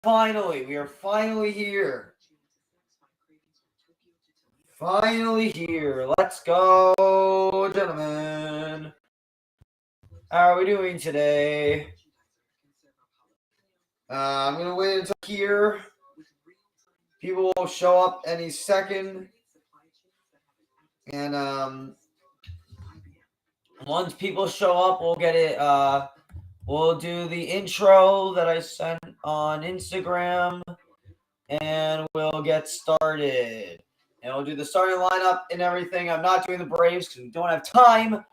We are finally here. Finally here. Let's go, gentlemen. How are we doing today? I'm going to wait until here. People will show up any second. And once people show up, we'll get it. We'll do the intro that I sent on Instagram. And we'll get started. And we'll do the starting lineup and everything. I'm not doing the Braves because we don't have time.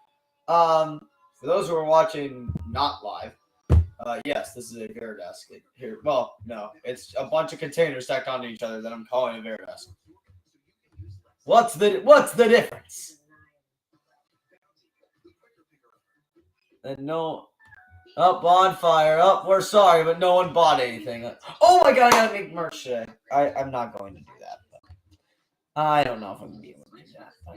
For those who are watching not live, yes, this is a Veridesk. Here, well, no, it's a bunch of containers stacked onto each other that I'm calling a Veridesk. What's the difference? And no, bonfire. We're sorry, but no one bought anything. Oh my god, I gotta make merch today. I'm not going to do that. But I don't know if I'm gonna be able to do that. But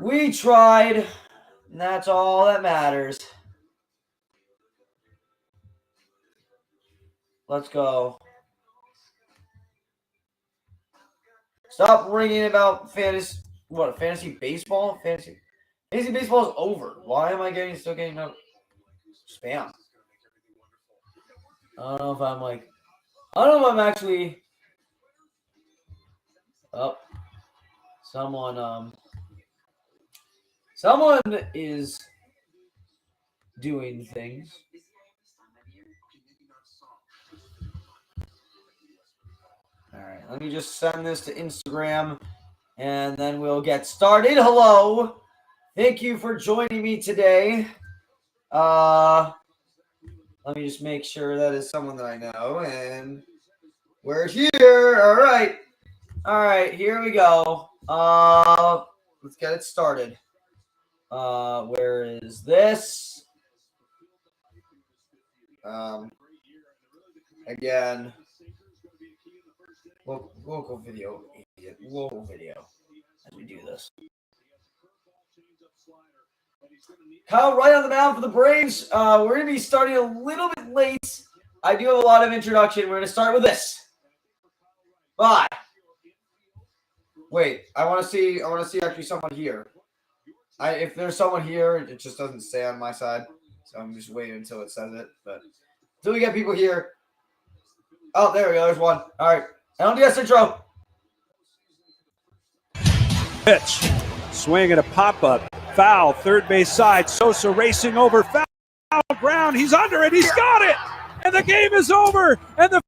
we tried, and that's all that matters. Let's go. Stop ringing about fantasy. What, fantasy baseball? Fantasy baseball is over. Why am I still getting no spam? I don't know if I'm actually. Oh, someone is doing things. All right, let me just send this to Instagram, and then we'll get started. Hello, thank you for joining me today. Let me just make sure that is someone that I know, and we're here. All right, here we go. Let's get it started. Where is this? Again, local video as we do this. Kyle Wright on the mound for the Braves. We're going to be starting a little bit late. I do have a lot of introduction. We're going to start with this. Bye. Wait, I want to see actually someone here. If there's someone here, it just doesn't say on my side. So I'm just waiting until it says it. But until we get people here. Oh, there we go. There's one. All right. NLDS intro. Pitch. Swing and a pop-up. Foul. Third base side. Sosa racing over. Foul ground. He's under it. He's got it. And the game is over. And the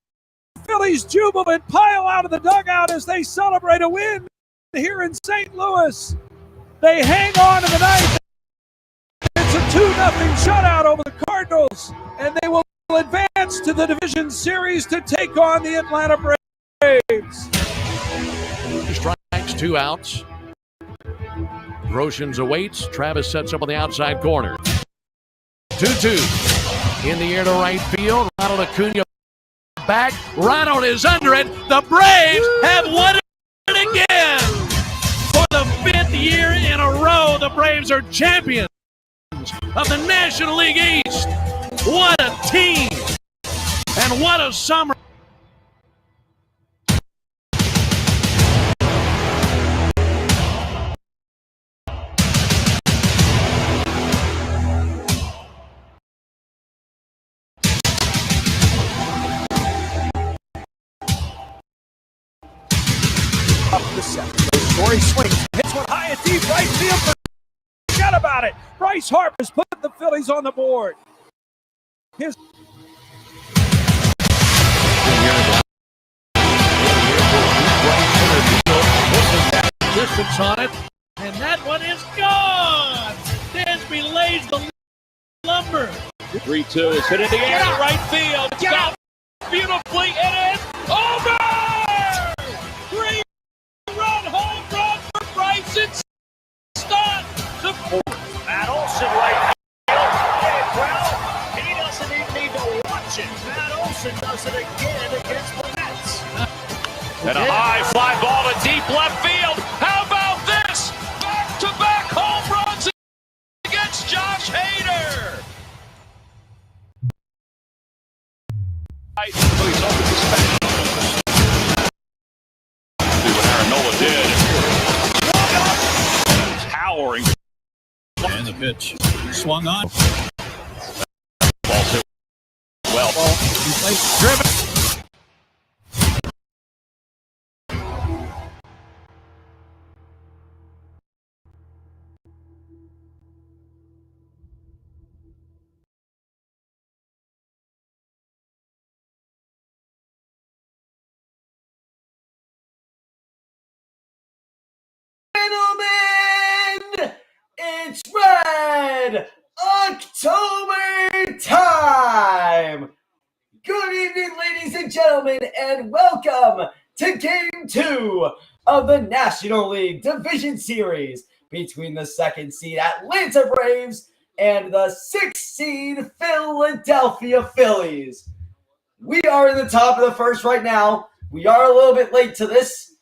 Phillies jubilant pile out of the dugout as they celebrate a win here in St. Louis. They hang on in the ninth. It's a 2-0 shutout over the Cardinals. And they will advance to the division series to take on the Atlanta Braves. 2 strikes, 2 outs. Groshans awaits. Travis sets up on the outside corner. 2-2. In the air to right field. Ronald Acuna back. Ronald is under it. The Braves have won it again. For the 5th year in a row, the Braves are champions of the National League East. What a team! And what a summer! Up the second. Story swings. Hits one high and deep right field. Forget about it. Bryce Harper's putting the Phillies on the board. His distance on it, and that one is gone. Dansby lays the lumber. 3-2 is hit in the air to right field. Stop beautifully. It is over. 3-run home run for Bryson Stott. Matt Olson right field. Hit it well. He doesn't even need to watch it. Matt Olson does it again against the Mets. And a high fly ball to deep left field. How about this? Back-to-back home runs against Josh Hader. right. So he's open to Spanish. See what Aaron Nola did. Towering. And the pitch swung on. Ball's hit well. He's driven. Gentlemen, it's Red October time! Good evening, ladies and gentlemen, and welcome to Game 2 of the National League Division Series between the second seed Atlanta Braves and the 6th seed Philadelphia Phillies. We are in the top of the first right now. We are a little bit late to this.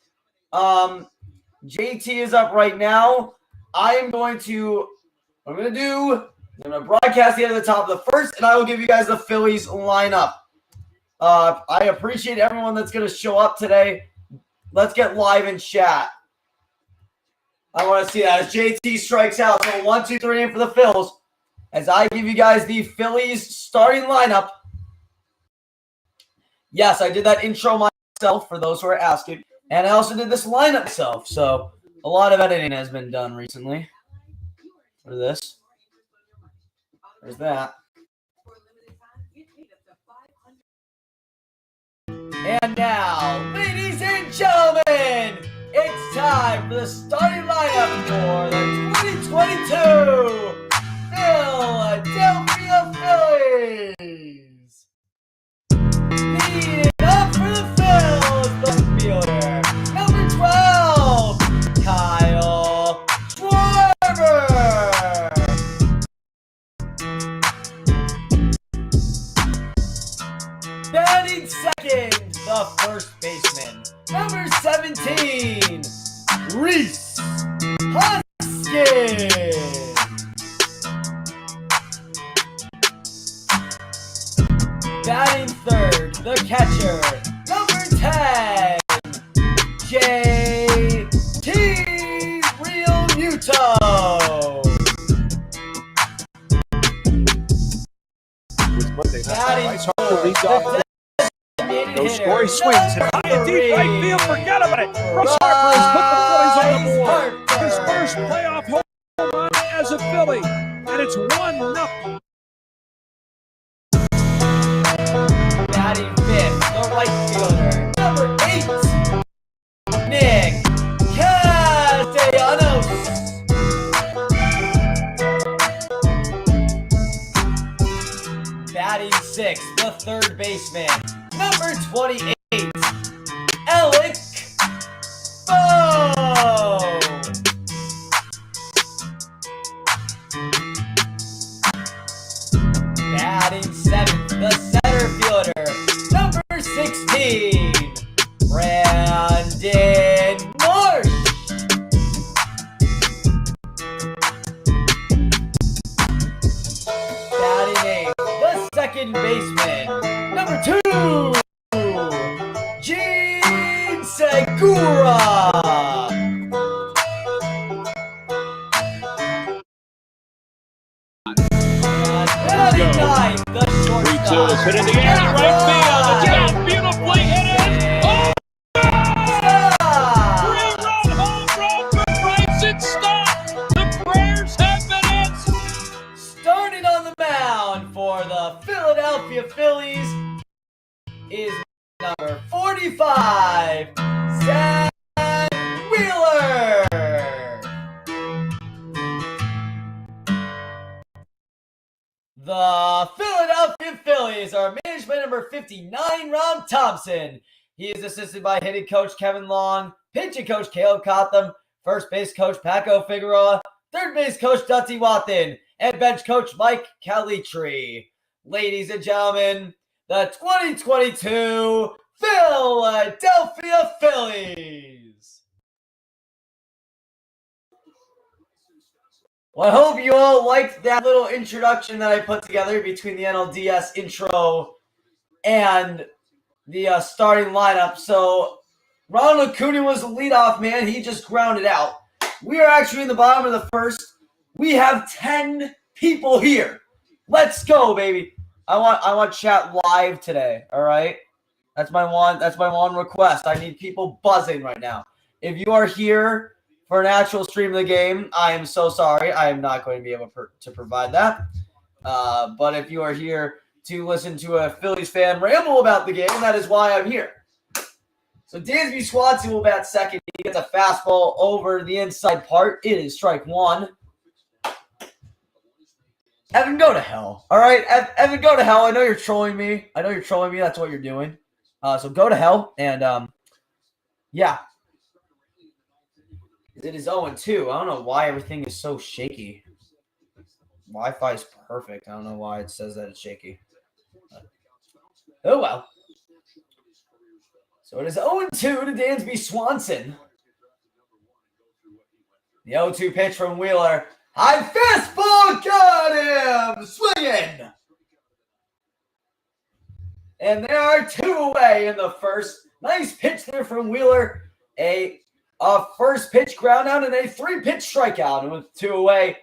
JT is up right now. I'm going to broadcast the end of the top of the first, and I will give you guys the Phillies lineup. I appreciate everyone that's going to show up today. Let's get live in chat. I want to see that as JT strikes out. So 1, 2, 3 in for the Phils. As I give you guys the Phillies starting lineup. Yes, I did that intro myself for those who are asking. And I also did this lineup self. So a lot of editing has been done recently for this. There's that. And now, ladies and gentlemen, it's time for the starting lineup for the 2022 Philadelphia Phillies. Leading up for the Phils, the fielder, number 12, Kyle Wright. Batting second, the first baseman, number 17, Reese Hoskins. Batting third, the catcher, number 10, J.T. Realmuto. Batting fourth, No score, he swings and high and deep right field. Forget about it. Bryce Harper has put the Phillies on the board. His first playoff home run as a Philly, and it's 1-0. Batting fifth, the right fielder, number 8, Nick Castellanos. Batting sixth, the third baseman, number 28, Alec Bowe. Batting seventh, the center fielder, number 16, Brandon Marsh. Batting eighth, the second baseman, number 2, Gene Segura. Batting ninth, the 3-2 is shortstop, hit in the air to right field. It's got beautifully hit it. Oh, three-run home run for Bryson Stott. The prayers have been answered. starting on the mound for the Philadelphia Phillies is number 45, Zach Wheeler. The Philadelphia Phillies are managed by number 59, Ron Thompson. He is assisted by hitting coach Kevin Long, pitching coach Caleb Cotham, first base coach Paco Figueroa, third base coach Dutty Watson, and bench coach Mike Calitri. Ladies and gentlemen, the 2022 Philadelphia Phillies. Well, I hope you all liked that little introduction that I put together between the NLDS intro and the starting lineup. So Ronald Acuna was the leadoff man. He just grounded out. We are actually in the bottom of the first. We have 10 people here. Let's go, baby. I want chat live today. All right. That's my one request. I need people buzzing right now. If you are here for an actual stream of the game, I am so sorry. I am not going to be able to provide that. But if you are here to listen to a Phillies fan ramble about the game, that is why I'm here. So Dansby Swanson will bat second. He gets a fastball over the inside part. It is strike one. Evan, go to hell. All right, Evan, go to hell. I know you're trolling me. That's what you're doing. So go to hell. And, yeah. It is 0-2. I don't know why everything is so shaky. Wi-Fi is perfect. I don't know why it says that it's shaky. Oh, well. So it is 0-2 to Dansby Swanson. The 0-2 pitch from Wheeler. High fastball, got him! Swinging! And there are 2 away in the first. Nice pitch there from Wheeler. A first pitch ground out and a 3-pitch strikeout. And with 2 away,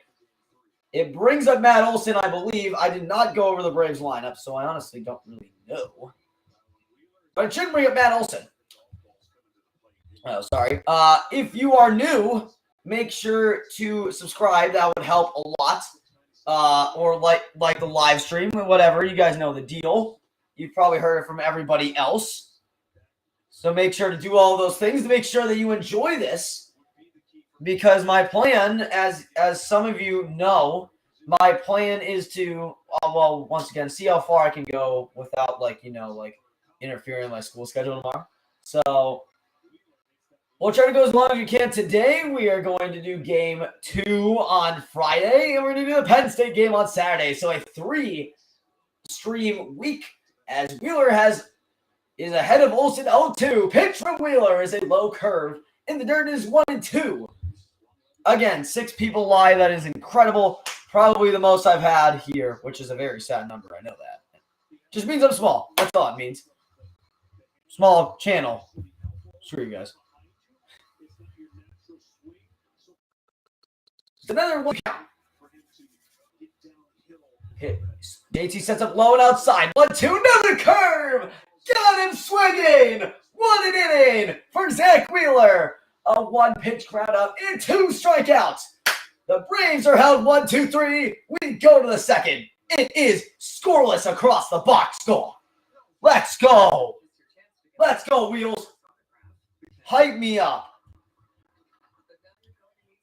it brings up Matt Olson, I believe. I did not go over the Braves lineup, so I honestly don't really know. But it should bring up Matt Olson. Oh, sorry. If you are new, make sure to subscribe. That would help a lot. Or like the live stream or whatever. You guys know the deal. You've probably heard it from everybody else. So make sure to do all those things to make sure that you enjoy this. Because my plan, as some of you know, my plan is to, well, once again, see how far I can go without, interfering in my school schedule tomorrow. So we'll try to go as long as we can. Today, we are going to do game 2 on Friday, and we're going to do the Penn State game on Saturday. So a 3-stream week as Wheeler is ahead of Olsen 0-2. Pitch from Wheeler is a low curve, and the dirt is 1-2. Again, 6 people live. That is incredible. Probably the most I've had here, which is a very sad number. I know that. Just means I'm small. That's all it means. Small channel. Screw you guys. It's another one. Hit. JT sets up low and outside. 1-2. Another curve. Got him swinging. 1 inning for Zach Wheeler. A 1-pitch ground up and 2 strikeouts. The Braves are held 1-2-3. We go to the second. It is scoreless across the box score. Let's go. Let's go, Wheels. Hype me up.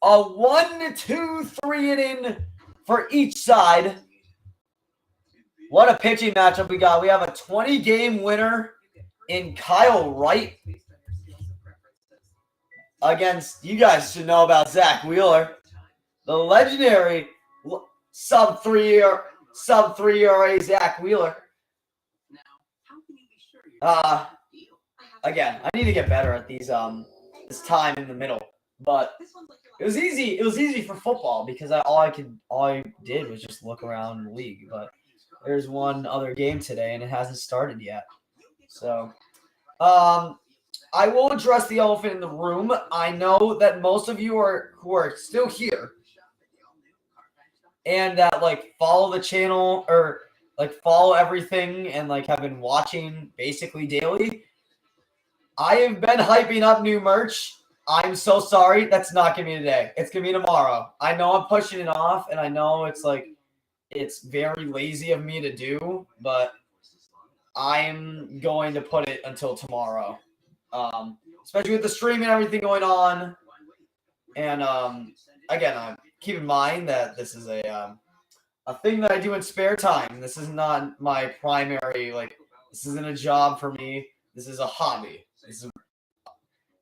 A 1-2-3 inning for each side. What a pitching matchup we got. We have a 20-game winner in Kyle Wright. Against, you guys should know about Zach Wheeler. The legendary sub-3 ERA Zach Wheeler. Again, I need to get better at these this time in the middle. But it was easy. It was easy for football because all I did was just look around the league. But there's one other game today and it hasn't started yet. So I will address the elephant in the room. I know that most of you who are still here and that follow the channel or follow everything and have been watching basically daily. I have been hyping up new merch. I'm so sorry. That's not going to be today. It's going to be tomorrow. I know I'm pushing it off, and I know it's very lazy of me to do, but I'm going to put it until tomorrow. Especially with the stream and everything going on. And again, keep in mind that this is a thing that I do in spare time. This is not my primary, this isn't a job for me. This is a hobby.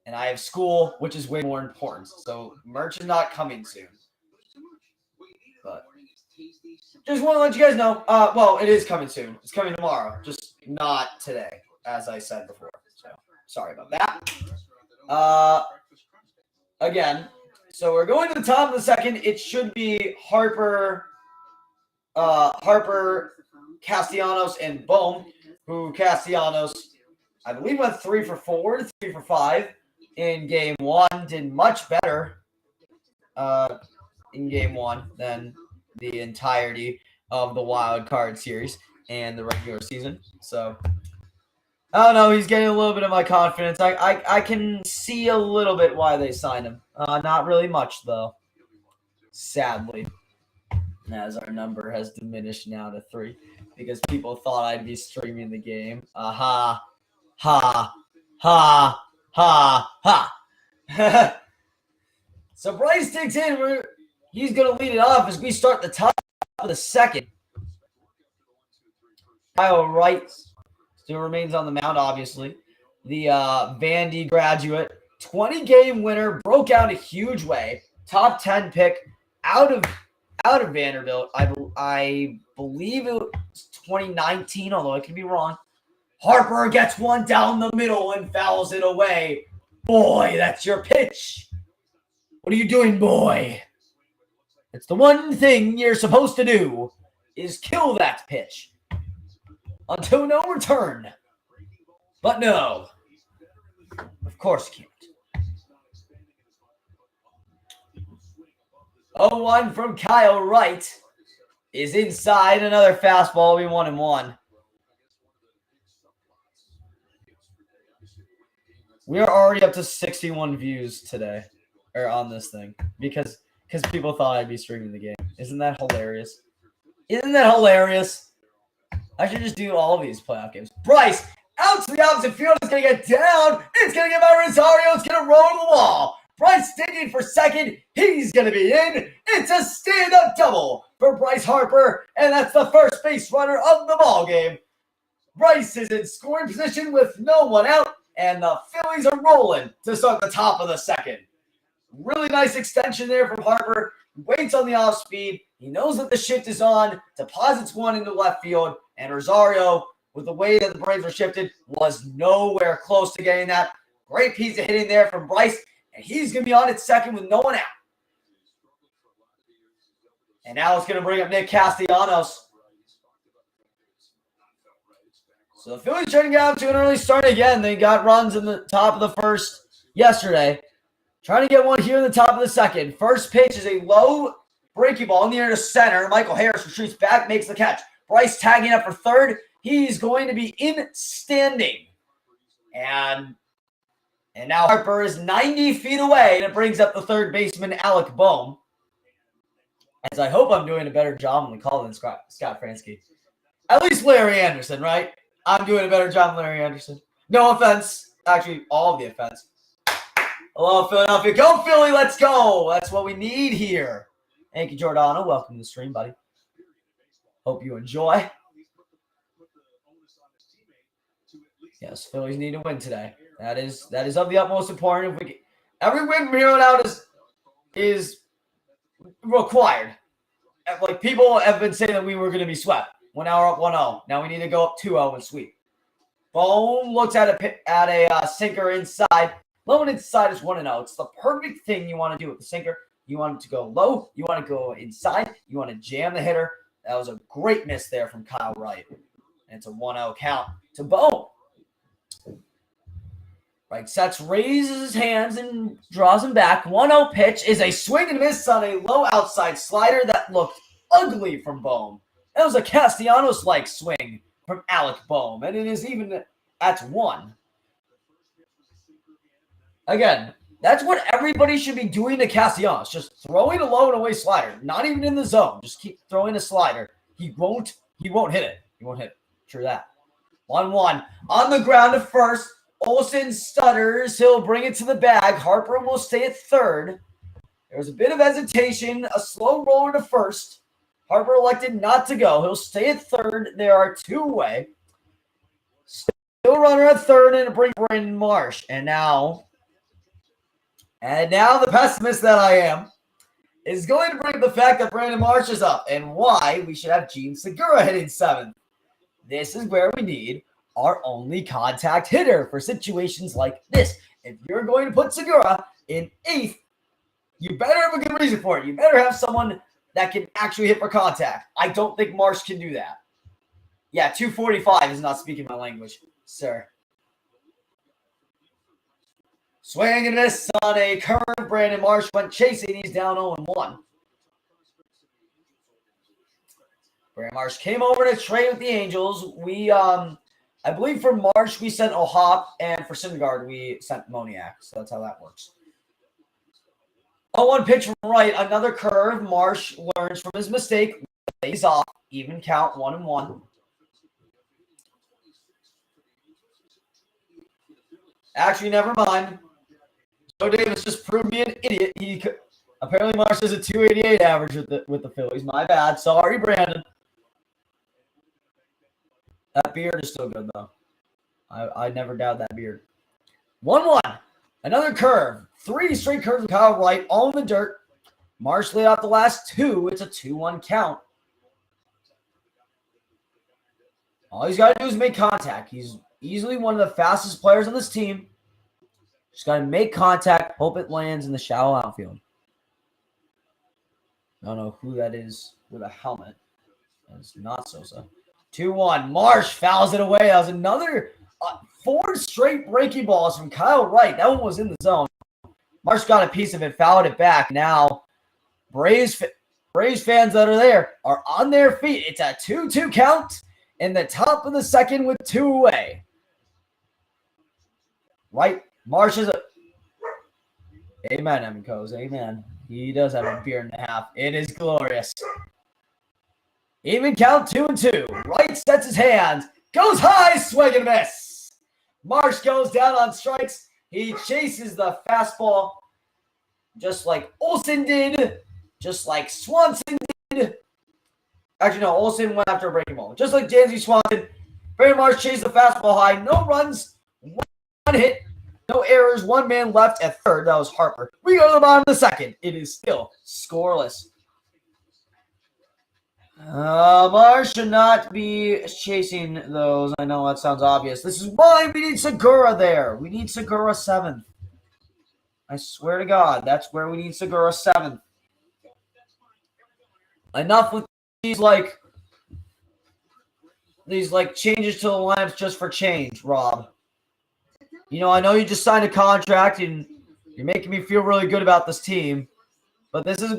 And I have school, which is way more important. So merch is not coming soon. But just want to let you guys know. Well, it is coming soon. It's coming tomorrow. Just not today, as I said before. So sorry about that. Again, so we're going to the top of the second. It should be Harper, Castellanos, and Bohm, who Castellanos I believe went 3 for 4, 3 for 5 in game 1. Did much better in game 1 than the entirety of the wild card series and the regular season. So I don't know. He's getting a little bit of my confidence. I can see a little bit why they signed him. Not really much though. Sadly, as our number has diminished now to 3 because people thought I'd be streaming the game. Ha, ha, ha, ha. So Bryce digs in. He's going to lead it off as we start the top of the second. Kyle Wright still remains on the mound, obviously. The Vandy graduate, 20-game winner, broke out a huge way. Top 10 pick out of Vanderbilt. I believe it was 2019, although I could be wrong. Harper gets one down the middle and fouls it away. Boy, that's your pitch. What are you doing, boy? It's the one thing you're supposed to do is kill that pitch until no return. But no, of course you can't. 0-1 from Kyle Wright is inside. Another fastball. We 1-1. We are already up to 61 views today, or on this thing, because people thought I'd be streaming the game. Isn't that hilarious? Isn't that hilarious? I should just do all of these playoff games. Bryce, out to the opposite field. It's going to get down. It's going to get by Rosario. It's going to roll to the wall. Bryce digging for second. He's going to be in. It's a stand-up double for Bryce Harper, and that's the first base runner of the ball game. Bryce is in scoring position with no one out, and the Phillies are rolling to start the top of the second. Really nice extension there from Harper. Waits on the off speed. He knows that the shift is on. Deposits one into left field. And Rosario, with the way that the Braves were shifted, was nowhere close to getting that. Great piece of hitting there from Bryce. And he's going to be on at second with no one out. And now it's going to bring up Nick Castellanos. So the Phillies trying to get out to an early start again. They got runs in the top of the first yesterday. Trying to get one here in the top of the second. First pitch is a low breaking ball in the air to center. Michael Harris retreats back, makes the catch. Bryce tagging up for third. He's going to be in standing. And now Harper is 90 feet away, and it brings up the third baseman, Alec Bohm. As I hope I'm doing a better job on the call than Scott Fransky. At least Larry Anderson, right? I'm doing a better job than Larry Anderson. No offense. Actually, all of the offense. Hello, Philadelphia. Go, Philly. Let's go. That's what we need here. Thank you, Giordano. Welcome to the stream, buddy. Hope you enjoy. Yes, Phillies need to win today. That is of the utmost importance. Every win from here on out is required. Like, people have been saying that we were going to be swept. Well, now we're up 1-0. Now we need to go up 2-0 and sweep. Bohm looks at a sinker inside. Low and inside is 1-0. It's the perfect thing you want to do with the sinker. You want it to go low. You want to go inside. You want to jam the hitter. That was a great miss there from Kyle Wright. And it's a 1-0 count to Bohm. Wright sets, raises his hands, and draws him back. 1-0 pitch is a swing and miss on a low outside slider that looked ugly from Bohm. That was a Castellanos-like swing from Alec Bohm. And it is even at 1. Again, that's what everybody should be doing to Castellanos. Just throwing a low and away slider. Not even in the zone. Just keep throwing a slider. He won't hit it. He won't hit it. True that. 1-1. On the ground to first. Olsen stutters. He'll bring it to the bag. Harper will stay at third. There was a bit of hesitation. A slow roller to first. Harper elected not to go. He'll stay at third. There are 2 away. Still runner at third, and bring Brandon Marsh. And now the pessimist that I am is going to bring up the fact that Brandon Marsh is up and why we should have Gene Segura hitting 7th. This is where we need our only contact hitter for situations like this. If you're going to put Segura in 8th, you better have a good reason for it. You better have someone that can actually hit for contact. I don't think Marsh can do that. Yeah, 245 is not speaking my language, sir. Swing and miss on a curve. Brandon Marsh went chasing. He's down 0-1. Brandon Marsh came over to trade with the Angels. We, I believe for Marsh we sent O'Hop, and for Syndergaard we sent Moniak. So that's how that works. 0-1 pitch from Wright. Another curve. Marsh learns from his mistake. Lays off. Even count 1-1. Actually, never mind. Joe Davis just proved me an idiot. Apparently Marsh has a 288 average with the Phillies. My bad. Sorry, Brandon. That beard is still good, though. I never doubt that beard. 1-1. Another curve. 3 straight curves with Kyle Wright, all in the dirt. Marsh laid out the last 2. It's a 2-1 count. All he's got to do is make contact. He's easily one of the fastest players on this team. Just got to make contact, hope it lands in the shallow outfield. I don't know who that is with a helmet. That's not Sosa. 2-1. Marsh fouls it away. That was another 4 straight breaking balls from Kyle Wright. That one was in the zone. Marsh got a piece of it, fouled it back. Now, Braves fans that are there are on their feet. It's a 2-2 count in the top of the second with 2 away. Right? Marsh is a... Amen, Emco's. Amen. He does have a beer and a half. It is glorious. Even count 2-2. Wright sets his hands. Goes high, swing and miss. Marsh goes down on strikes. He chases the fastball just like Olsen did. Just like Swanson did. Actually, no. Olsen went after a breaking ball. Just like Dansby Swanson. Brandon Marsh chased the fastball high. No runs. 1 hit. No errors. 1 man left at third. That was Harper. We go to the bottom of the second. It is still scoreless. Marsh should not be chasing those. I know that sounds obvious. This is why we need Segura there. We need Segura 7th. I swear to God, that's where we need Segura 7th. Enough with these changes to the lineups just for change, Rob. You know, I know you just signed a contract and you're making me feel really good about this team, but this is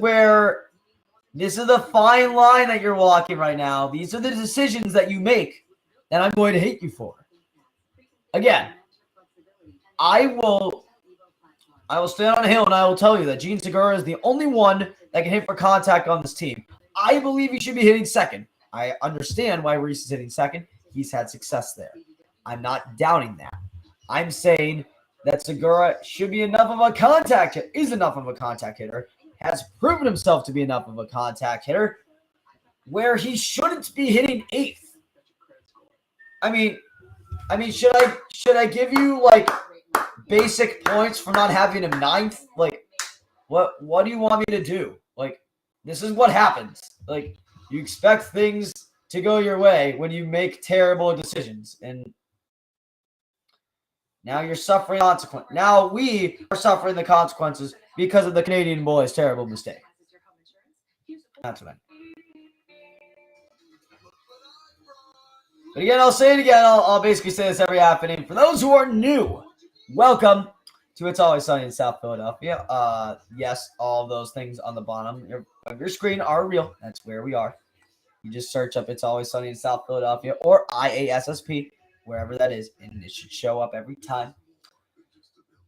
the fine line that you're walking right now. These are the decisions that you make that I'm going to hate you for. Again, I will stand on a hill and I will tell you that Gene Segura is the only one that can hit for contact on this team. I believe he should be hitting second. I understand why Reese is hitting second. He's had success there. I'm not doubting that. I'm saying that Segura should be enough of a contact hitter, is enough of a contact hitter, has proven himself to be enough of a contact hitter, where he shouldn't be hitting 8th. I mean, should I give you like basic points for not having him 9th? Like, what do you want me to do? Like, this is what happens. Like, you expect things to go your way when you make terrible decisions, and now you're suffering consequences. Now we are suffering the consequences because of the Canadian boy's terrible mistake. That's what I mean. But again, I'll say it again. I'll basically say this every half inning. For those who are new, welcome to It's Always Sunny in South Philadelphia. Yes, all of those things on the bottom of your screen are real. That's where we are. You just search up It's Always Sunny in South Philadelphia or IASSP, wherever that is, and it should show up every time.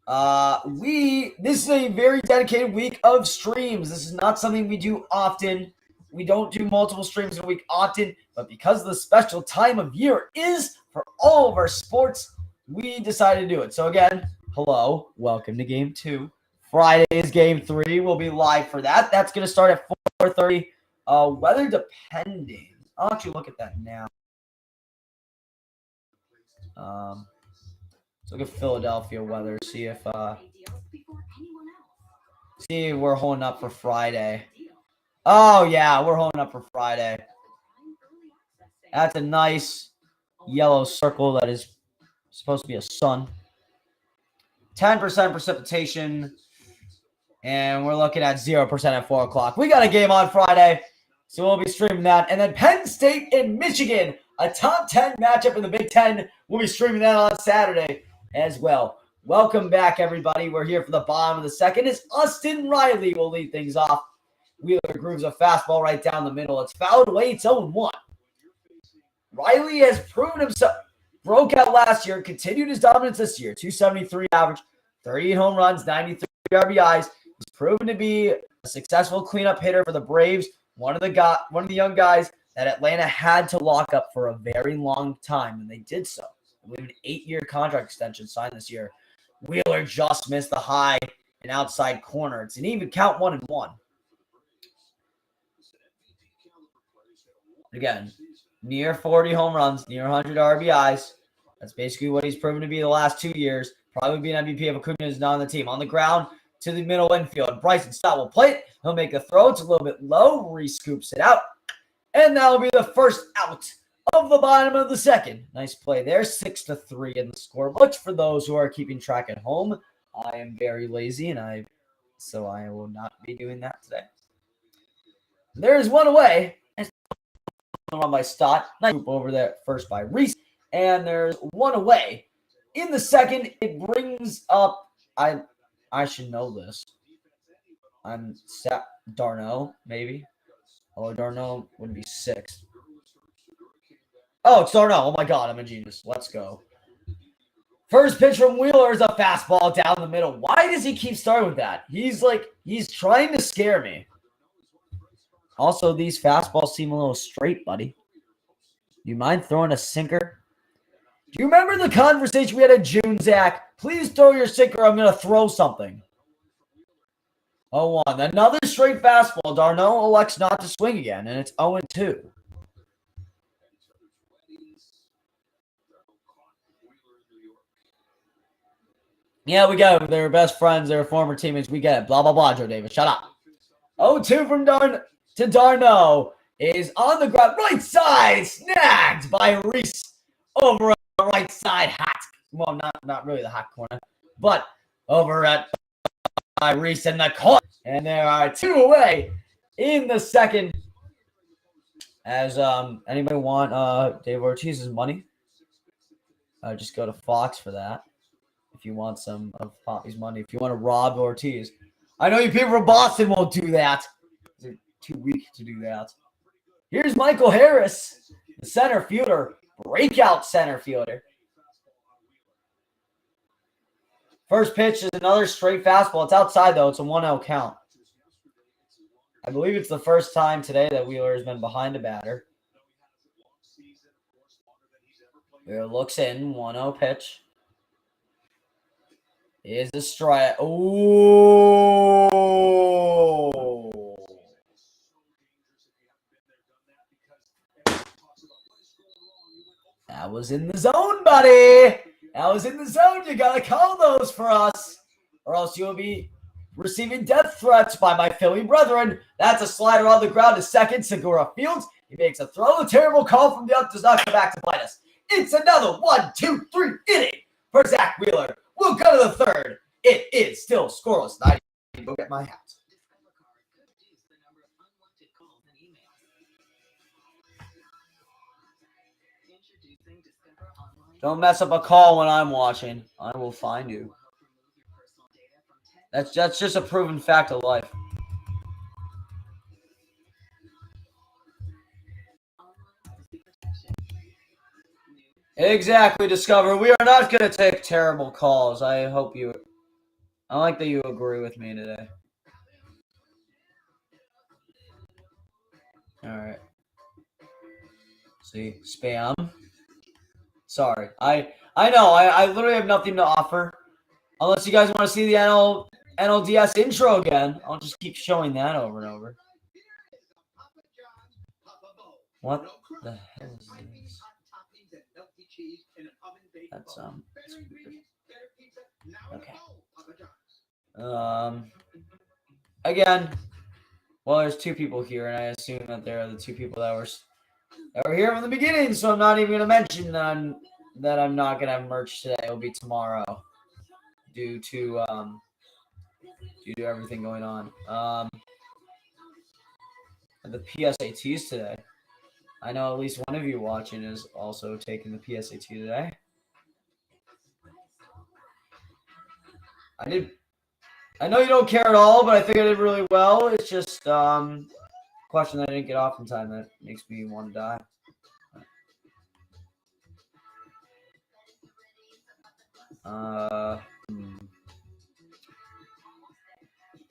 This is a very dedicated week of streams. This is not something we do often. We don't do multiple streams in a week often, but because the special time of year is for all of our sports, we decided to do it. So again, hello, welcome to Game 2. Friday is Game 3. We'll be live for that. That's going to start at 4:30. Weather depending. I'll actually look at that now. Let's look at Philadelphia weather. See if we're holding up for Friday. Oh yeah, we're holding up for Friday. That's a nice yellow circle that is supposed to be a sun. 10% precipitation, and we're looking at 0% at 4 o'clock. We got a game on Friday, so we'll be streaming that. And then Penn State and Michigan, a top 10 matchup in the Big Ten. We'll be streaming that on Saturday as well. Welcome back, everybody. We're here for the bottom of the second. It's Austin Riley will lead things off. Wheeler grooves a fastball right down the middle. It's fouled away. It's 0-1. Riley has proven himself. Broke out last year, continued his dominance this year. 273 average, 38 home runs, 93 RBIs. He's proven to be a successful cleanup hitter for the Braves. One of the young guys that Atlanta had to lock up for a very long time, and they did so. I believe an 8-year contract extension signed this year. Wheeler just missed the high and outside corner. It's an even count, 1-1. Again, near 40 home runs, near 100 RBIs. That's basically what he's proven to be the last 2 years. Probably be an MVP if Acuna is not on the team. On the ground to the middle infield. Bryson Stott will play it. He'll make the throw. It's a little bit low. Re-scoops it out. And that will be the first out of the bottom of the second. Nice play there. 6-3 in the scorebook. For those who are keeping track at home, I am very lazy, so I will not be doing that today. There is one away. Run by Stott. Nice group over there first by Reese. And there's one away. In the second, it brings up, I should know this. I'm Darno, maybe. Oh, Darno would be 6. Oh, it's Darno. Oh my God, I'm a genius. Let's go. First pitch from Wheeler is a fastball down the middle. Why does he keep starting with that? He's trying to scare me. Also, these fastballs seem a little straight, buddy. You mind throwing a sinker? Do you remember the conversation we had in June, Zach? Please throw your sinker. I'm going to throw something. 0-1. Another straight fastball. Darno elects not to swing again, and it's 0-2. Yeah, we get it. They're best friends. They're former teammates. We get it. Blah, blah, blah, Joe Davis. Shut up. 0-2 from Darno is on the ground. Right side. Snagged by Reese over at the right side. Hot. Well, not really the hot corner, but over at Reese in the corner. And there are 2 away in the second. As anybody want Dave Ortiz's money? Just go to Fox for that. If you want some of Poppy's money, if you want to rob Ortiz. I know you people from Boston won't do that. They're too weak to do that. Here's Michael Harris, the center fielder, breakout center fielder. First pitch is another straight fastball. It's outside, though. It's a 1-0 count. I believe it's the first time today that Wheeler has been behind a batter. Wheeler looks in. 1-0 pitch. Is a strike. Oh! That was in the zone, buddy. That was in the zone. You got to call those for us, or else you'll be receiving death threats by my Philly brethren. That's a slider on the ground to second. Segura fields. He makes a throw. A terrible call from the up does not come back to bite us. It's another 1-2-3 inning for Zach Wheeler. We'll go to the third. It is still scoreless. I need to go get my hat. Don't mess up a call when I'm watching. I will find you. That's just a proven fact of life. Exactly, Discover. We are not going to take terrible calls. I like that you agree with me today. All right. See, spam. Sorry. I know. I literally have nothing to offer. Unless you guys want to see the NLDS intro again. I'll just keep showing that over and over. What the hell is this? That's okay. Again, well, there's 2 people here, and I assume that they're the 2 people that were here from the beginning. So I'm not even gonna mention that I'm not gonna have merch today. It'll be tomorrow, due to everything going on. The PSATs today. I know at least one of you watching is also taking the PSAT today. I know you don't care at all, but I think I did really well. It's just question that I didn't get off in time that makes me want to die.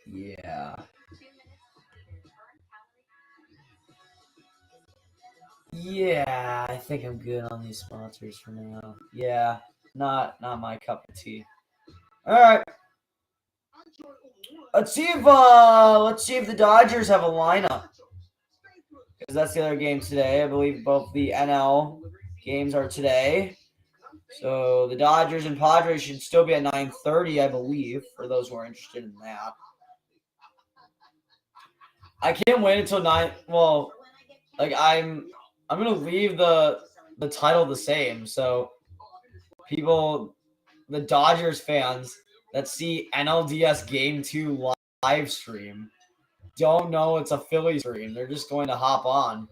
Yeah. Yeah, I think I'm good on these sponsors for now. Yeah, not my cup of tea. All right. Let's see if the Dodgers have a lineup. Because that's the other game today. I believe both the NL games are today. So the Dodgers and Padres should still be at 9:30, I believe, for those who are interested in that. I can't wait until 9. Well, like I'm gonna leave the title the same. So people, the Dodgers fans that see NLDS Game 2 live stream don't know it's a Phillies stream. They're just going to hop on,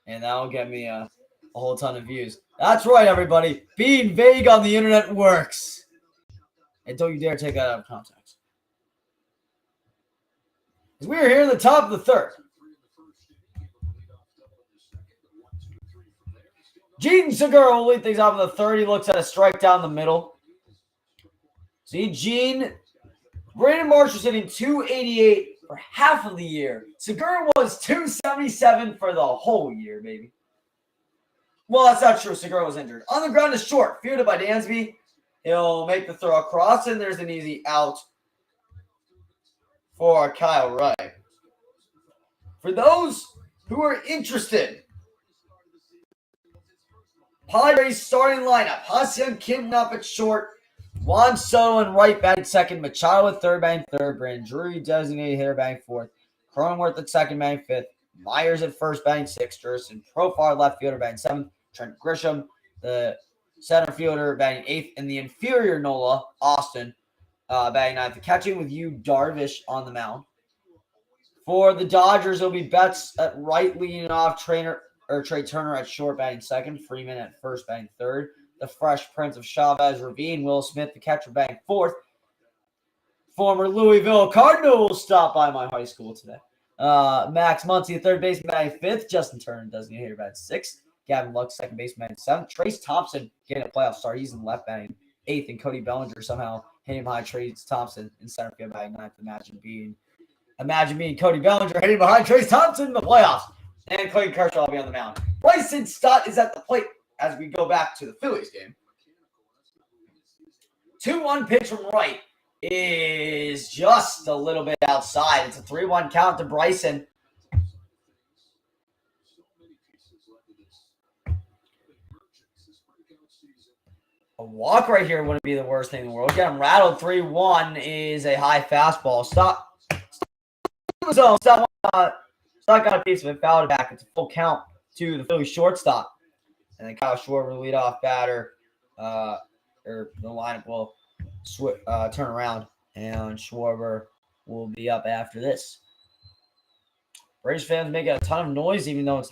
and that'll get me a whole ton of views. That's right, everybody. Being vague on the internet works. And don't you dare take that out of context. As we are here in the top of the third. Gene Segura will lead things off in the third. He looks at a strike down the middle. See, Gene. Brandon Marshall's hitting 288 for half of the year. Segura was 277 for the whole year, baby. Well, that's not true. Segura was injured. On the ground is short. Fielded by Dansby. He'll make the throw across, and there's an easy out for Kyle Wright. For those who are interested, Padres starting lineup. Ha-Seong Kim up at short. Juan Soto and right batting second. Machado at third batting third. Brandon Drury designated hitter batting fourth. Cronenworth at second batting fifth. Myers at first batting sixth. Jerson Profar left fielder batting seventh. Trent Grisham, the center fielder, batting eighth. And the inferior Nola, Austin, batting ninth. Catching with Yu Darvish on the mound. For the Dodgers, it'll be Betts at right leading off. Trey Turner at short batting second. Freeman at first batting third. The fresh prince of Chavez Ravine, Will Smith, the catcher, batting fourth. Former Louisville Cardinal will stop by my high school today. Max Muncy, third baseman, batting fifth. Justin Turner doesn't hitter, batting sixth. Gavin Lux, second baseman, batting seventh. Trace Thompson getting a playoff start. He's in left batting eighth, and Cody Bellinger somehow hitting behind Trace Thompson in center field batting ninth. Imagine being Cody Bellinger hitting behind Trace Thompson in the playoffs. And Clayton Kershaw will be on the mound. Bryson Stott is at the plate as we go back to the Phillies game. 2-1 pitch from right is just a little bit outside. It's a 3-1 count to Bryson. A walk right here wouldn't be the worst thing in the world. Getting rattled. 3-1 is a high fastball. Stop got a piece of it, fouled it back. It's a full count to the Phillies shortstop. And then Kyle Schwarber, leadoff batter, or the lineup will turn around, and Schwarber will be up after this. Braves fans making a ton of noise, even though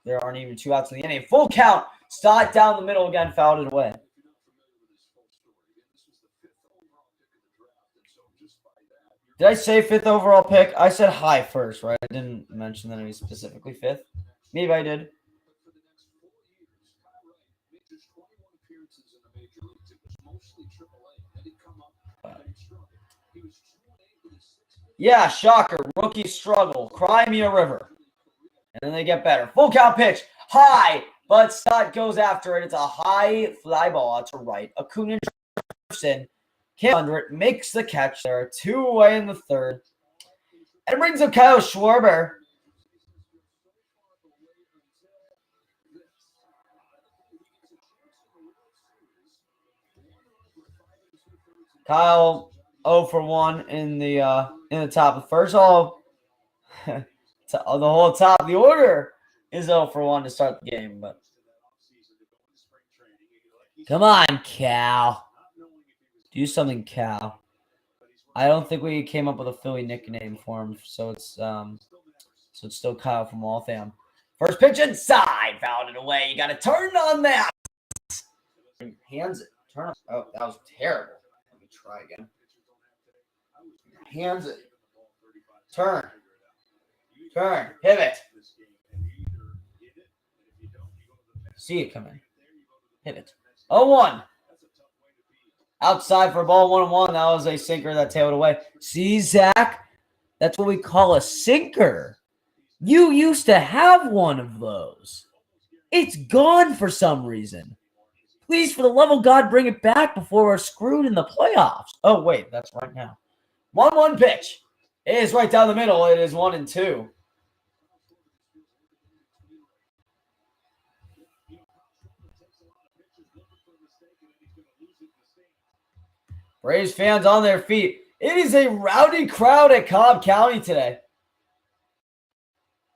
there aren't even 2 outs in the inning. Full count. Stott down the middle again, fouled it away. Did I say 5th overall pick? I said high first, right? I didn't mention that he was specifically 5th. Maybe I did. Yeah, shocker. Rookie struggle. Cry me a river. And then they get better. Full count pitch. High. But Stott goes after it. It's a high fly ball out to right. Acuna drifts in. Can't under it. Makes the catch there. 2 away in the third. And it brings up Kyle Schwarber. Kyle 0 for 1 in the top of the first. The whole top of the order is 0 for 1 to start the game. But come on, Cal. Do something, Cal. I don't think we came up with a Philly nickname for him, so it's still Kyle from Waltham. First pitch inside, fouled it away. You got to turn on that. Hands it. Turn on. Oh, that was terrible. Try again. Hands it. Turn. Pivot. See it come in. Pivot. 0-1. Outside for a ball 1-1. That was a sinker that tailed away. See, Zach? That's what we call a sinker. You used to have one of those. It's gone for some reason. Please, for the love of God, bring it back before we're screwed in the playoffs. Oh, wait, that's right now. 1-1 pitch. It is right down the middle. It is 1-2. Braves fans on their feet. It is a rowdy crowd at Cobb County today.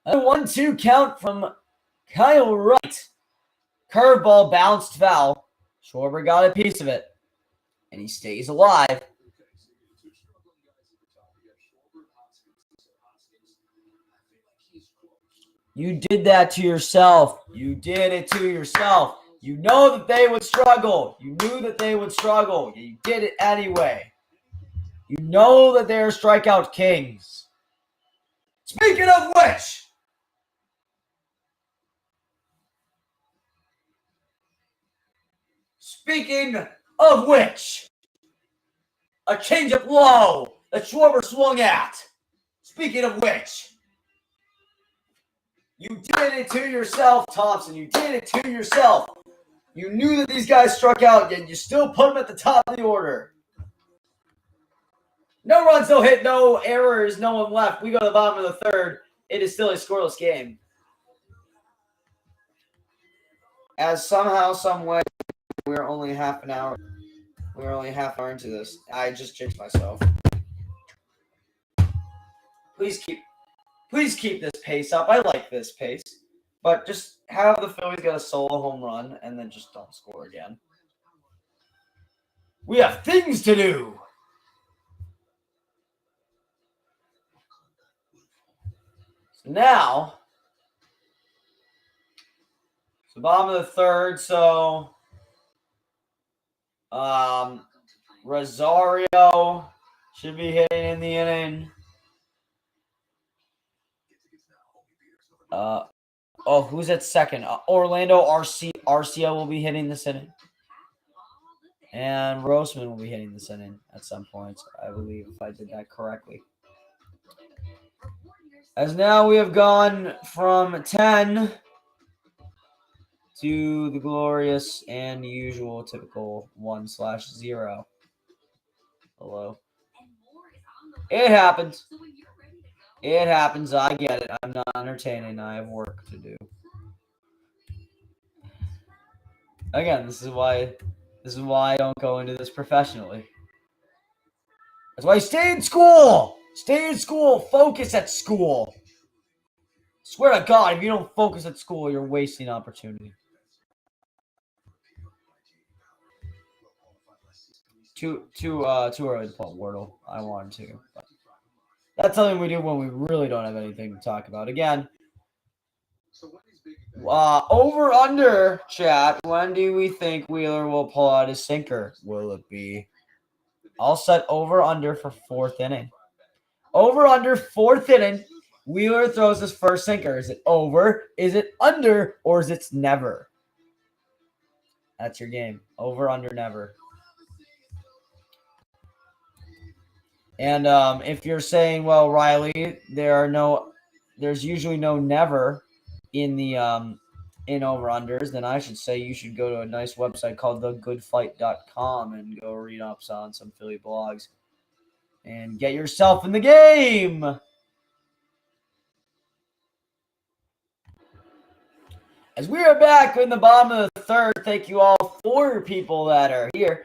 A 1-2 count from Kyle Wright. Curveball bounced foul. Schwarber got a piece of it. And he stays alive. You did that to yourself. You did it to yourself. You know that they would struggle. You knew that they would struggle. You did it anyway. You know that they're strikeout kings. Speaking of which, a changeup low that Schwarber swung at. Speaking of which, you did it to yourself, Thompson. You did it to yourself. You knew that these guys struck out, yet you still put them at the top of the order. No runs, no hit, no errors, no one left. We go to the bottom of the third. It is still a scoreless game. As somehow, some way, we're only half an hour. We're only half an hour into this. I just jinxed myself. Please keep this pace up. I like this pace. But just have the Phillies get a solo home run and then just don't score again. We have things to do. So now, it's the bottom of the third. So, Rosario should be hitting in the inning. Who's at second? Orlando Arcia will be hitting this inning. And Roseman will be hitting this inning at some point, I believe, if I did that correctly. As now we have gone from 10 to the glorious and usual typical 1/0. Hello. It happens. It happens. I get it. I'm not entertaining. I have work to do. Again, this is why I don't go into this professionally. That's why I stay in school. Stay in school. Focus at school. Swear to God, if you don't focus at school, you're wasting opportunity. Too early to pull Wordle. I wanted to. But that's something we do when we really don't have anything to talk about. Again, over under chat. When do we think Wheeler will pull out his sinker? Will it be? I'll set over under for fourth inning. Over under fourth inning. Wheeler throws his first sinker. Is it over? Is it under? Or is it never? That's your game. Over, under, never. And if you're saying, well, Riley, there's usually no never in the in over-unders, then I should say you should go to a nice website called thegoodfight.com and go read up on some Philly blogs and get yourself in the game. As we are back in the bottom of the third, thank you all 4 people that are here.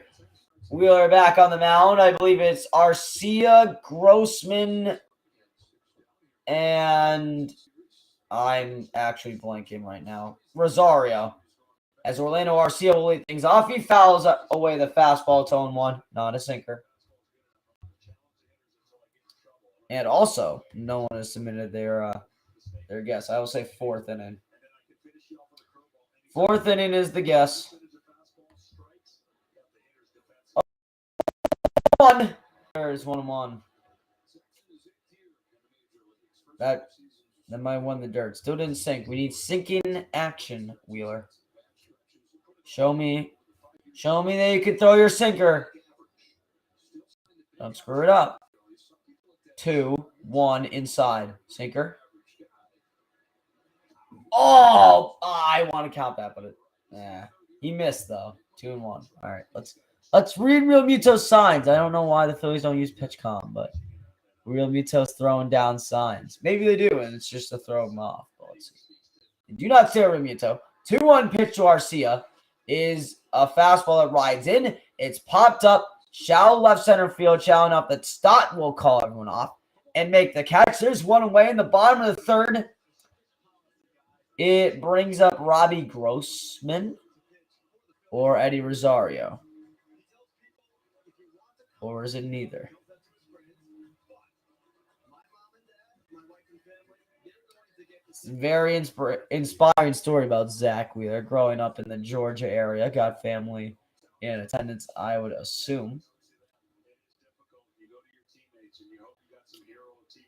We are back on the mound. I believe it's Arcia, Grossman, and I'm actually blanking right now. Rosario. As Orlando Arcia will lead things off, he fouls away the fastball to 0-1, not a sinker. And also, no one has submitted their guess. I will say fourth inning. Fourth inning is the guess. 1. There's 1-1. That might win the dirt. Still didn't sink. We need sinking action, Wheeler. Show me that you can throw your sinker. Don't screw it up. 2-1 inside. Sinker. Oh, I want to count that, but he missed though. 2-1. All right, let's read Real Muto's signs. I don't know why the Phillies don't use pitch com, but Real Muto's throwing down signs. Maybe they do, and it's just to throw them off. But let's see. Do not stare at Real Muto. 2-1 pitch to Arcia is a fastball that rides in. It's popped up. Shallow left center field. Shallow enough that Stott will call everyone off and make the catch. There's one away in the bottom of the third. It brings up Robbie Grossman or Eddie Rosario. Or is it neither? It's a very inspiring story about Zach Wheeler growing up in the Georgia area. Got family in attendance, I would assume.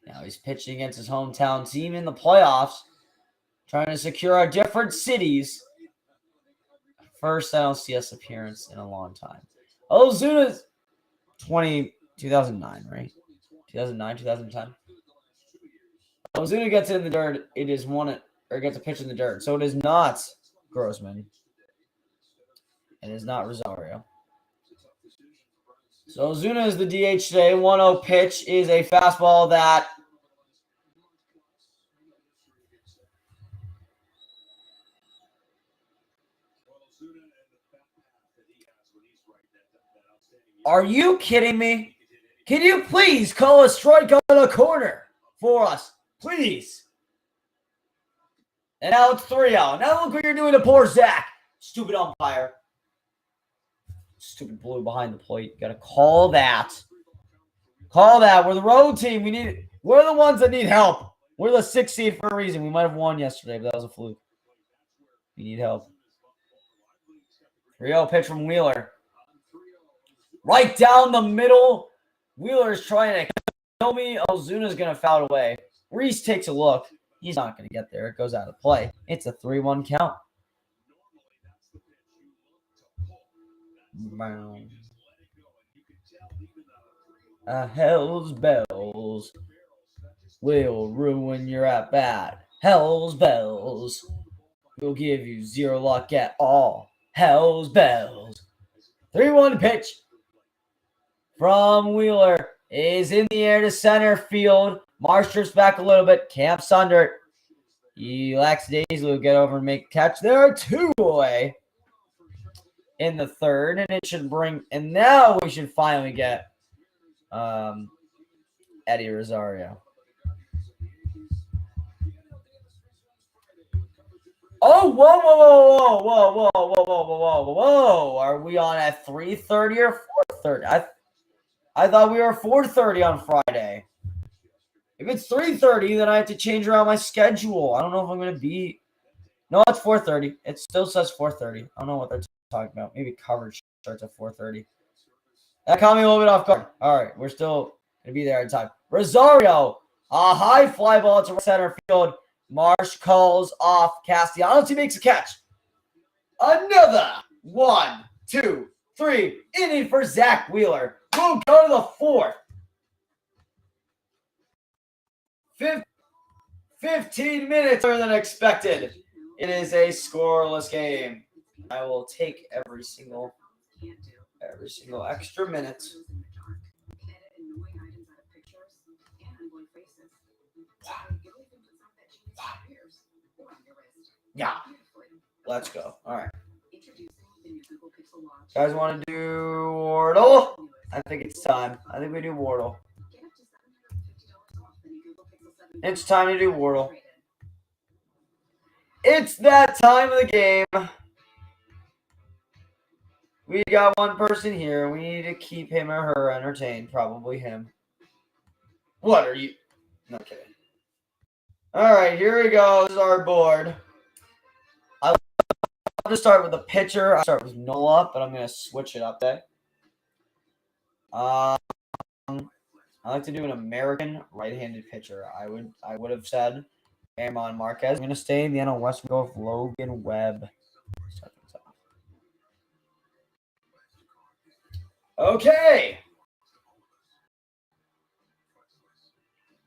Now he's pitching against his hometown team in the playoffs, trying to secure our different cities. First NLCS appearance in a long time. Ozuna's 2009, right? 2009, 2010. Ozuna gets in the dirt. It is gets a pitch in the dirt. So it is not Grossman. It is not Rosario. So Ozuna is the DH today. 1-0 pitch is a fastball that Are you kidding me? Can you please call a strike on the corner for us? Please. And now it's 3-0. Now look what you're doing to poor Zach. Stupid umpire. Stupid blue behind the plate. You got to call that. Call that. We're the road team. We're the ones that need help. We're the 6th seed for a reason. We might have won yesterday, but that was a fluke. We need help. 3-0 pitch from Wheeler. Right down the middle. Wheeler is trying to kill me. Ozuna's going to foul it away. Reese takes a look. He's not going to get there. It goes out of play. It's a 3-1 count. Hell's bells will ruin your at-bat. Hell's bells will give you zero luck at all. Hell's bells. 3-1 pitch from Wheeler is in the air to center field. Marsh drifts back a little bit. Camps under it. He lackadaisically will get over and make a catch. There are 2 away in the third, and it should bring. And now we should finally get Eddie Rosario. Oh, whoa. Are we on at 3:30 or 4:30? I thought we were 4:30 on Friday. If it's 3:30, then I have to change around my schedule. I don't know if I'm going to be. No, it's 4:30. It still says 4:30. I don't know what they're talking about. Maybe coverage starts at 4:30. That caught me a little bit off guard. All right, we're still going to be there in time. Rosario, a high fly ball to center field. Marsh calls off Castellanos. He makes a catch. Another 1, 2, 3 inning for Zach Wheeler. We'll go to the 4th. 15 minutes earlier than expected. It is a scoreless game. I will take every single extra minute. Yeah. Let's go. All right. Guys want to do Wardle? I think it's time. I think we do Wardle. It's time to do Wardle. It's that time of the game. We got one person here. We need to keep him or her entertained. Probably him. What are you? No kidding. All right, here we go. This is our board. I'll just start with the pitcher. I'll start with Nola, but I'm going to switch it up there. I like to do an American right-handed pitcher. I would have said Ramon Marquez. I'm gonna stay in the NL West and go with Logan Webb. Okay.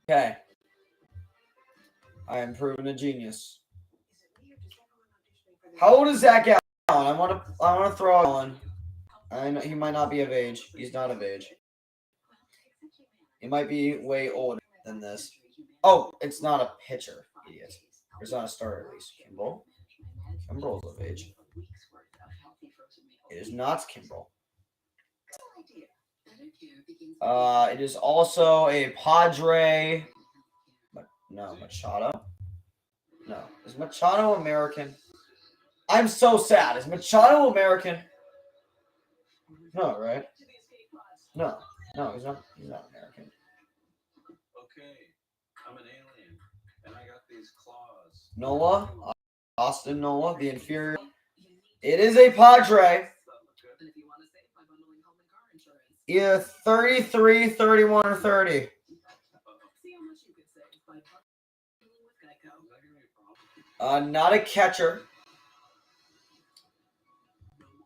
Okay. I am proven a genius. How old is Zach Allen? I want to throw Allen. I know he might not be of age. He's not of age. He might be way older than this. Oh, it's not a pitcher, idiot. It's not a starter at least. Kimbrel. Kimbrel's of age. It is not Kimbrel. It is also a Padre. No, Machado. No. Is Machado American? I'm so sad. Is Machado American? No, right? No, he's not. He's not American. Okay, I'm an alien, and I got these claws. Nola, Austin Nola, the inferior. It is a Padre. Either 33, 31, or 30. Not a catcher.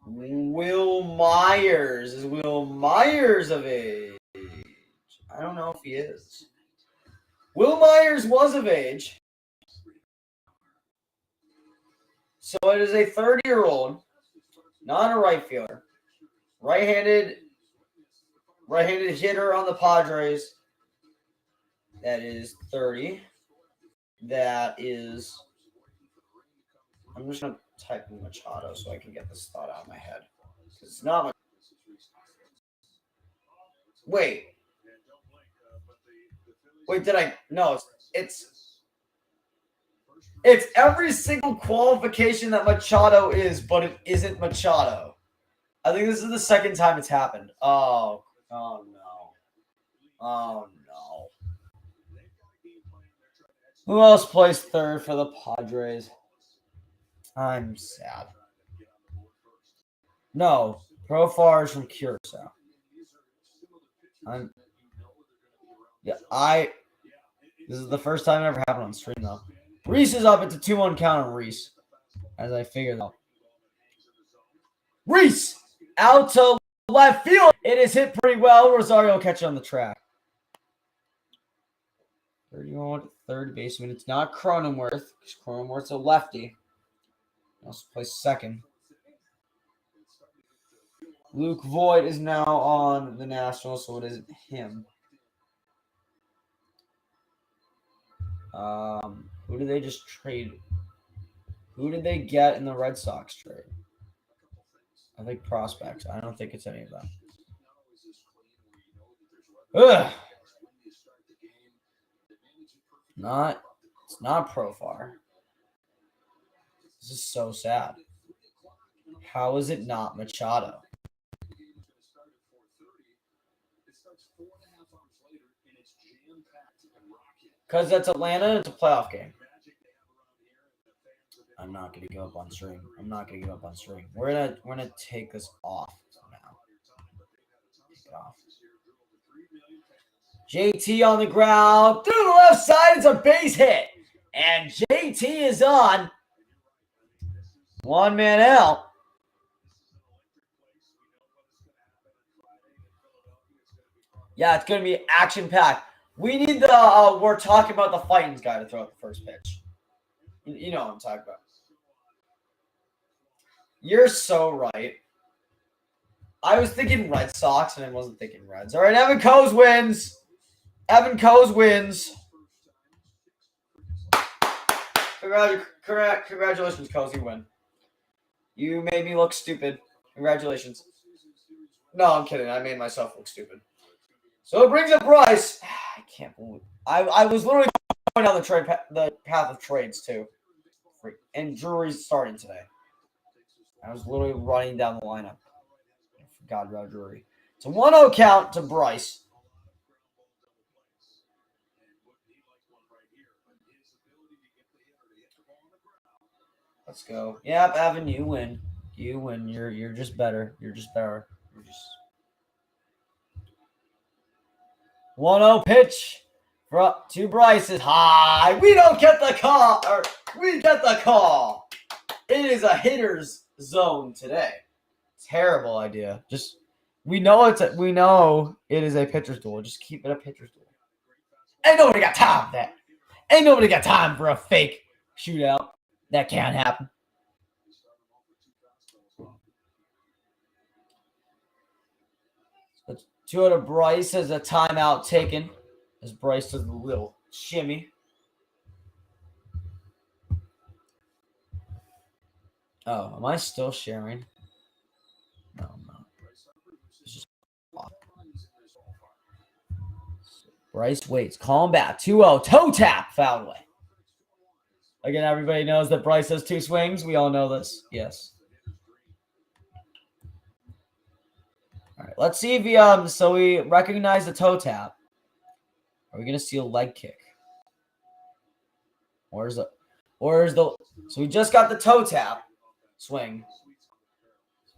Will Myers. Is Will Myers of age? I don't know if he is. Will Myers was of age. So it is a 30-year-old, not a right fielder. Right-handed hitter on the Padres. That is 30. That is... I'm just going to type in Machado so I can get this thought out of my head. It's not much. Wait, did I? No, it's every single qualification that Machado is, but it isn't Machado. I think this is the second time it's happened. Oh no. Who else plays third for the Padres? I'm sad. No, Profar is from Curacao. This is the first time it ever happened on stream, though. Reese is up. It's a 2-1 count on Reese, as I figured out. Reese out to left field. It is hit pretty well. Rosario will catch it on the track. 31 third baseman. It's not Cronenworth. Cronenworth's a lefty. He also plays second. Luke Voigt is now on the Nationals, so it isn't him. Who did they just trade? Who did they get in the Red Sox trade? I think prospects. I don't think it's any of them. Ugh. It's not Profar. This is so sad. How is it not Machado? Because that's Atlanta and it's a playoff game. I'm not going to give up on string. We're gonna take this off now. Take it off. JT on the ground. Through the left side, it's a base hit. And JT is on. One man out. Yeah, it's going to be action-packed. We need the we're talking about the Fightins guy to throw out the first pitch. You know what I'm talking about. You're so right. I was thinking Red Sox, and I wasn't thinking Reds. All right, Evan Coase wins. Congratulations, Coase. You win. You made me look stupid. Congratulations. No, I'm kidding. I made myself look stupid. So it brings up Bryce. I can't believe I was literally going down the path of trades too. And Drury's starting today. I was literally running down the lineup. I forgot about Drury. It's a 1-0 count to Bryce. Let's go. Yep, Evan, you win. You're just better. 1-0 pitch to Bryce is high. We don't get the call. Or we get the call. It is a hitter's zone today. Terrible idea. Just we know it is a pitcher's duel. Just keep it a pitcher's duel. Ain't nobody got time for that. Ain't nobody got time for a fake shootout. That can't happen. So 2-0 to Bryce as a timeout taken. As Bryce does a little shimmy. Oh, am I still sharing? No, I'm not. It's just Bryce waits. Calm back. 2-0. Toe tap. Foul away. Again, everybody knows that Bryce has 2 swings. We all know this. Yes. All right. Let's see if he so we recognize the toe tap. Are we gonna see a leg kick? So we just got the toe tap swing.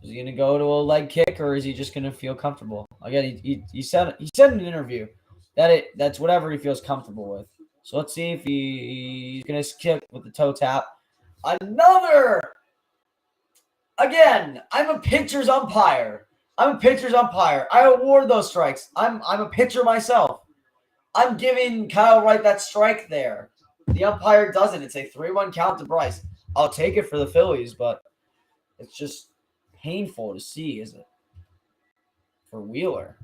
Is he gonna go to a leg kick or is he just gonna feel comfortable? Again, he said in an interview that's whatever he feels comfortable with. So let's see if he's going to kick with the toe tap. Again, I'm a pitcher's umpire. I award those strikes. I'm a pitcher myself. I'm giving Kyle Wright that strike there. The umpire doesn't. It's a 3-1 count to Bryce. I'll take it for the Phillies, but it's just painful to see, isn't it? For Wheeler.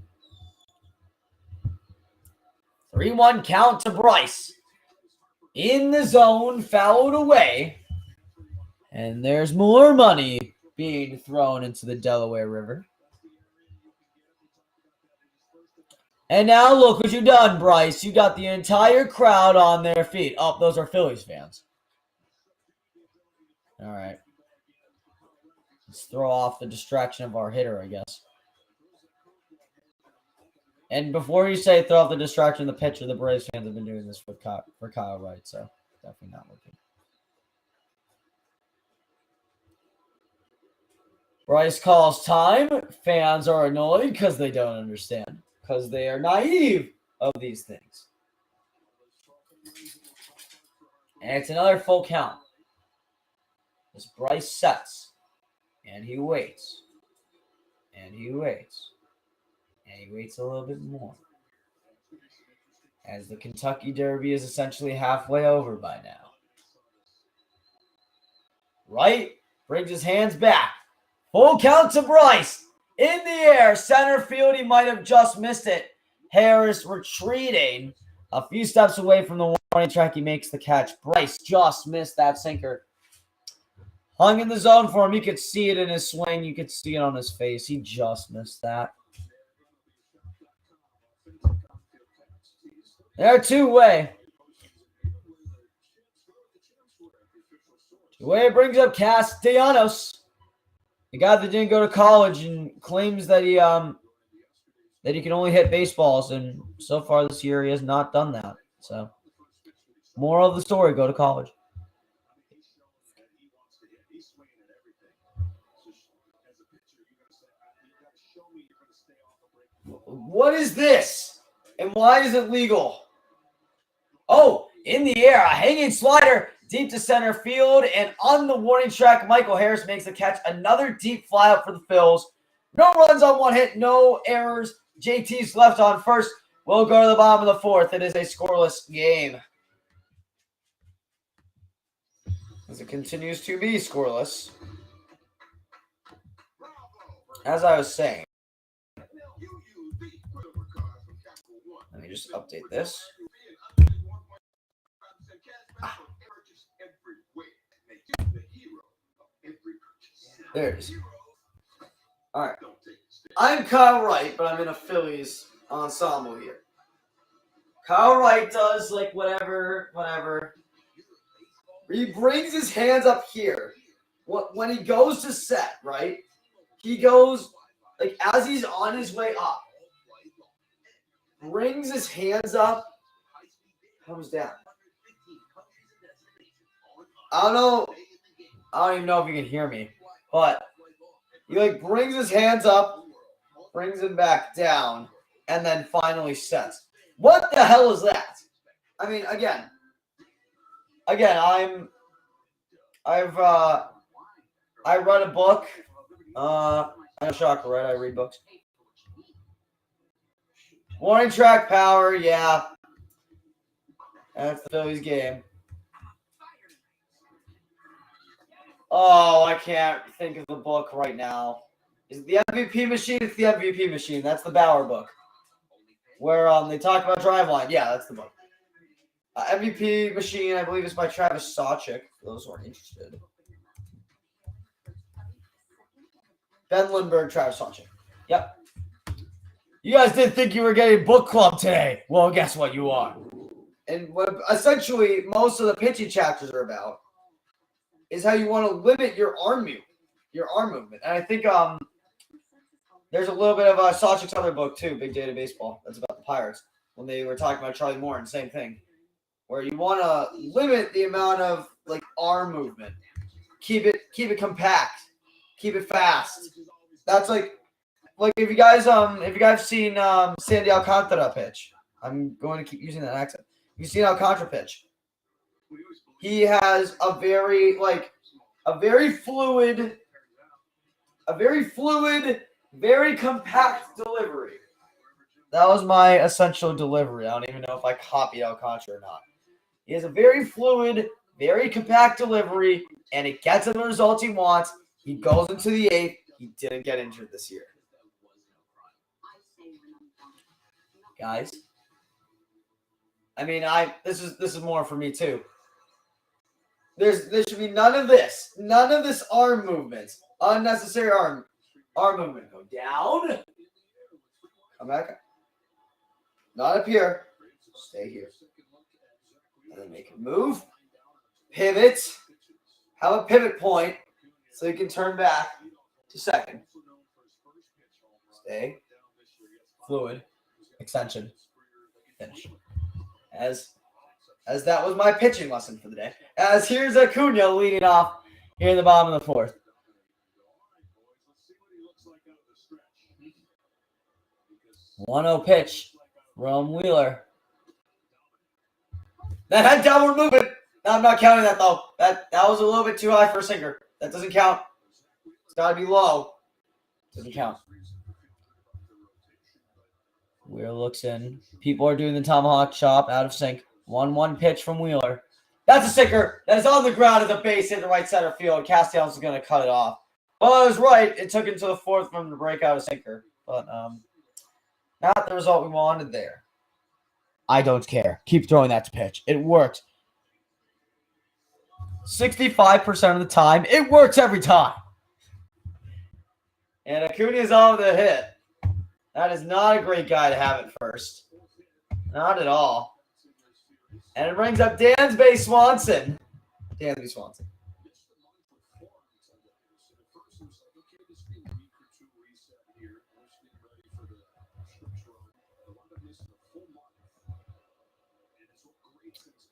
3-1 count to Bryce. In the zone, fouled away. And there's more money being thrown into the Delaware River. And now look what you've done, Bryce. You got the entire crowd on their feet. Oh, those are Phillies fans. All right. Let's throw off the distraction of our hitter, I guess. And before you say throw off the distraction of the pitcher, the Braves fans have been doing this for Kyle Wright, so definitely not working. Bryce calls time. Fans are annoyed because they don't understand, because they are naive of these things. And it's another full count. As Bryce sets, and he waits, and he waits. And he waits a little bit more. As the Kentucky Derby is essentially halfway over by now. Wright brings his hands back. Full count to Bryce. In the air. Center field. He might have just missed it. Harris retreating. A few steps away from the warning track. He makes the catch. Bryce just missed that sinker. Hung in the zone for him. You could see it in his swing. You could see it on his face. He just missed that. They're two-way. Two-way brings up Castellanos, the guy that didn't go to college and claims that he can only hit baseballs, and so far this year he has not done that. So, moral of the story: go to college. What is this? And why is it legal? Oh, in the air, a hanging slider deep to center field. And on the warning track, Michael Harris makes the catch. Another deep flyout for the Phils. No runs on one hit, no errors. JT's left on first. We'll go to the bottom of the fourth. It is a scoreless game. As it continues to be scoreless. As I was saying. Let me just update this. There it is. All right. I'm Kyle Wright, but I'm in a Phillies ensemble here. Kyle Wright does like whatever. He brings his hands up here. When he goes to set, right? He goes like as he's on his way up. Brings his hands up, comes down. I don't even know if you can hear me, but he like brings his hands up, brings them back down, and then finally sets. What the hell is that? I mean, again, I read a book. I'm shocked, right? I read books. Warning track power, yeah. That's the Phillies game. Oh, I can't think of the book right now. Is it the MVP machine? It's the MVP machine. That's the Bauer book. Where they talk about driveline. Yeah, that's the book. MVP machine, I believe, is by Travis Sawchik, for those who aren't interested. Ben Lindbergh, Travis Sawchik. Yep. You guys didn't think you were getting book club today. Well, guess what? You are. And what essentially most of the pitching chapters are about is how you want to limit your arm movement. And I think there's a little bit of Sawchik's other book too, Big Data Baseball. That's about the Pirates when they were talking about Charlie Moore and same thing, where you want to limit the amount of like arm movement, keep it compact, keep it fast. That's like if you guys seen Sandy Alcantara pitch, I'm going to keep using that accent. You've seen Alcantara pitch. He has a very fluid, very compact delivery. That was my essential delivery. I don't even know if I copied Alcantara or not. He has a very fluid, very compact delivery, and it gets him the results he wants. He goes into the eighth. He didn't get injured this year. Guys, I mean, this is more for me too. There should be none of this arm movement, unnecessary arm movement. Go down, come back, not up here, stay here, and then make it move, pivot, have a pivot point so you can turn back to second. Stay, fluid, extension, finish. As that was my pitching lesson for the day. As here's Acuna leading off here in the bottom of the fourth. One-0 pitch from Wheeler. That had downward movement. No, I'm not counting that though. That was a little bit too high for a sinker. That doesn't count. It's got to be low. Doesn't count. Wheeler looks in. People are doing the tomahawk chop out of sync. 1-1 pitch from Wheeler. That's a sinker. That is on the ground at the base hit the right center field. Castellanos is going to cut it off. Well, I was right. It took into the fourth for him to break out a sinker. But not the result we wanted there. I don't care. Keep throwing that to pitch. It worked. 65% of the time. It works every time. And Acuna is on the hit. That is not a great guy to have at first. Not at all. And it brings up Dansby Swanson. Dansby Swanson.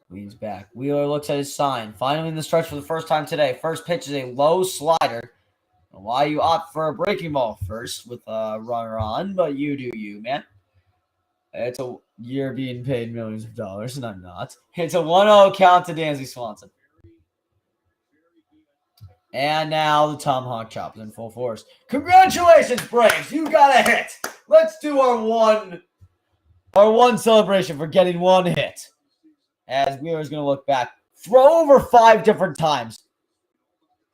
Leans back. Wheeler looks at his sign. Finally in the stretch for the first time today. First pitch is a low slider. Why you opt for a breaking ball first with a runner on, but you do you, man. You're being paid millions of dollars, and I'm not. It's a 1-0 count to Dansby Swanson. And now the tomahawk chop is in full force. Congratulations, Braves! You got a hit. Let's do our one celebration for getting one hit. As Wheeler's going to look back. Throw over 5 different times.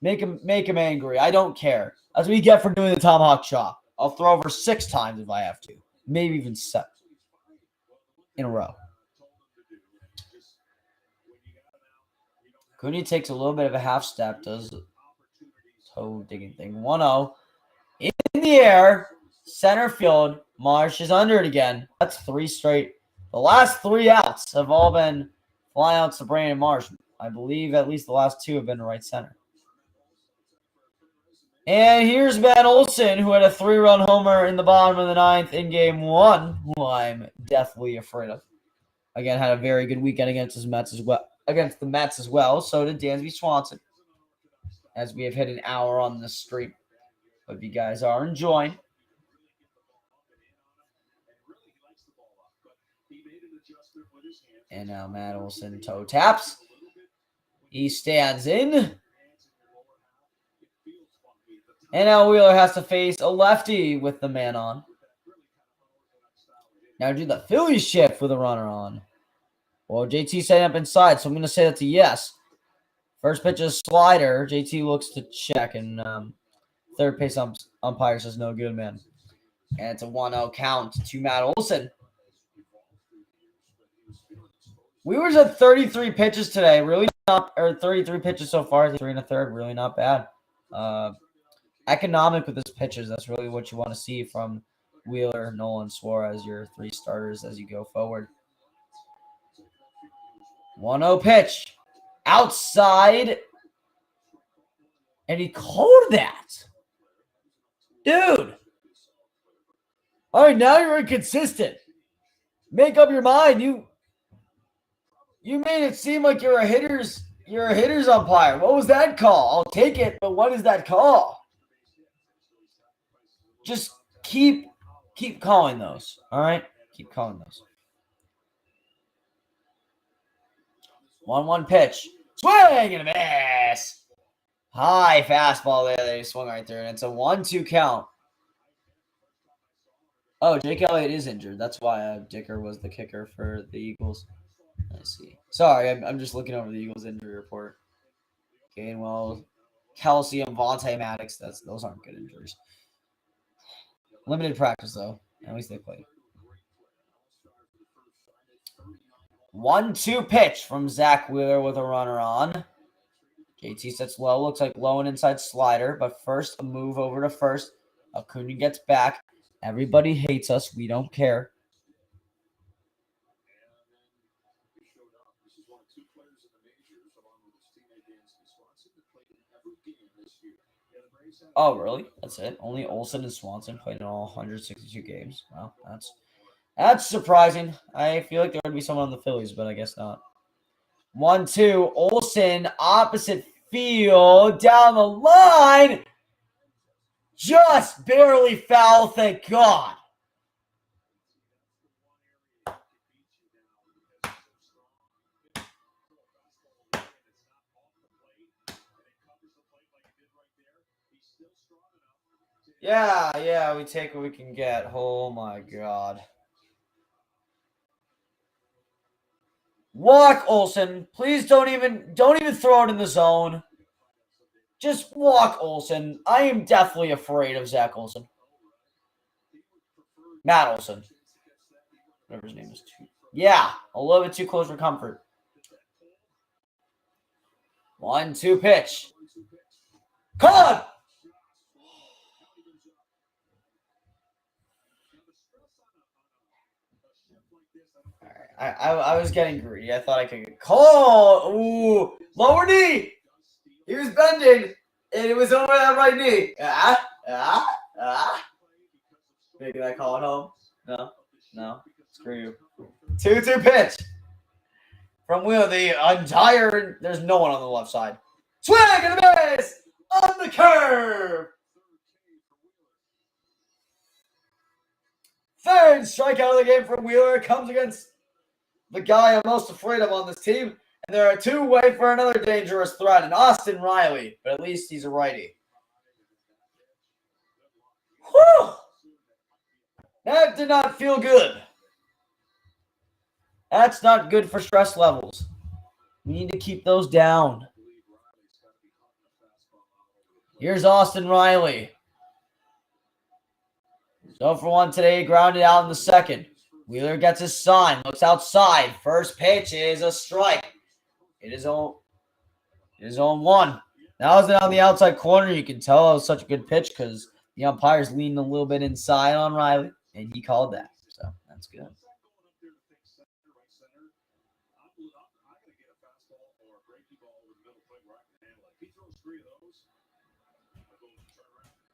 Make him angry. I don't care. That's what you get for doing the tomahawk chop. I'll throw over 6 times if I have to. Maybe even 7 in a row. Acuna takes a little bit of a half step. Does the toe digging thing. 1-0. In the air. Center field. Marsh is under it again. That's 3 straight. The last 3 outs have all been fly outs to Brandon Marsh. I believe at least the last 2 have been to right center. And here's Ben Olsen, who had a 3-run homer in the bottom of the 9th in Game 1, who I'm deathly afraid of. Again, had a very good weekend against the Mets as well. So did Dansby Swanson, as we have hit an hour on this stream. Hope you guys are enjoying. And now Matt Olson toe taps. He stands in. And now Wheeler has to face a lefty with the man on. Now do the Phillies shift with a runner on. Well, JT setting up inside, so I'm going to say that's a yes. First pitch is a slider. JT looks to check, and third base umpire says no good, man. And it's a 1-0 count to Matt Olson. Wheeler's at 33 pitches today. Really not, or 33 pitches so far. 3 1/3. Really not bad. Economic with his pitches. That's really what you want to see from Wheeler, Nolan, Suarez, your 3 starters as you go forward. 1-0 pitch. Outside. And he called that. Dude. All right, now you're inconsistent. Make up your mind. You made it seem like you're a hitter's umpire. What was that call? I'll take it, but what is that call? Just keep calling those. All right? Keep calling those. 1-1 pitch. Swing and a miss. High fastball there. They swung right through, and it's a 1-2 count. Oh, Jake Elliott is injured. That's why Dicker was the kicker for the Eagles. I see. Sorry, I'm just looking over the Eagles injury report. Gainwell, Kelsey, and Vontae Maddox. Those aren't good injuries. Limited practice though. At least they played. 1-2 pitch from Zach Wheeler with a runner on. JT sets low. Looks like low and inside slider, but first a move over to first. Acuna gets back. Everybody hates us. We don't care. Oh, really? That's it? Only Olson and Swanson played in all 162 games. Wow, that's surprising. I feel like there would be someone on the Phillies, but I guess not. 1-2. Olson, opposite field, down the line. Just barely foul, thank God. Yeah, we take what we can get. Oh my God. Walk Olson. Please don't even throw it in the zone. Just walk Olson. I am definitely afraid of Zach Olson. Matt Olson. Whatever his name is. Yeah, a little bit too close for comfort. 1-2 pitch. Caught! I was getting greedy. I thought I could get called. Ooh, lower knee. He was bending, and it was over that right knee. Maybe I call it home. No. Screw you. 2-2 pitch from Wheeler. There's no one on the left side. Swing and a miss on the curve. Third strikeout of the game for Wheeler comes against the guy I'm most afraid of on this team. And there are 2 away for another dangerous threat, and Austin Riley. But at least he's a righty. Whew! That did not feel good. That's not good for stress levels. We need to keep those down. Here's Austin Riley. 0 for 1 today, grounded out in the second. Wheeler gets his sign, looks outside. First pitch is a strike. It is on 1. That was on the outside corner. You can tell it was such a good pitch because the umpire's leaning a little bit inside on Riley, and he called that. So that's good.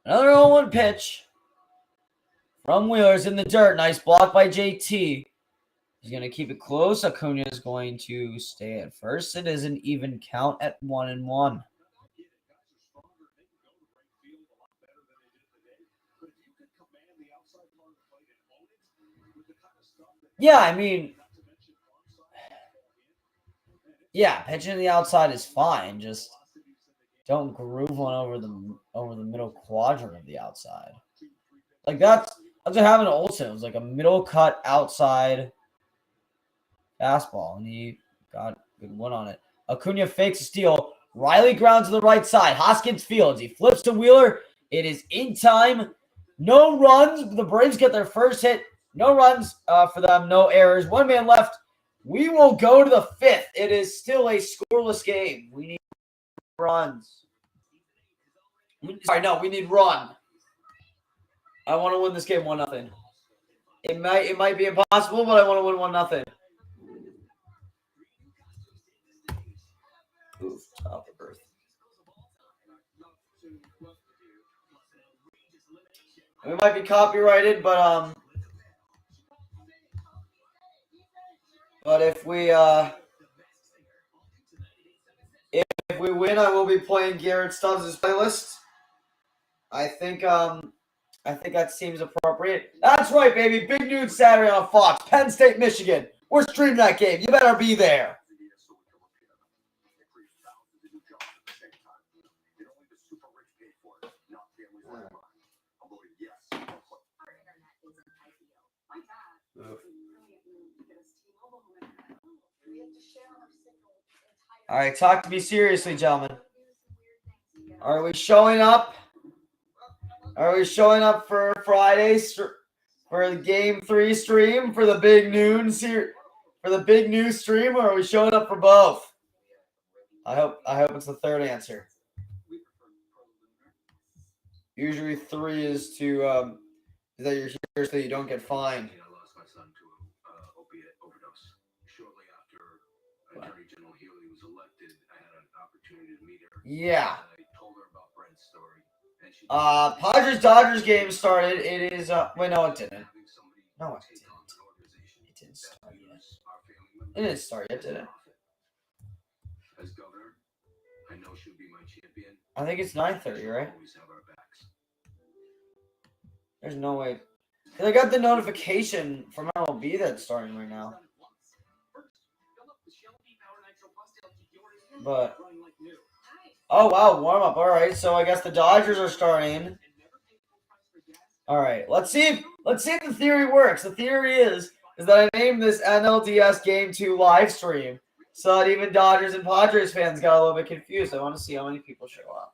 Another 0-1 pitch from Wheeler's in the dirt. Nice block by JT. He's going to keep it close. Acuna is going to stay at first. It is an even count at 1-1. Yeah, I mean, Yeah, pitching to the outside is fine. Just don't groove one over the middle quadrant of the outside. Like that's what happened to Olsen. It was like a middle cut outside fastball, and he got a good one on it. Acuna fakes a steal. Riley grounds to the right side. Hoskins fields. He flips to Wheeler. It is in time. No runs. The Braves get their first hit. No runs for them. No errors. One man left. We will go to the fifth. It is still a scoreless game. We need runs. Sorry, no, we need run. I want to win this game 1-0. It might be impossible, but I want to win 1-0. Oof, top of earth. We might be copyrighted, but if we win, I will be playing Garrett Stubbs' playlist. I think that seems appropriate. That's right, baby. Big noon Saturday on Fox. Penn State, Michigan. We're streaming that game. You better be there. All right, talk to me seriously, gentlemen. Are we showing up? Are we showing up for Fridays for the Game 3 stream, for the big noon for the big news stream, or are we showing up for both? I hope it's the third answer. Usually 3 is to is that you're here so you don't get fined. I lost my son to an opiate overdose. Shortly after Attorney General Healy was elected, I had an opportunity to meet her. Yeah. I told her about Brent's story. And she Padres-Dodgers game started. It is wait, no, it didn't. No, it didn't. It didn't start yet. It didn't start yet, did it? As governor, I know she'll be my champion. I think it's 9:30, right? Always have our backs. There's no way. Because I got the notification from MLB that's starting right now. But oh wow, warm up. All right, so I guess the Dodgers are starting. All right, let's see if the theory works. The theory is that I named this NLDS Game 2 live stream so that even Dodgers and Padres fans got a little bit confused. I want to see how many people show up.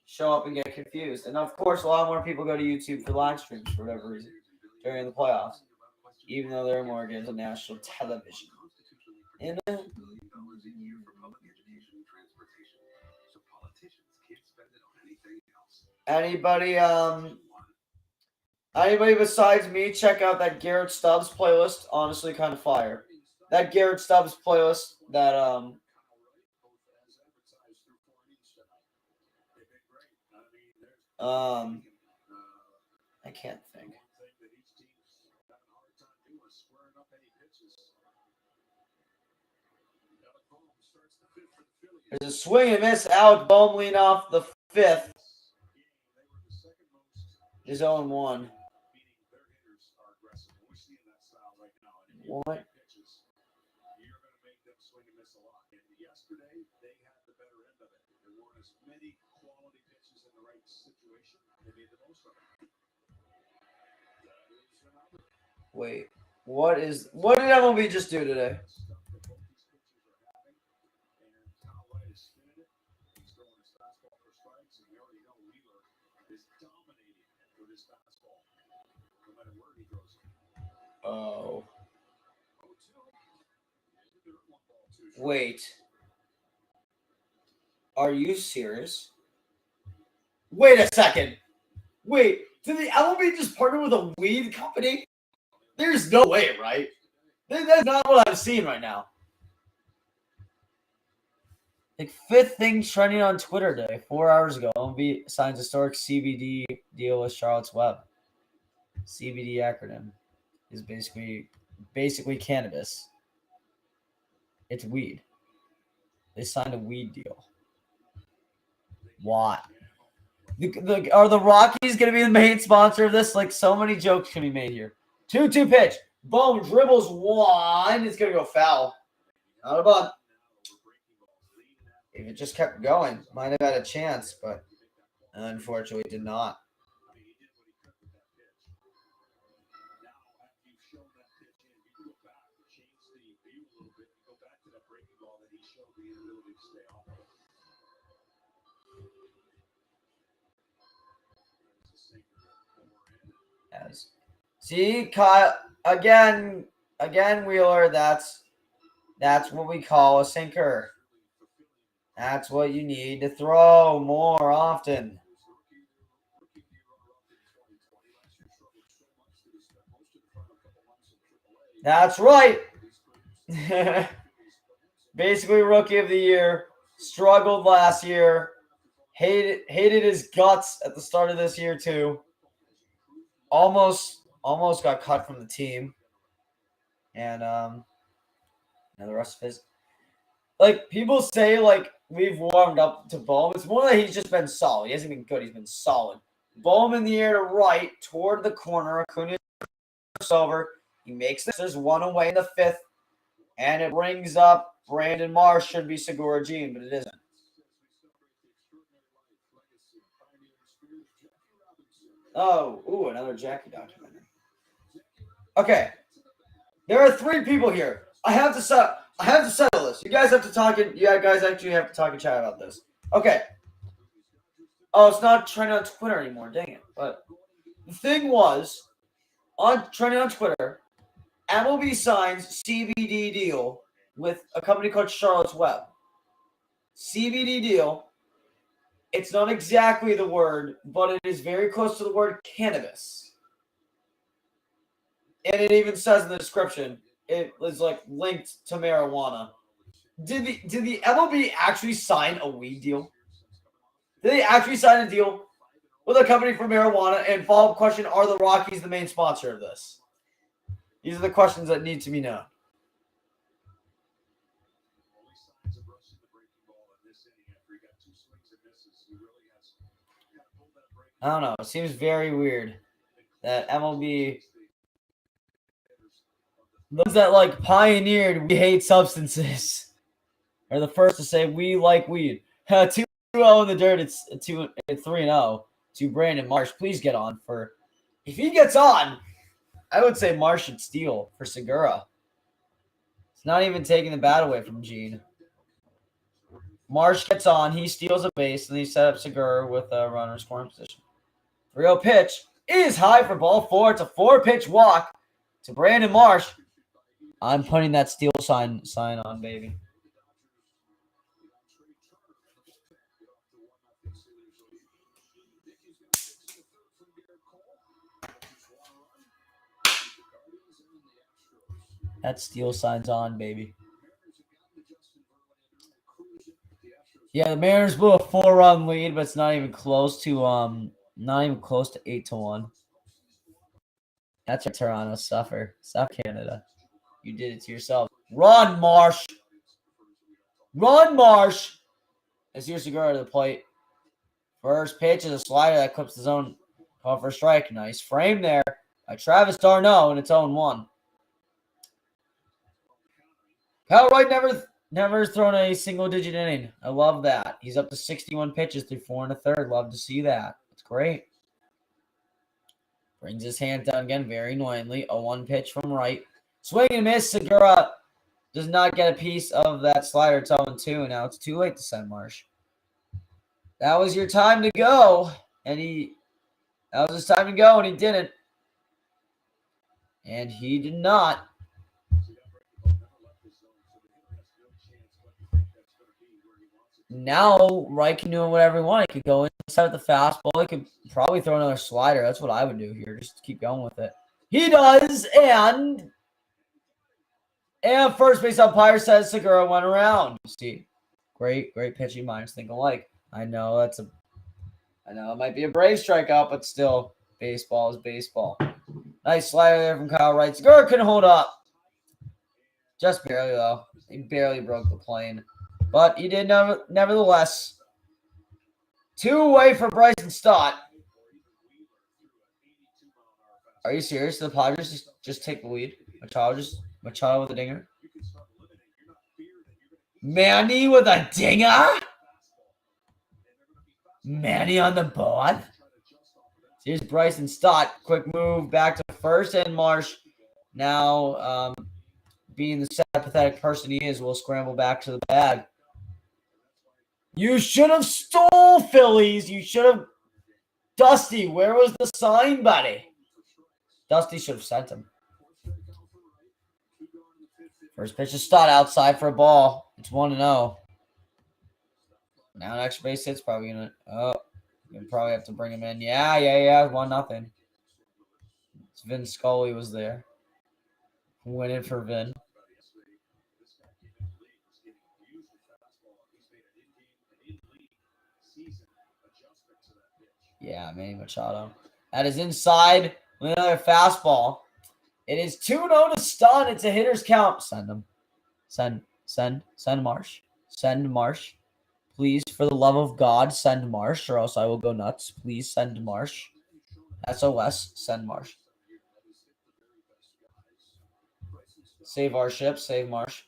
Show up and get confused. And of course, a lot more people go to YouTube for live streams for whatever reason during the playoffs, even though they're more against national television. And anybody besides me, check out that Garrett Stubbs playlist. Honestly, kind of fire. That Garrett Stubbs playlist that I can't think. There's a swing and miss. Alec Boehm lean off the fifth. Is 0-1. What? Wait, what did MLB just do today? Oh. Wait. Are you serious? Wait a second. Wait, did the MLB just partner with a weed company? There's no way, right? That's not what I'm seeing right now. Like, fifth thing trending on Twitter today, 4 hours ago. MLB signs historic CBD deal with Charlotte's Web. CBD acronym is basically cannabis. It's weed. They signed a weed deal. Why? Are the Rockies going to be the main sponsor of this? Like, so many jokes can be made here. 2-2 pitch. Boom, dribbles one. It's going to go foul. Not a bunt. If it just kept going, might have had a chance, but unfortunately did not. Yes. See, Kyle, again, Wheeler, that's what we call a sinker. That's what you need to throw more often. That's right. Basically, rookie of the year. Struggled last year. Hated his guts at the start of this year too. Almost got cut from the team. And the rest of his, like, people say, like, we've warmed up to Bohm. It's more like he's just been solid. He hasn't been good. He's been solid. Bohm in the air to right toward the corner. Acuna over. He makes this. There's one away in the fifth. And it brings up Brandon Marsh. Should be Segura Gene, but it isn't. Oh, ooh, another Jackie documentary. Okay. There are 3 people here. I have to settle this. You guys have to talk. You guys actually have to talk and chat about this. Okay. Oh, it's not trending on Twitter anymore. Dang it! But the thing was, trending on Twitter, MLB signs CBD deal with a company called Charlotte's Web. CBD deal. It's not exactly the word, but it is very close to the word cannabis. And it even says in the description, it was like linked to marijuana. Did the MLB actually sign a weed deal? Did they actually sign a deal with a company for marijuana? And follow-up question, are the Rockies the main sponsor of this? These are the questions that need to be known. I don't know. It seems very weird that MLB, those that like pioneered we hate substances, are the first to say we like weed. 2-0 in the dirt. It's 3-0 to Brandon Marsh. Please get on for. If he gets on, I would say Marsh should steal for Segura. It's not even taking the bat away from Gene. Marsh gets on. He steals a base, and he set up Segura with a runner scoring position. 3-0 pitch is high for ball 4. It's a 4-pitch walk to Brandon Marsh. I'm putting that steal sign on, baby. That steal sign's on, baby. Yeah, the Mariners blew a 4-run lead, but it's not even close to 8-1. That's where Toronto suffer. South Canada. You did it to yourself. Run, Marsh. Run, Marsh. As here's Segura to the plate. First pitch is a slider that clips the zone. Call for a strike. Nice frame there by Travis d'Arnaud, and it's 0-1. Kyle Wright never thrown a single-digit inning. I love that. He's up to 61 pitches through 4 1/3. Love to see that. It's great. Brings his hand down again very annoyingly. A 1 pitch from Wright. Swing and miss. Segura does not get a piece of that slider. It's 0-2, and now it's too late to send Marsh. That was your time to go, and that was his time to go, and he didn't. And he did not. Now, Wright can do whatever he wants. He could go inside with the fastball. He could probably throw another slider. That's what I would do here. Just keep going with it. He does, and first base umpire says Segura went around. See, great pitching minds think alike. I know it might be a brave strikeout, but still, baseball is baseball. Nice slider there from Kyle Wright. Segura couldn't hold up. Just barely, though. He barely broke the plane. But he did nevertheless. 2 away for Bryson Stott. Are you serious? The Padres just take the lead? Machado with a dinger? Manny with a dinger. Manny on the board. Here's Bryson Stott. Quick move back to first, and Marsh, now being the sad, pathetic person he is, will scramble back to the bag. You should have stole, Phillies. You should have. Dusty, where was the sign, buddy? Dusty should have sent him. First pitch to Stott outside for a ball. It's 1-0. Now an extra base hit's probably gonna. Oh, you probably have to bring him in. Yeah. 1-0. Vin Scully was there. Went in for Vin. Yeah, Manny Machado. That is inside with another fastball. It is 2-0 to Stott. It's a hitter's count. Send him. Send Marsh. Send Marsh. Please, for the love of God, send Marsh, or else I will go nuts. Please send Marsh. SOS, send Marsh. Save our ship, save Marsh.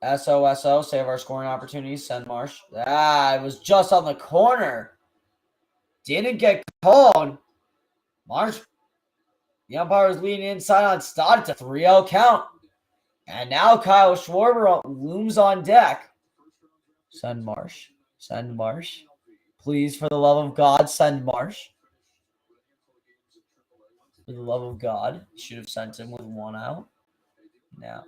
SOSO, save our scoring opportunities, send Marsh. Ah, it was just on the corner. Didn't get called. Marsh. The umpire was leading inside on Stott. It's a 3-0 count. And now Kyle Schwarber looms on deck. Send Marsh. Send Marsh. Please, for the love of God, send Marsh. For the love of God. Should have sent him with 1 out. Now,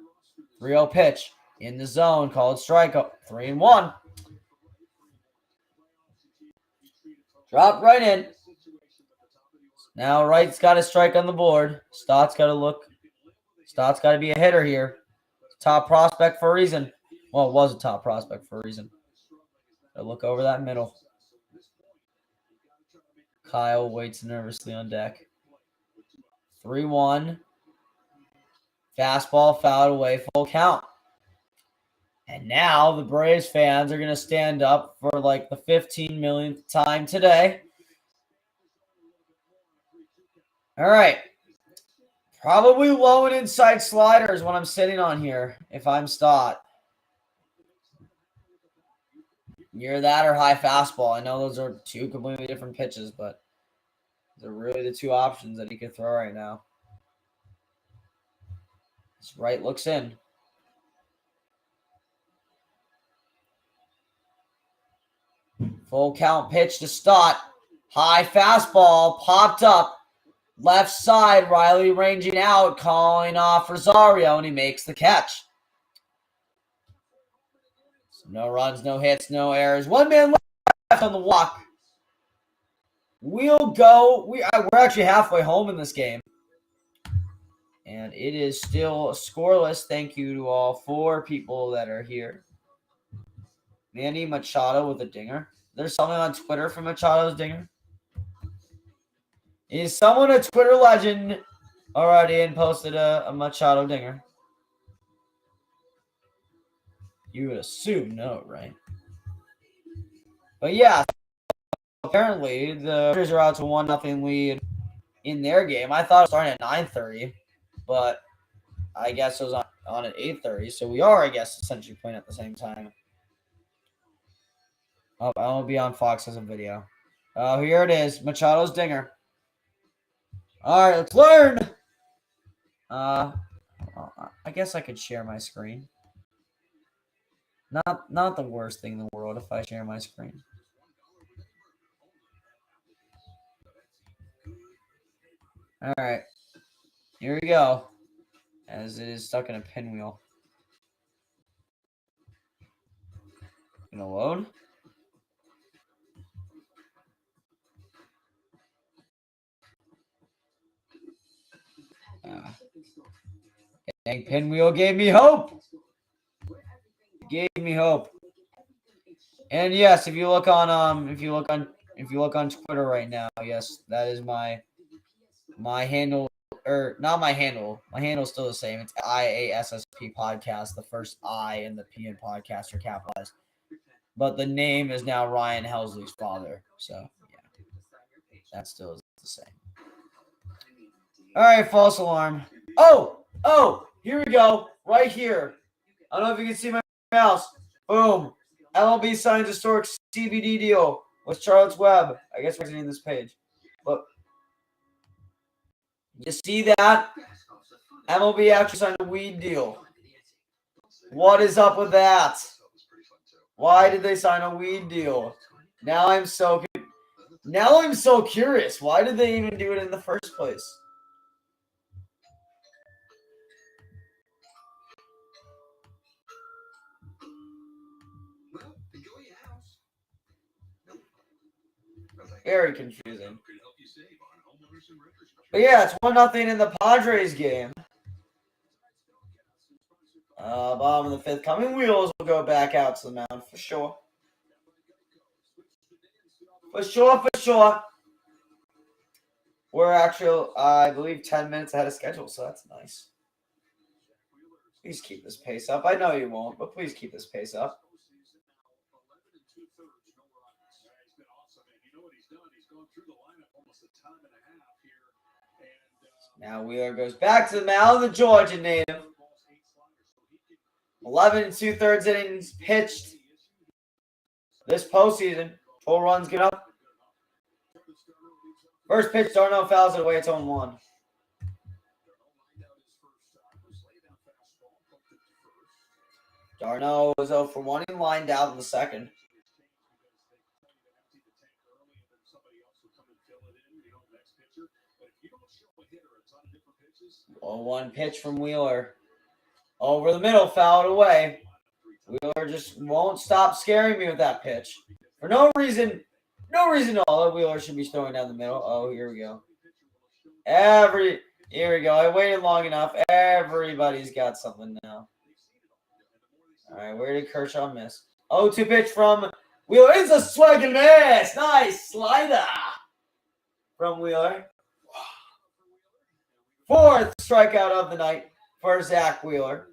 3-0 pitch. In the zone. Called strikeout. 3-1. Drop right in. Now Wright's got a strike on the board. Stott's got to look. Stott's got to be a hitter here. Top prospect for a reason. Well, it was a top prospect for a reason. Gotta look over that middle. Kyle waits nervously on deck. 3-1. Fastball fouled away. Full count. And now the Braves fans are going to stand up for like the 15 millionth time today. All right. Probably low and inside slider is what I'm sitting on here if I'm Stott. Near that or high fastball. I know those are two completely different pitches, but they're really the two options that he could throw right now. This Wright looks in. Full count pitch to Stott. High fastball popped up. Left side, Riley ranging out, calling off Rosario, and he makes the catch. So no runs, no hits, no errors. 1 man left on the walk. We'll go. We're actually halfway home in this game. And it is still scoreless. Thank you to all 4 people that are here. Manny Machado with a dinger. There's something on Twitter for Machado's dinger. Is someone a Twitter legend already and posted a Machado dinger? You would assume no, right? But yeah, apparently the Raiders are out to 1-0 lead in their game. I thought it was starting at 9:30, but I guess it was on at 8:30. So we are, I guess, essentially playing at the same time. Oh, I'll be on Fox as a video. Oh, here it is. Machado's dinger. All right, let's learn. I guess I could share my screen. Not the worst thing in the world if I share my screen. All right, here we go. As it is stuck in a pinwheel. Gonna load. Dang, pinwheel gave me hope. Gave me hope. And yes, if you look on Twitter right now, yes, that is my handle, or not my handle. My handle's still the same. It's IASSP podcast. The first I and the P in podcast are capitalized. But the name is now Ryan Helsley's father. So yeah. That still is the same. All right, false alarm. Oh, Oh, here we go. Right here. I don't know if you can see my mouse. Boom. MLB signs historic CBD deal with Charlotte's Web. I guess we're exiting this page. But you see that? MLB actually signed a weed deal. What is up with that? Why did they sign a weed deal? Now I'm so curious. Why did they even do it in the first place? Very confusing. But yeah, it's 1-0 in the Padres game. Bottom of the 5th coming. Wheels will go back out to the mound for sure. For sure. We're actually, I believe, 10 minutes ahead of schedule, so that's nice. Please keep this pace up. I know you won't, but please keep this pace up. Now Wheeler goes back to the mound, the Georgia native. 11 2/3 innings pitched this postseason. 4 runs get up. First pitch, Darno fouls it away. It's 0-1. Darno was 0 for 1 and lined out in the second. 0-1 pitch from Wheeler. Over the middle, fouled away. Wheeler just won't stop scaring me with that pitch. For no reason at all, Wheeler should be throwing down the middle. Oh, here we go. Here we go. I waited long enough. Everybody's got something now. All right, where did Kershaw miss? 0-2 pitch from Wheeler. It's a swing and miss. Nice slider from Wheeler. 4th strikeout of the night for Zach Wheeler.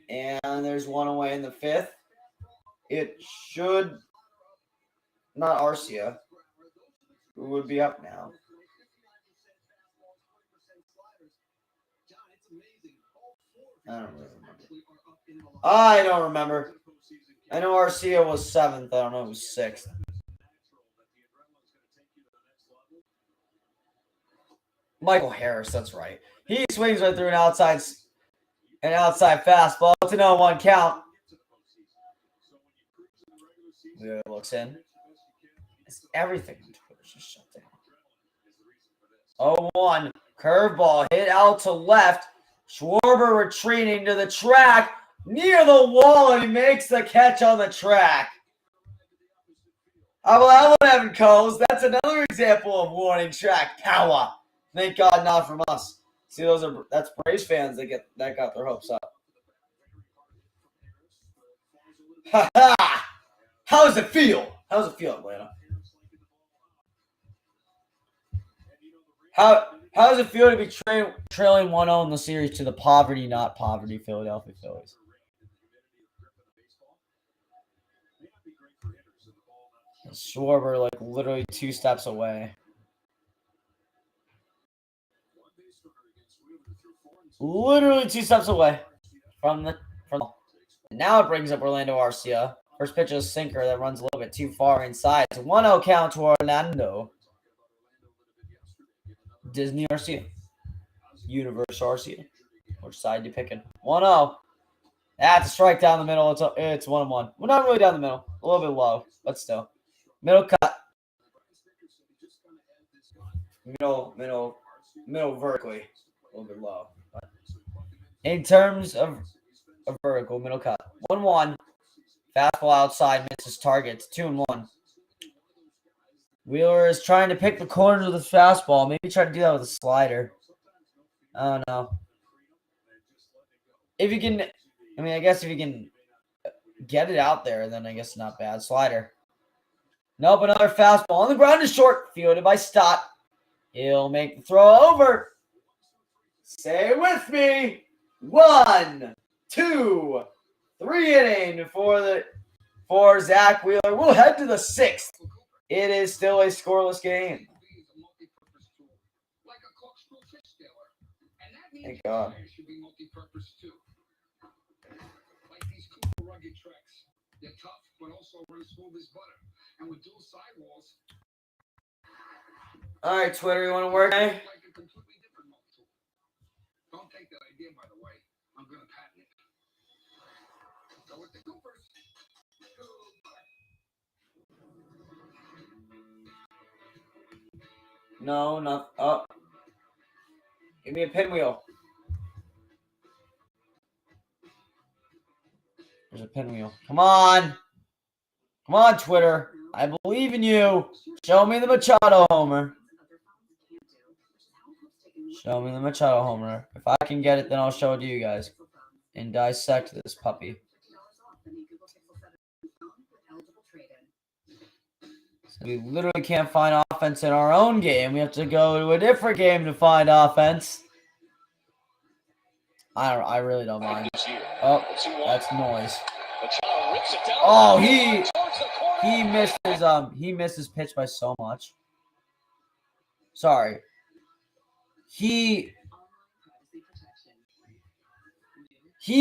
And there's 1 away in the 5th. It should not Arcia, who would be up now. I don't remember. I know Arcia was 7th. I don't know who's 6th. Michael Harris, that's right. He swings right through an outside fastball. It's an 0-1 count. Wheeler looks in. It's everything on Twitter's just shut down. 0-1. Curveball hit out to left. Schwarber retreating to the track near the wall, and he makes the catch on the track. How about that one, Evan Coles? That's another example of warning track power. Thank God not from us. See, that's Braves fans that got their hopes up. Ha ha! How does it feel? How does it feel, Atlanta? How does it feel to be trailing 1-0 in the series to the not poverty Philadelphia Phillies? Schwarber literally 2 steps away. Literally 2 steps away from the. Now it brings up Orlando Arcia. First pitch is a sinker that runs a little bit too far inside. It's a 1-0 count to Orlando. Disney Arcia. Universe Arcia. Which side you picking? 1-0. That's a strike down the middle. It's 1-1. Well, not really down the middle. A little bit low, but still. Middle cut. Middle vertically. A little bit low. But in terms of a vertical, middle cut. 1-1. Fastball outside, misses targets. 2-1. Wheeler is trying to pick the corners with his fastball. Maybe try to do that with a slider. I don't know. If you can, I guess if you can get it out there, then I guess not bad. Slider. Nope, another fastball on the ground is short. Fielded by Stott. He'll make the throw over. Say it with me. 1, 2, 3 inning for Zach Wheeler. We'll head to the 6th. It is still a scoreless game. Thank God. Should be multi-purpose too. Like these cool rugged tracks. They're tough, but also run smooth as butter. And with dual sidewalls. All right, Twitter, you want to work? Like a completely different multi-tool. Don't take that idea, by the way. I'm gonna patent it. Go with the Coopers. No, not. Oh. Give me a pinwheel. There's a pinwheel. Come on. Come on, Twitter. I believe in you. Show me the Machado homer. Show me the Machado homer. If I can get it, then I'll show it to you guys. And dissect this puppy. So we literally can't find offense in our own game. We have to go to a different game to find offense. I really don't mind. Oh, that's noise. Oh, he missed his pitch by so much. Sorry. He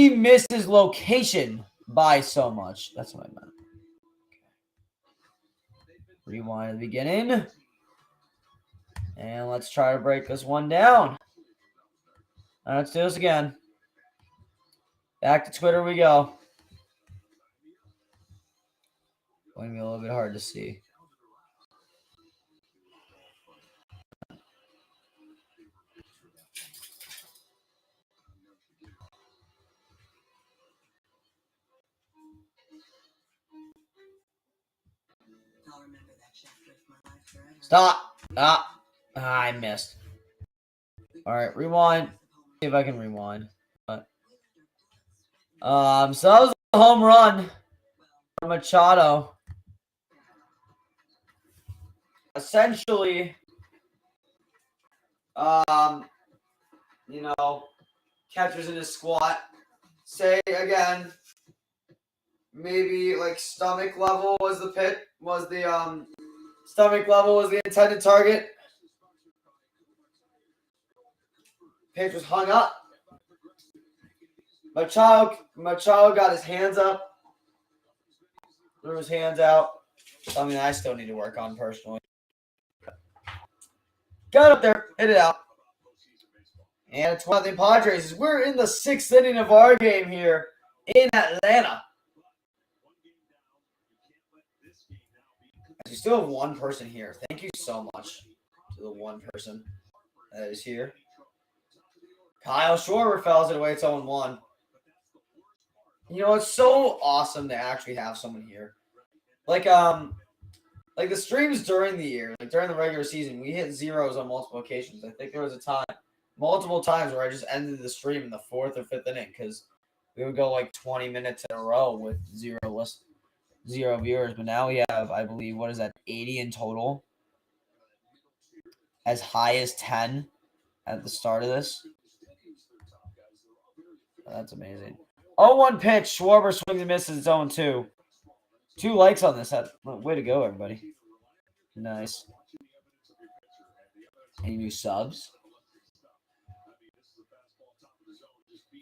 missed his location by so much. That's what I meant. Rewind to the beginning. And let's try to break this one down. And let's do this again. Back to Twitter we go. Going to be a little bit hard to see. Stop. I missed. All right, rewind. See if I can rewind. So that was a home run from Machado. Essentially, catcher's in his squat. Say again. Maybe like stomach level was the intended target. Pitch was hung up. Machado got his hands up. Threw his hands out. Something I still need to work on personally. Got up there, hit it out. And it's 1-0 Padres. We're in the 6th inning of our game here in Atlanta. We still have one person here. Thank you so much to the one person that is here. Kyle Schwarber fouls it away. It's 0-1. It's so awesome to actually have someone here. Like the streams during the year, like during the regular season, we hit zeros on multiple occasions. I think there was multiple times where I just ended the stream in the 4th or 5th inning because we would go like 20 minutes in a row with zero viewers. But now we have, I believe, 80 in total? As high as 10 at the start of this. That's amazing. 0-1 pitch. Schwarber swings and misses. It's 0-2. 2 likes on this. Way to go, everybody. Nice. Any new subs?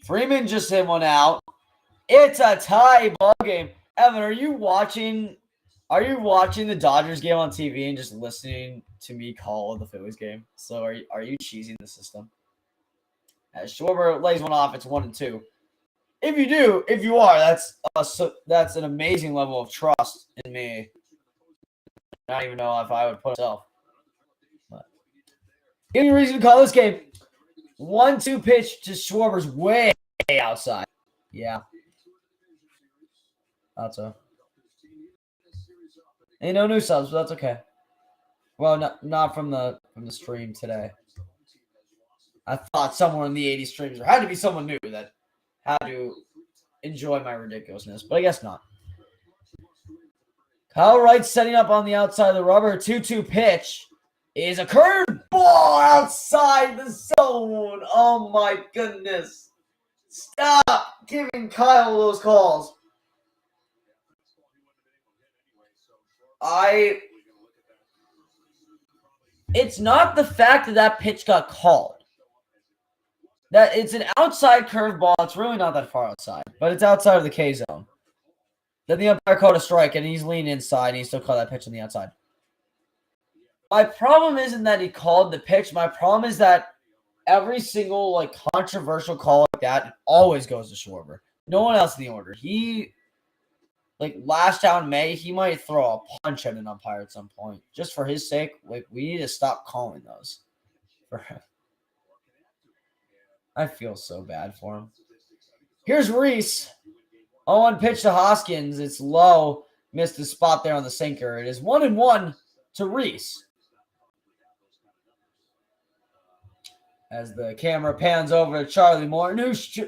Freeman just hit one out. It's a tie ball game. Evan, are you watching the Dodgers game on TV and just listening to me call the Phillies game? So are you cheesing the system? As Schwarber lays one off, it's 1-2. If you are, that's an amazing level of trust in me. I don't even know if I would put myself. But give me a reason to call this game. 1-2 pitch to Schwarber's way outside. Yeah. Thought so. Ain't no new subs, but that's okay. Well, not from the stream today. I thought somewhere in the 80 streams there had to be someone new that had to enjoy my ridiculousness, but I guess not. Kyle Wright setting up on the outside of the rubber. 2-2 pitch is a curveball outside the zone. Oh my goodness. Stop giving Kyle those calls. It's not the fact that pitch got called. that it's an outside curveball. It's really not that far outside, but it's outside of the K zone. Then the umpire called a strike, and he's leaning inside, and he still called that pitch on the outside. My problem isn't that he called the pitch. My problem is that every single like controversial call like that always goes to Schwarber. No one else in the order. He like lashed out in May. He might throw a punch at an umpire at some point, just for his sake. Like we need to stop calling those. I feel so bad for him. Here's Reese. 0-1 pitch to Hoskins. It's low. Missed the spot there on the sinker. It is 1-1 to Reese. As the camera pans over to Charlie Morton, who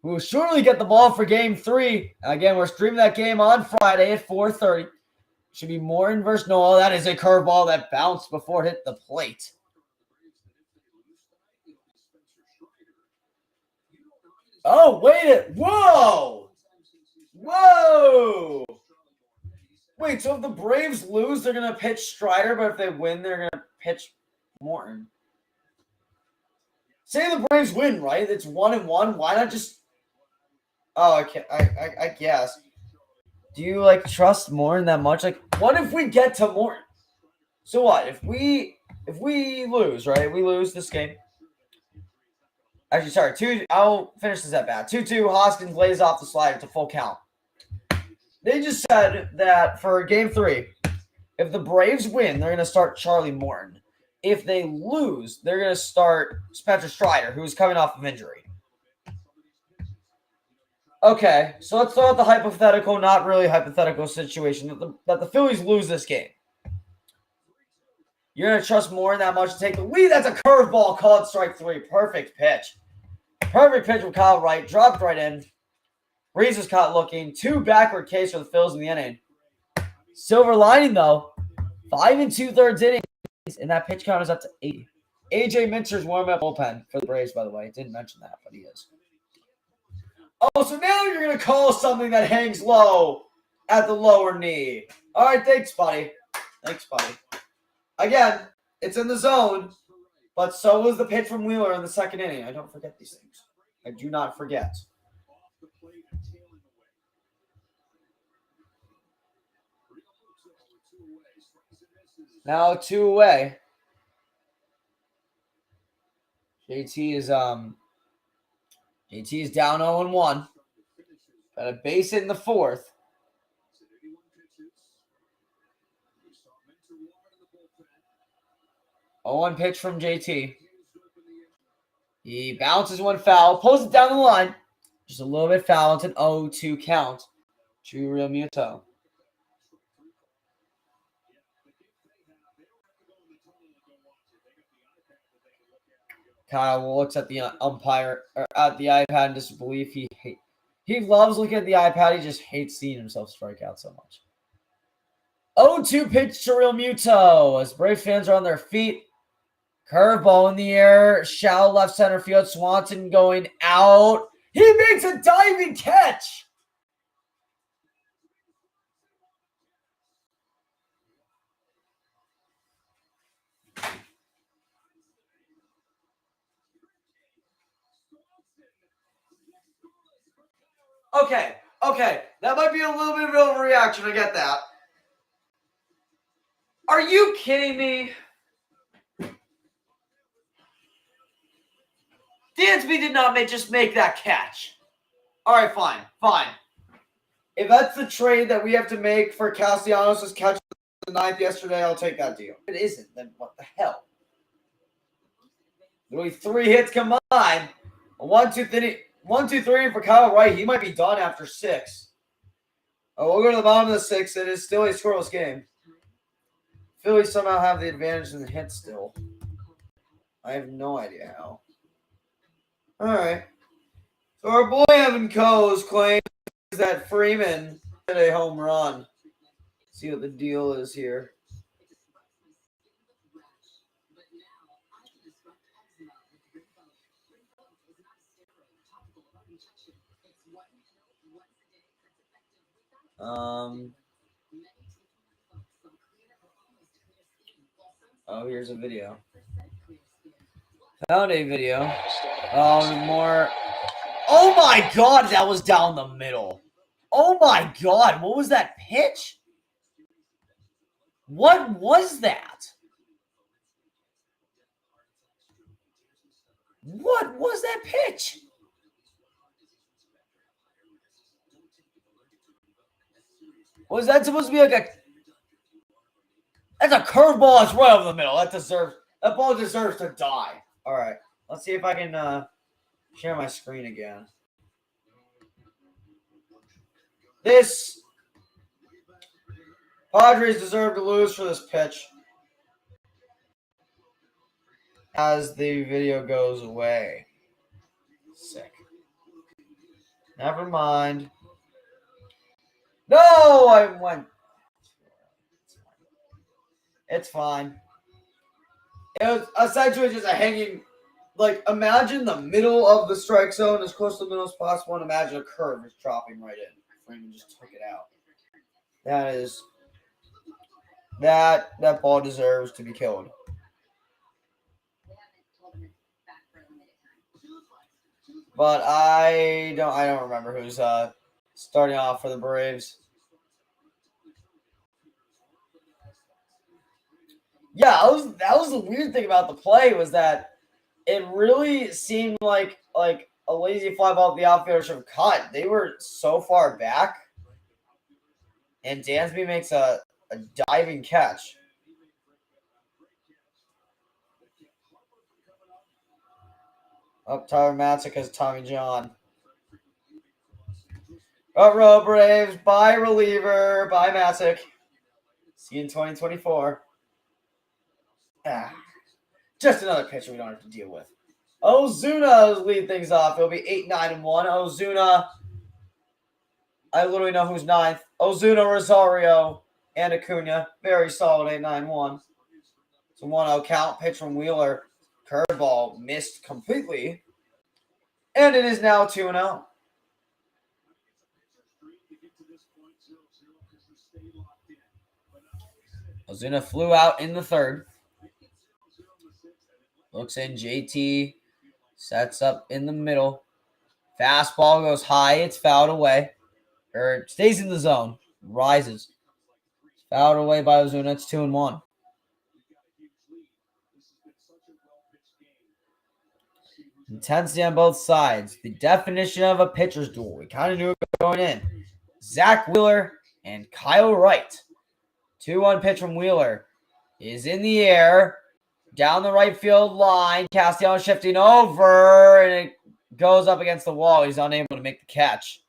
will surely get the ball for Game 3. Again, we're streaming that game on Friday at 4:30. Should be Morton versus Noah. That is a curveball that bounced before it hit the plate. Oh, wait. Whoa! Whoa! Wait, so if the Braves lose, they're going to pitch Strider, but if they win, they're going to pitch Morton. Say the Braves win, right? It's 1-1. Why not just... Oh, I guess. Do you, like, trust Morton that much? Like, what if we get to Morton? So what? If we lose, right? We lose this game. Actually, sorry. I'll finish this at bat. 2-2, Hoskins lays off the slider to full count. They just said that for Game 3, if the Braves win, they're going to start Charlie Morton. If they lose, they're going to start Spencer Strider, who's coming off of injury. Okay, so let's throw out the hypothetical, not really hypothetical situation, that the Phillies lose this game. You're going to trust Morton that much to take the lead? That's a curveball called strike 3. Perfect pitch. Perfect pitch from Kyle Wright. Dropped right in. Reese was caught looking. 2 backward Ks for the Phils in the inning. Silver lining, though. 5 2/3 innings. And that pitch count is up to 80. AJ Minter's warming up bullpen for the Braves, by the way. Didn't mention that, but he is. Oh, so now you're going to call something that hangs low at the lower knee. All right, thanks, buddy. Again, it's in the zone, but so was the pitch from Wheeler in the second inning. I don't forget these things. I do not forget. Now 2 away. JT is down 0-1. Got a base hit in the 4th. Oh, 1 pitch from JT. He bounces one foul, pulls it down the line. Just a little bit foul. It's an 0-2 count to Real Muto. Kyle looks at the umpire or at the iPad in disbelief. He loves looking at the iPad. He just hates seeing himself strike out so much. 0-2 pitch to Real Muto as Brave fans are on their feet. Curveball in the air. Shallow left center field. Swanson going out. He makes a diving catch. Okay. That might be a little bit of an overreaction. I get that. Are you kidding me? Dansby did not just make that catch. All right, fine. If that's the trade that we have to make for Castellanos' catch the 9th yesterday, I'll take that deal. If it isn't, then what the hell? Literally 3 hits combined. A 1-2-3 for Kyle Wright. He might be done after 6. Oh, we'll go to the bottom of the 6th. It is still a scoreless game. Phillies somehow have the advantage in the hit still. I have no idea how. All right. So our boy Evan Coase claims that Freeman hit a home run. Let's see what the deal is here. Oh, here's a video. Found a video. More. Oh my God, that was down the middle. Oh my God, what was that pitch? What was that? What was that pitch? Was that supposed to be like a... That's a curveball. It's right over the middle. That ball deserves to die. All right, let's see if I can share my screen again. This Padres deserve to lose for this pitch. As the video goes away. Sick. Never mind. No, I went. It's fine. It was essentially just a hanging. Like, imagine the middle of the strike zone as close to the middle as possible, and imagine a curve is dropping right in. Freeman just took it out. That ball deserves to be killed. But I don't remember who's starting off for the Braves. Yeah, that was the weird thing about the play was that it really seemed like a lazy fly ball the outfielder should have caught. They were so far back, and Dansby makes a diving catch. Up Tyler Matzik as Tommy John. Row Braves, bye reliever, bye Matzik. See you in 2024. Just another pitcher we don't have to deal with. Ozuna lead things off. It'll be 8-9-1. Ozuna, I literally know who's ninth. Ozuna, Rosario, and Acuna. Very solid 8-9-1. It's a 1-0 count. Pitch from Wheeler. Curveball missed completely. And it is now 2-0. Ozuna flew out in the third. Looks in. JT sets up in the middle. Fastball goes high. It's fouled away. Or it stays in the zone. Rises. Fouled away by Ozuna. It's 2-1. Intensity on both sides. The definition of a pitcher's duel. We kind of knew it going in. Zach Wheeler and Kyle Wright. 2-1 pitch from Wheeler is in the air. Down the right field line. Castellanos shifting over. And it goes up against the wall. He's unable to make the catch.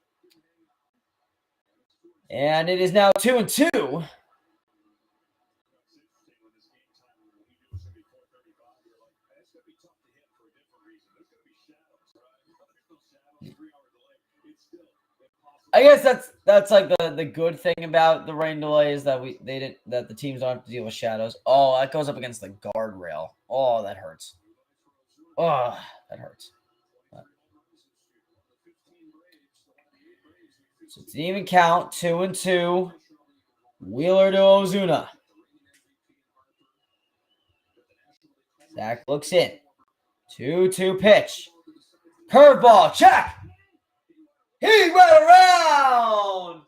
And it is now 2-2. I guess that's like the good thing about the rain delay is that the teams don't have to deal with shadows. Oh, that goes up against the guardrail. Oh, that hurts. Oh, that hurts. So it's an even count, 2-2. Wheeler to Ozuna. Zach looks in. 2-2 pitch. Curveball, check. He went around.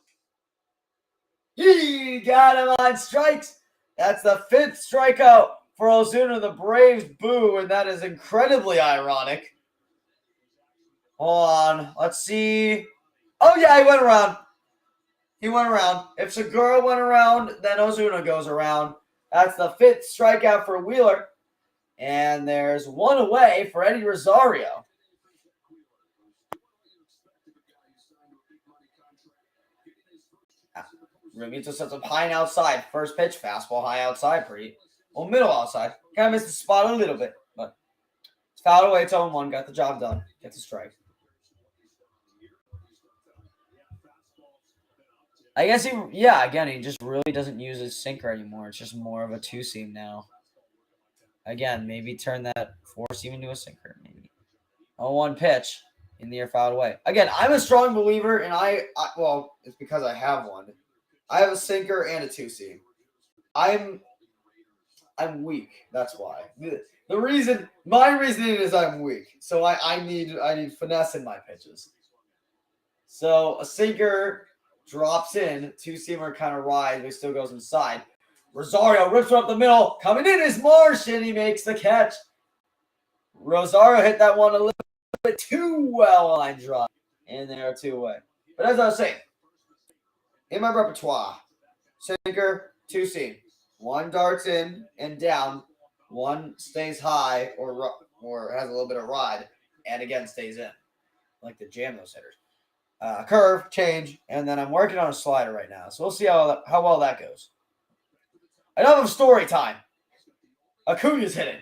He got him on strikes. That's the 5th strikeout for Ozuna. The Braves boo, and that is incredibly ironic. Hold on. Let's see. Oh, yeah, he went around. If Segura went around, then Ozuna goes around. That's the 5th strikeout for Wheeler. And there's one away for Eddie Rosario. Realmuto sets up high and outside. First pitch, fastball high outside. Middle outside. Kind of missed the spot a little bit, but it's fouled away. It's 0-1. Got the job done. Gets a strike. I guess he just really doesn't use his sinker anymore. It's just more of a 2-seam now. Again, maybe turn that 4-seam into a sinker. Maybe 0-1 pitch in the air, fouled away. Again, I'm a strong believer, and well, it's because I have one. I have a sinker and a 2-seam. I I'm weak. That's why. My reasoning is I'm weak. So I need finesse in my pitches. So a sinker drops in, two-seamer kind of rides, but he still goes inside. Rosario rips her up the middle. Coming in is Marsh, and he makes the catch. Rosario hit that one a little bit too well line drive. And they are 2 away. But as I was saying, in my repertoire, sinker, two-seam. One darts in and down. One stays high or has a little bit of ride, and again stays in. Like to jam those hitters. Curve, change, and then I'm working on a slider right now. So we'll see how well that goes. Enough of story time. Acuna's hitting.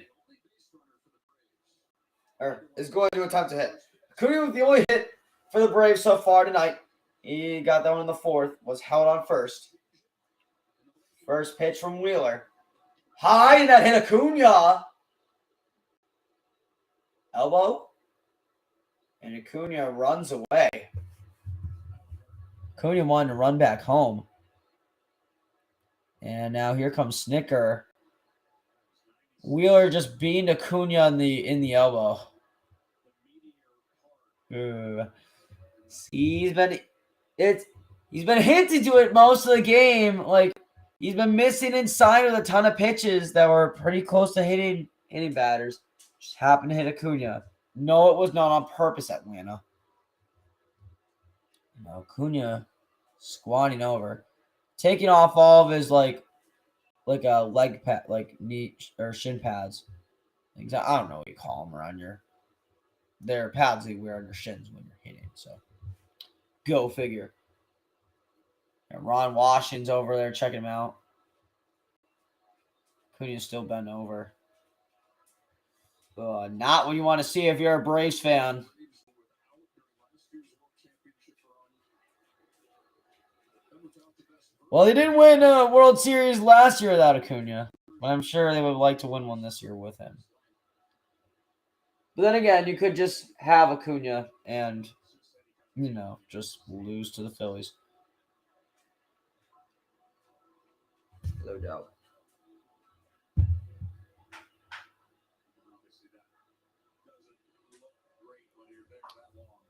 Or is going to attempt to hit. Acuna with the only hit for the Braves so far tonight. He got that one in the 4th. Was held on first. First pitch from Wheeler. High, and that hit Acuna. Elbow. And Acuna runs away. Acuna wanted to run back home. And now here comes Snicker. Wheeler just beamed Acuna in the elbow. He's been hinted to it most of the game. Like he's been missing inside with a ton of pitches that were pretty close to hitting batters. Just happened to hit Acuna. No, it was not on purpose, Atlanta. No, Acuna squatting over, taking off all of his like a leg pad, like knee or shin pads. I don't know what you call them around your. They're pads that you wear on your shins when you're hitting. So, go figure. And Ron Washington's over there checking him out. Acuna's still bent over. Not what you want to see if you're a Braves fan. Well, they didn't win a World Series last year without Acuna, but I'm sure they would like to win one this year with him. But then again, you could just have Acuna and, just lose to the Phillies. No doubt.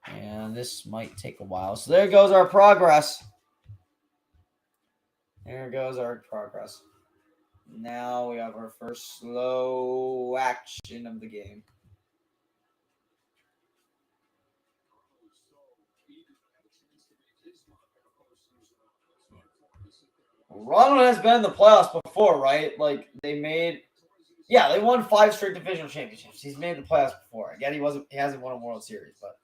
And this might take a while. So there goes our progress. There goes our progress. Now we have our first slow action of the game. Ronald has been in the playoffs before, right? Like they won 5 straight divisional championships. He's made the playoffs before. Again, he hasn't won a World Series, but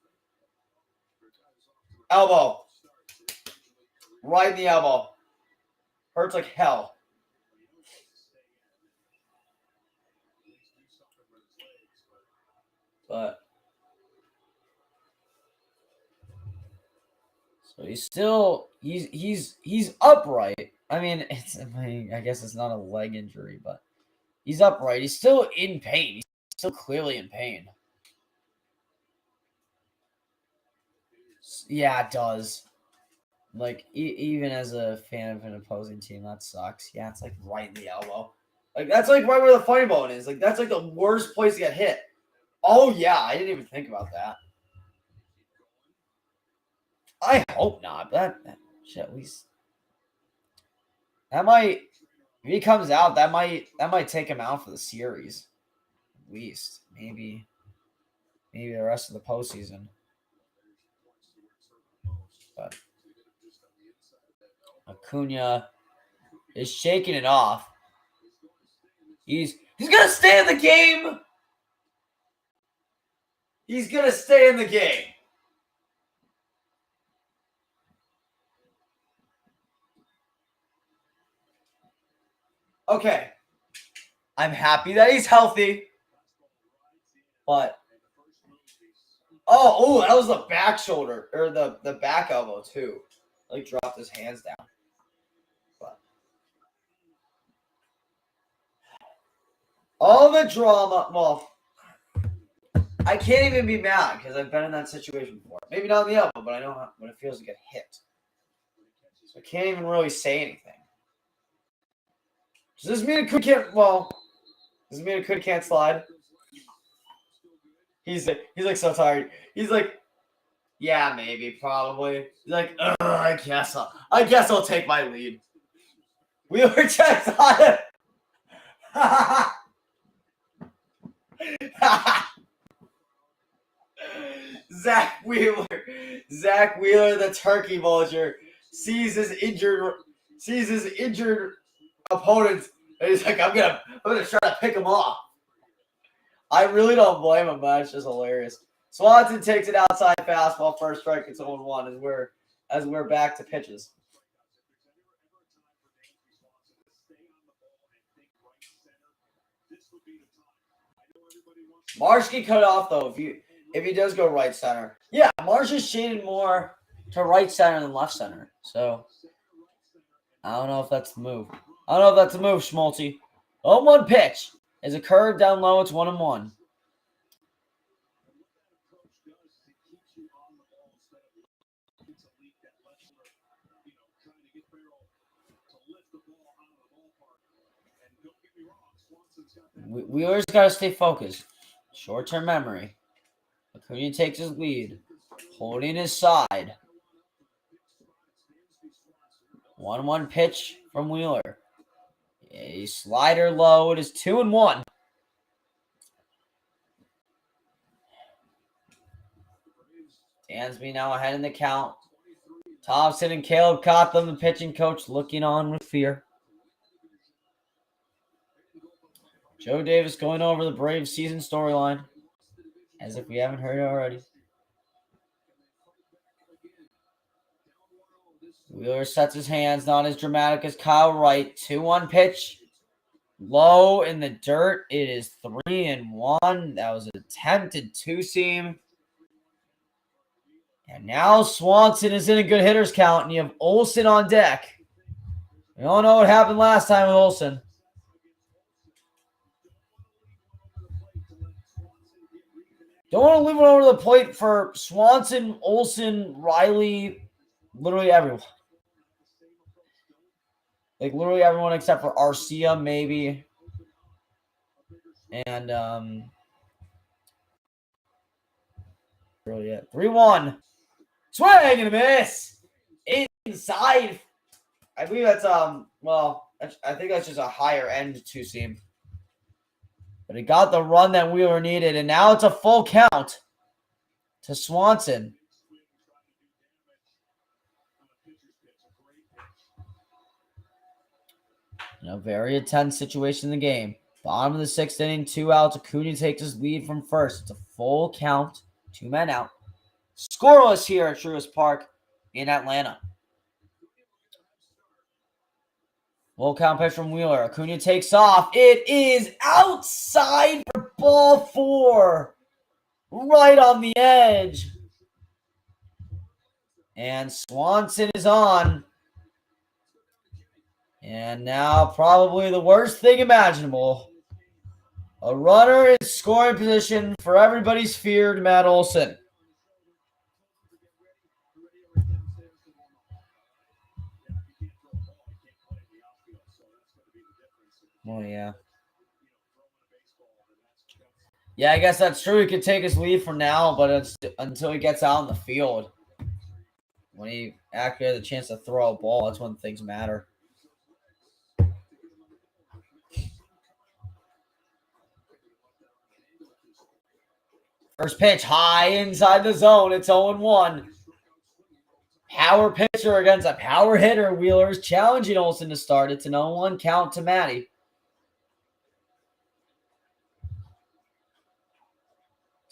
elbow. Right in the elbow. Hurts like hell. But so he's upright. I guess it's not a leg injury, but he's upright. He's still in pain. He's still clearly in pain. Yeah, it does. Like, even as a fan of an opposing team, that sucks. Yeah, it's like right in the elbow. Like, that's like right where the funny bone is. Like, that's like the worst place to get hit. Oh, yeah, I didn't even think about that. I hope not. That shit, at least. That might, if he comes out, that might take him out for the series. At least. Maybe the rest of the postseason. But Acuna is shaking it off. He's gonna stay in the game. He's gonna stay in the game. Okay. I'm happy that he's healthy. But oh, that was the back shoulder or the back elbow too. Like dropped his hands down. But all the drama. Well, I can't even be mad because I've been in that situation before. Maybe not in the elbow, but I know what it feels to get hit. So I can't even really say anything. Does this mean Acuna can't? Well, Does it mean Acuna can't slide? He's like so tired. He's like, yeah, maybe, probably. He's like, I guess I'll take my lead. Wheeler checks on him. Zach Wheeler, the turkey vulture, sees his injured opponent, and he's like, I'm gonna try to pick him off. I really don't blame him, but it's just hilarious. Swanson takes it outside fastball, first strike, it's 0-1 as we're back to pitches. Marsh can cut off though if he does go right center. Yeah, Marsh is shaded more to right center than left center. So I don't know if that's the move. Schmaltzy. 0-1 pitch. Is a curve down low, it's 1-1. Wheeler's got to stay focused. Short-term memory. Acuna takes his lead. Holding his side. 1-1 pitch from Wheeler. A slider low. It is 2-1. Dansby now ahead in the count. Thompson and Caleb Cotham, the pitching coach, looking on with fear. Joe Davis going over the Braves season storyline, as if we haven't heard it already. Wheeler sets his hands, not as dramatic as Kyle Wright. 2-1 pitch. Low in the dirt. It is 3-1. That was an attempted two-seam. And now Swanson is in a good hitter's count, and you have Olsen on deck. We all know what happened last time with Olsen. Don't want to leave it over to the plate for Swanson, Olsen, Riley, literally everyone. Like literally everyone except for Arcia, maybe. And really it. 3-1. Swing and a miss. Inside. I believe that's well, I think that's just a higher end two-seam. But he got the run that Wheeler needed, and now it's a full count to Swanson. In a very intense situation in the game. Bottom of the sixth inning, 2 outs. Acuna takes his lead from first. It's a full count, 2 men out. Scoreless here at Truist Park in Atlanta. Full count pitch from Wheeler. Acuna takes off. It is outside for ball 4. Right on the edge. And Swanson is on. And now probably the worst thing imaginable. A runner in scoring position for everybody's feared Matt Olson. Oh, yeah. Yeah, I guess that's true. He could take his lead for now, but it's until he gets out in the field. When he actually has a chance to throw a ball, that's when things matter. First pitch high inside the zone. It's 0-1. Power pitcher against a power hitter. Wheeler is challenging Olsen to start. It's an 0-1 count to Matty.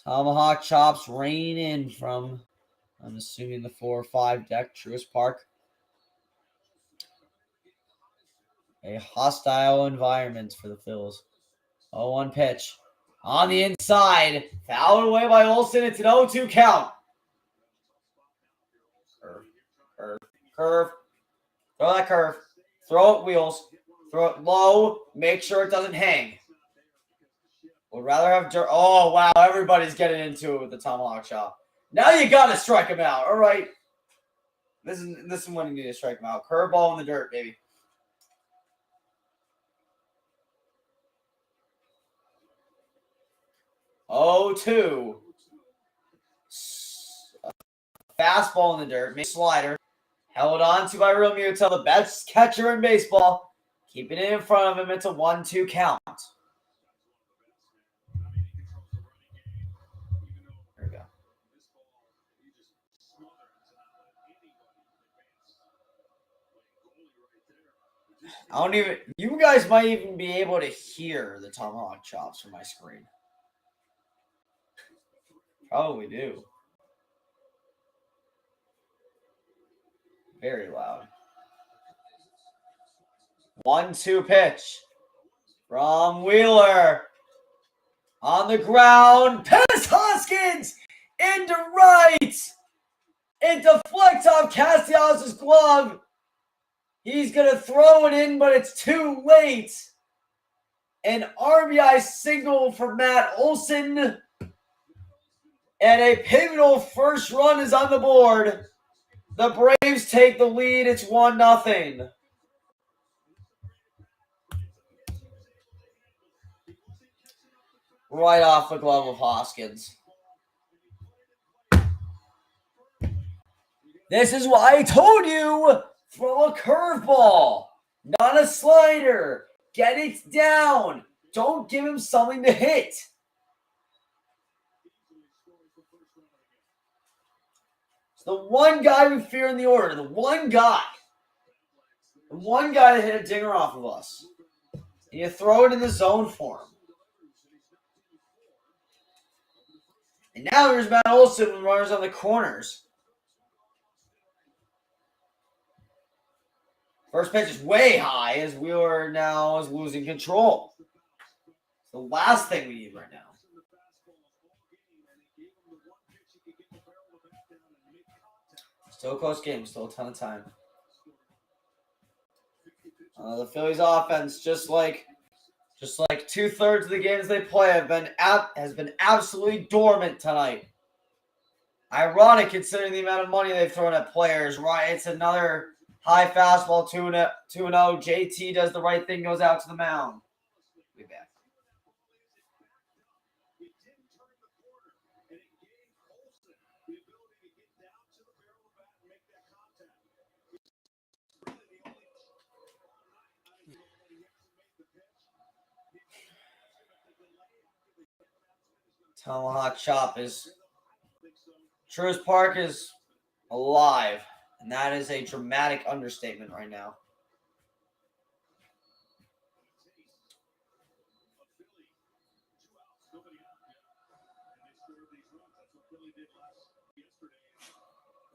Tomahawk chops rain in from, I'm assuming, the 4 or 5 deck, Truist Park. A hostile environment for the Phillies. 0-1 pitch. On the inside. Fouled away by Olsen. It's an 0-2 count. Curve. Throw that curve. Throw it wheels. Throw it low. Make sure it doesn't hang. Would rather have dirt. Oh, wow. Everybody's getting into it with the tomahawk chop. Now you got to strike him out. All right. This is when you need to strike him out. Curveball in the dirt, baby. 0-2. Fastball in the dirt. Slider. Held on to by Realmuto, the best catcher in baseball. Keeping it in front of him. It's a 1-2 count. There we go. I don't even. You guys might even be able to hear the tomahawk chops from my screen. Probably do. Very loud. 1-2 pitch from Wheeler. On the ground. Pass Hoskins into right. It deflects off Castellanos' glove. He's going to throw it in, but it's too late. An RBI single for Matt Olson. And a pivotal first run is on the board. The Braves take the lead. It's 1-0. Right off the glove of Hoskins. This is why I told you, throw a curveball, not a slider. Get it down. Don't give him something to hit. It's the one guy we fear in the order. The one guy. The one guy that hit a dinger off of us. And you throw it in the zone for him. And now here's Matt Olson with runners on the corners. First pitch is way high as Wheeler now is losing control. It's the last thing we need right now. Still a close game, still a ton of time. The Phillies offense, just like 2/3 of the games they play, has been absolutely dormant tonight. Ironic considering the amount of money they've thrown at players, right? It's another high fastball, 2-0. JT does the right thing, goes out to the mound. Be back. Tomahawk chop is Truist Park is alive, and that is a dramatic understatement right now.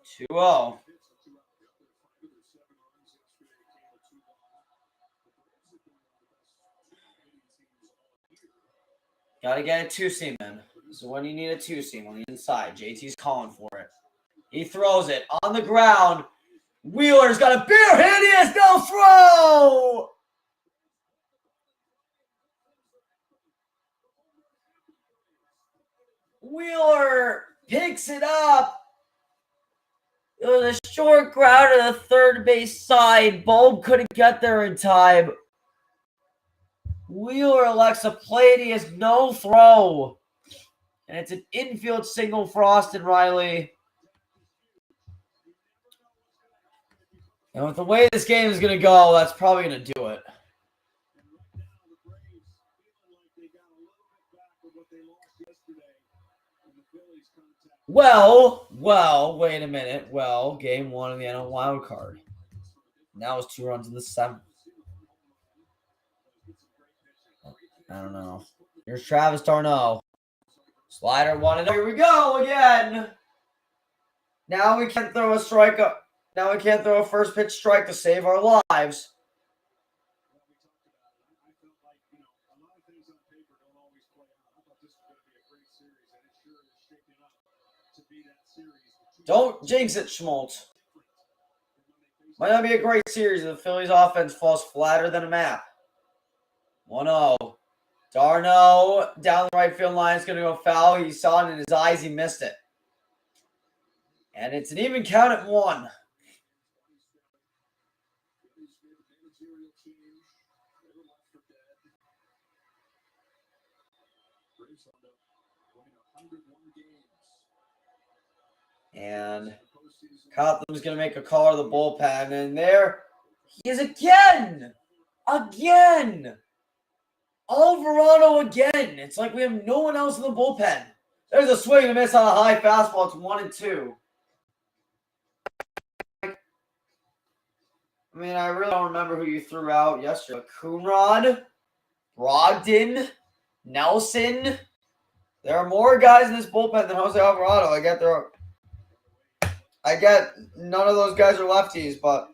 Two-0. Gotta get a two-seam in. This is when you need a two-seam on the inside. JT's calling for it. He throws it on the ground. Wheeler's got a bare hit. He has no throw. Wheeler picks it up. It was a short ground to the third base side. Bulb couldn't get there in time. Wheeler elects a play. He has no throw. And it's an infield single for Austin Riley. And with the way this game is going to go, that's probably going to do it. Well, wait a minute. Well, game 1 of the NL wild card. Now it's 2 runs in the 7th. I don't know. Here's Travis d'Arnaud. Slider 1-0. Here we go again. Now we can't throw a strike up. Now we can't throw a first pitch strike to save our lives. Don't jinx it, Schmaltz. Might not be a great series if the Phillies offense falls flatter than a map. 1-0. d'Arnaud down the right field line is going to go foul. He saw it in his eyes. He missed it. And it's an even count at 1. And Cotham's going to make a call to the bullpen. And there he is again. Again. Alvarado again. It's like we have no one else in the bullpen. There's a swing and a miss on a high fastball. It's 1-2. I mean, I really don't remember who you threw out yesterday. Coonrod, Brogdon, Nelson. There are more guys in this bullpen than Jose Alvarado. I get none of those guys are lefties, but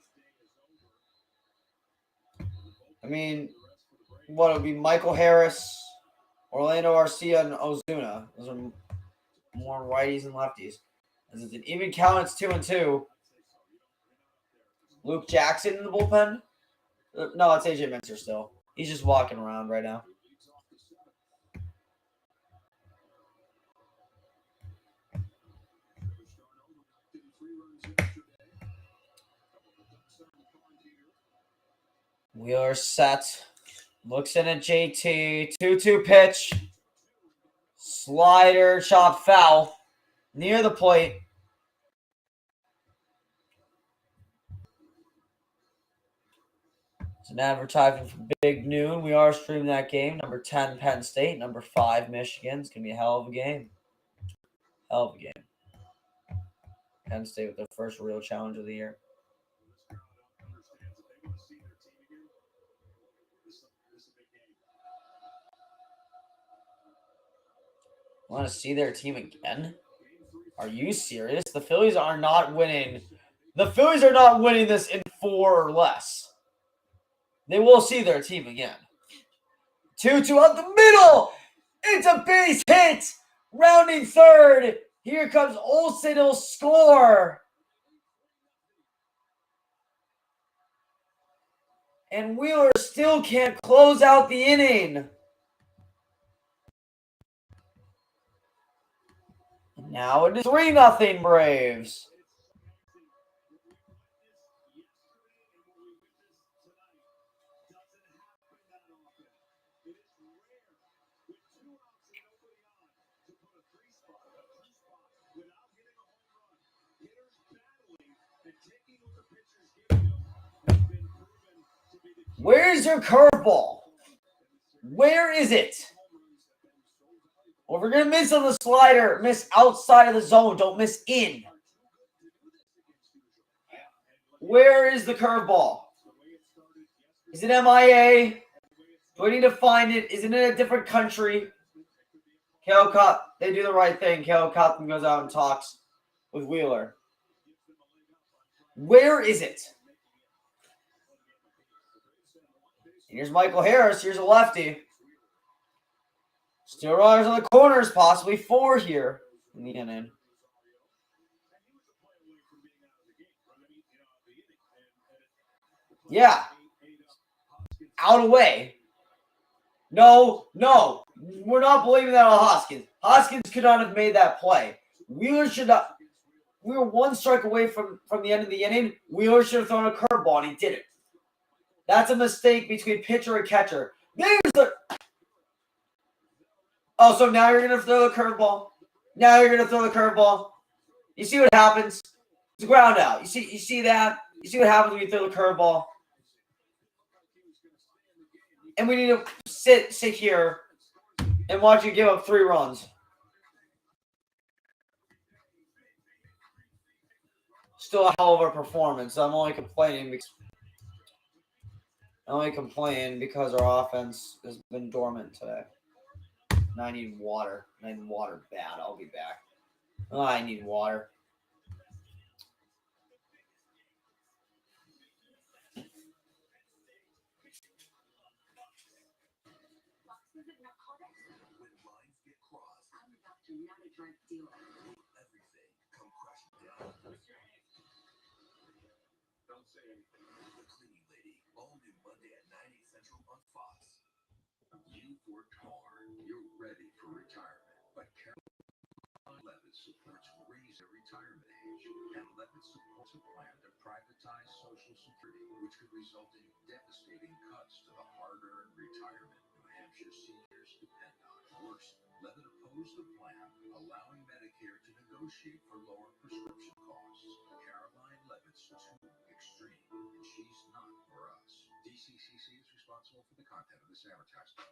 I mean, what it would be Michael Harris, Orlando Arcia, and Ozuna. Those are more righties and lefties. As it's an even count, it's 2-2. Luke Jackson in the bullpen? No, it's AJ Minter still. He's just walking around right now. Wheeler set. Looks in at JT. 2-2 pitch. Slider, chop foul. Near the plate. It's an advertisement for Big Noon. We are streaming that game. Number 10, Penn State. Number 5, Michigan. It's going to be a hell of a game. Hell of a game. Penn State with their first real challenge of the year. Want to see their team again? Are you serious? The Phillies are not winning. The Phillies are not winning this in 4 or less. They will see their team again. 2-2 up the middle. It's a base hit. Rounding third. Here comes Olsen. He'll score. And Wheeler still can't close out the inning. Now it is 3-0 Braves. Where's your curveball? Where is it? Well, if we're going to miss on the slider, miss outside of the zone. Don't miss in. Where is the curveball? Is it MIA? Do I need to find it? Is it in a different country? They do the right thing. Kale Cotton goes out and talks with Wheeler. Where is it? Here's Michael Harris. Here's a lefty. Still runners on the corners, possibly 4 here in the inning. Yeah. Out away. No. We're not believing that on Hoskins. Hoskins could not have made that play. Wheeler should not. We were 1 strike away from the end of the inning. Wheeler should have thrown a curveball, and he didn't. That's a mistake between pitcher and catcher. There's the. Oh, so now you're going to throw the curveball. Now you're going to throw the curveball. You see what happens? It's a ground out. You see that? You see what happens when you throw the curveball? And we need to sit here and watch you give up 3 runs. Still a hell of a performance. I'm only complaining because our offense has been dormant today. And I need water. I need water bad. I'll be back. Oh, I need water. Don't say anything. The Cleaning Lady, all new Monday at 9 Central on Fox. You've worked hard. You're ready for retirement. But Caroline Levitt supports raising retirement age. And Levitt supports a plan to privatize Social Security, which could result in devastating cuts to the hard-earned retirement New Hampshire seniors depend on. Worse, Levitt opposed the plan allowing Medicare to negotiate for lower prescription costs. Caroline Levitt's too extreme, and she's not for us. DCCC is responsible for the content of this advertisement.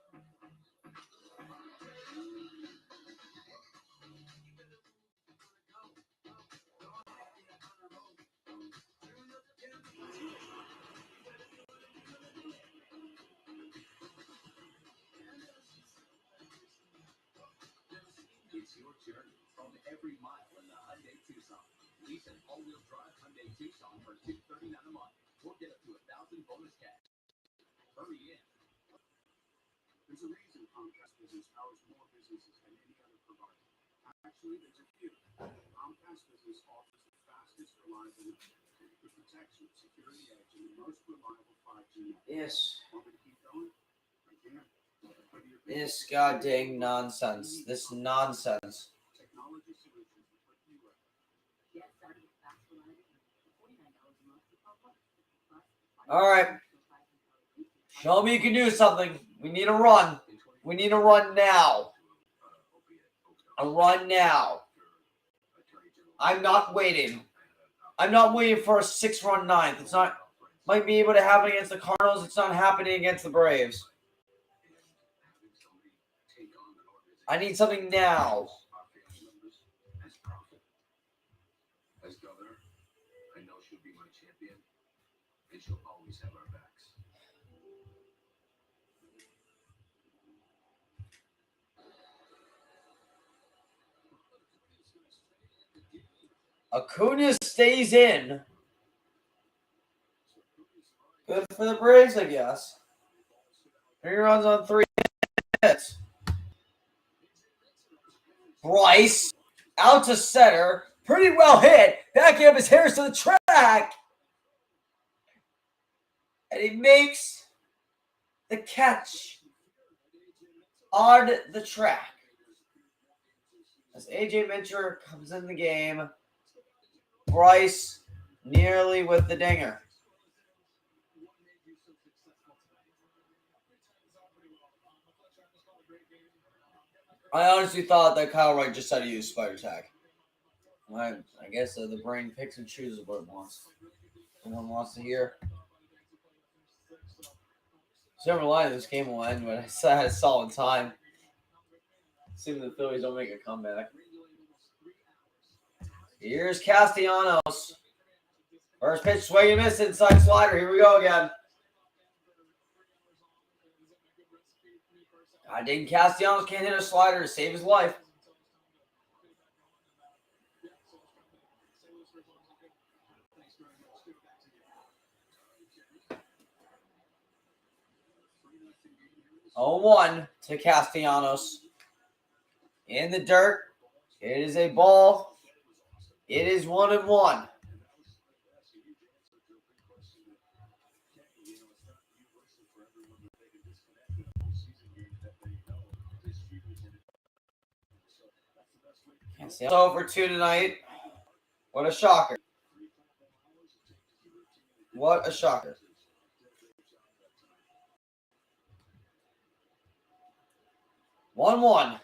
It's your journey from every mile in the Hyundai Tucson. Lease an all-wheel drive Hyundai Tucson for $239 a month. Or get up to $1,000 bonus cash. Hurry in. There's a reason Comcast Business powers more businesses than any other provider. Actually, there's a few. Comcast Business offers the fastest, reliable network with protection, security edge, and the most reliable 5G network. Yes. Want me to keep going? I can. This goddamn nonsense. This nonsense. Technology solutions that put you right. All right. Show me you can do something. We need a run. We need a run now. A run now. I'm not waiting. I'm not waiting for a 6-run ninth. It's not. Might be able to happen against the Cardinals. It's not happening against the Braves. I need something now. As governor, I know she'll be my champion, and she'll always have our backs. Acuna stays in. Good for the Braves, I guess. 3 runs on 3 hits. Bryce out to center. Pretty well hit. Backing up his Harris to the track. And he makes the catch on the track. As AJ Minter comes in the game, Bryce nearly with the dinger. I honestly thought that Kyle Wright just had to use spider tag. I guess the brain picks and chooses what it wants. Someone wants to hear. Never mind, this game will end, but I still had a solid time. Assuming the Phillies don't make a comeback. Here's Castellanos. First pitch, swing and miss, inside slider. Here we go again. God dang, Castellanos can't hit a slider to save his life. Oh, 1 to Castellanos. In the dirt. It is a ball. It is 1-1. It's over 2 tonight. What a shocker. What a shocker. 1-1.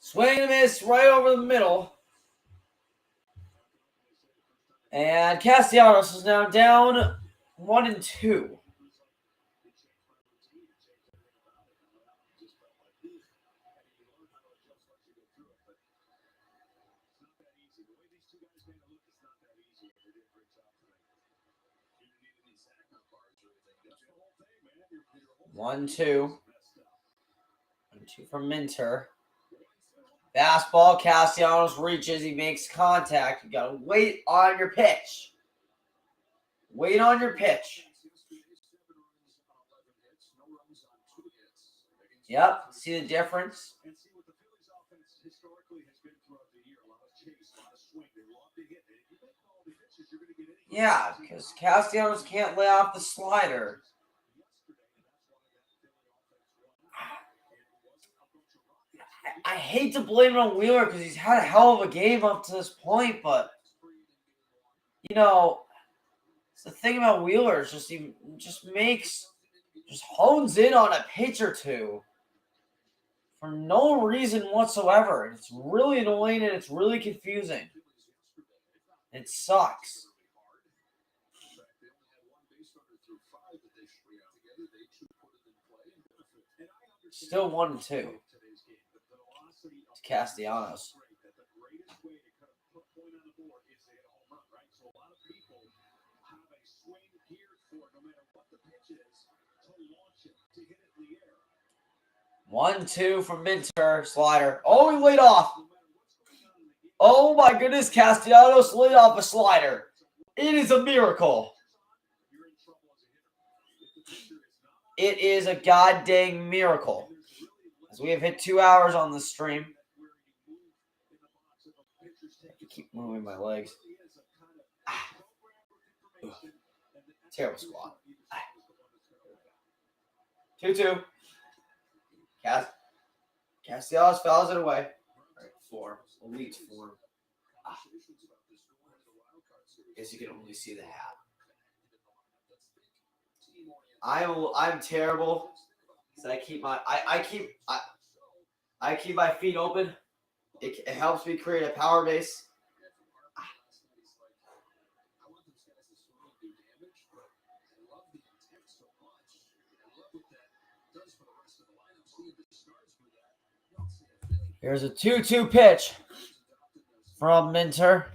Swing and miss right over the middle. And Castellanos is now down 1-2. One, two from Minter. Fastball, Castellanos reaches, he makes contact. You gotta wait on your pitch. Wait on your pitch. Yep, see the difference? Yeah, because Castellanos can't lay off the slider. I hate to blame it on Wheeler because he's had a hell of a game up to this point, but you know, the thing about Wheeler is just he just hones in on a pitch or two for no reason whatsoever. It's really annoying and it's really confusing. It sucks. Still 1-2. It's Castellanos. One, two from Minter. Slider. Oh, he laid off. Oh my goodness, Castellanos laid off a slider. It is a miracle. It is a goddamn miracle. As we have hit 2 hours on the stream. I keep moving my legs. Terrible squat. 2-2. Castellanos fouls it away. Right, form. Elite form. Guess you can only see the hat. I'm terrible. So I keep my I keep my feet open. It helps me create a power base. Here's a 2-2 pitch from Minter.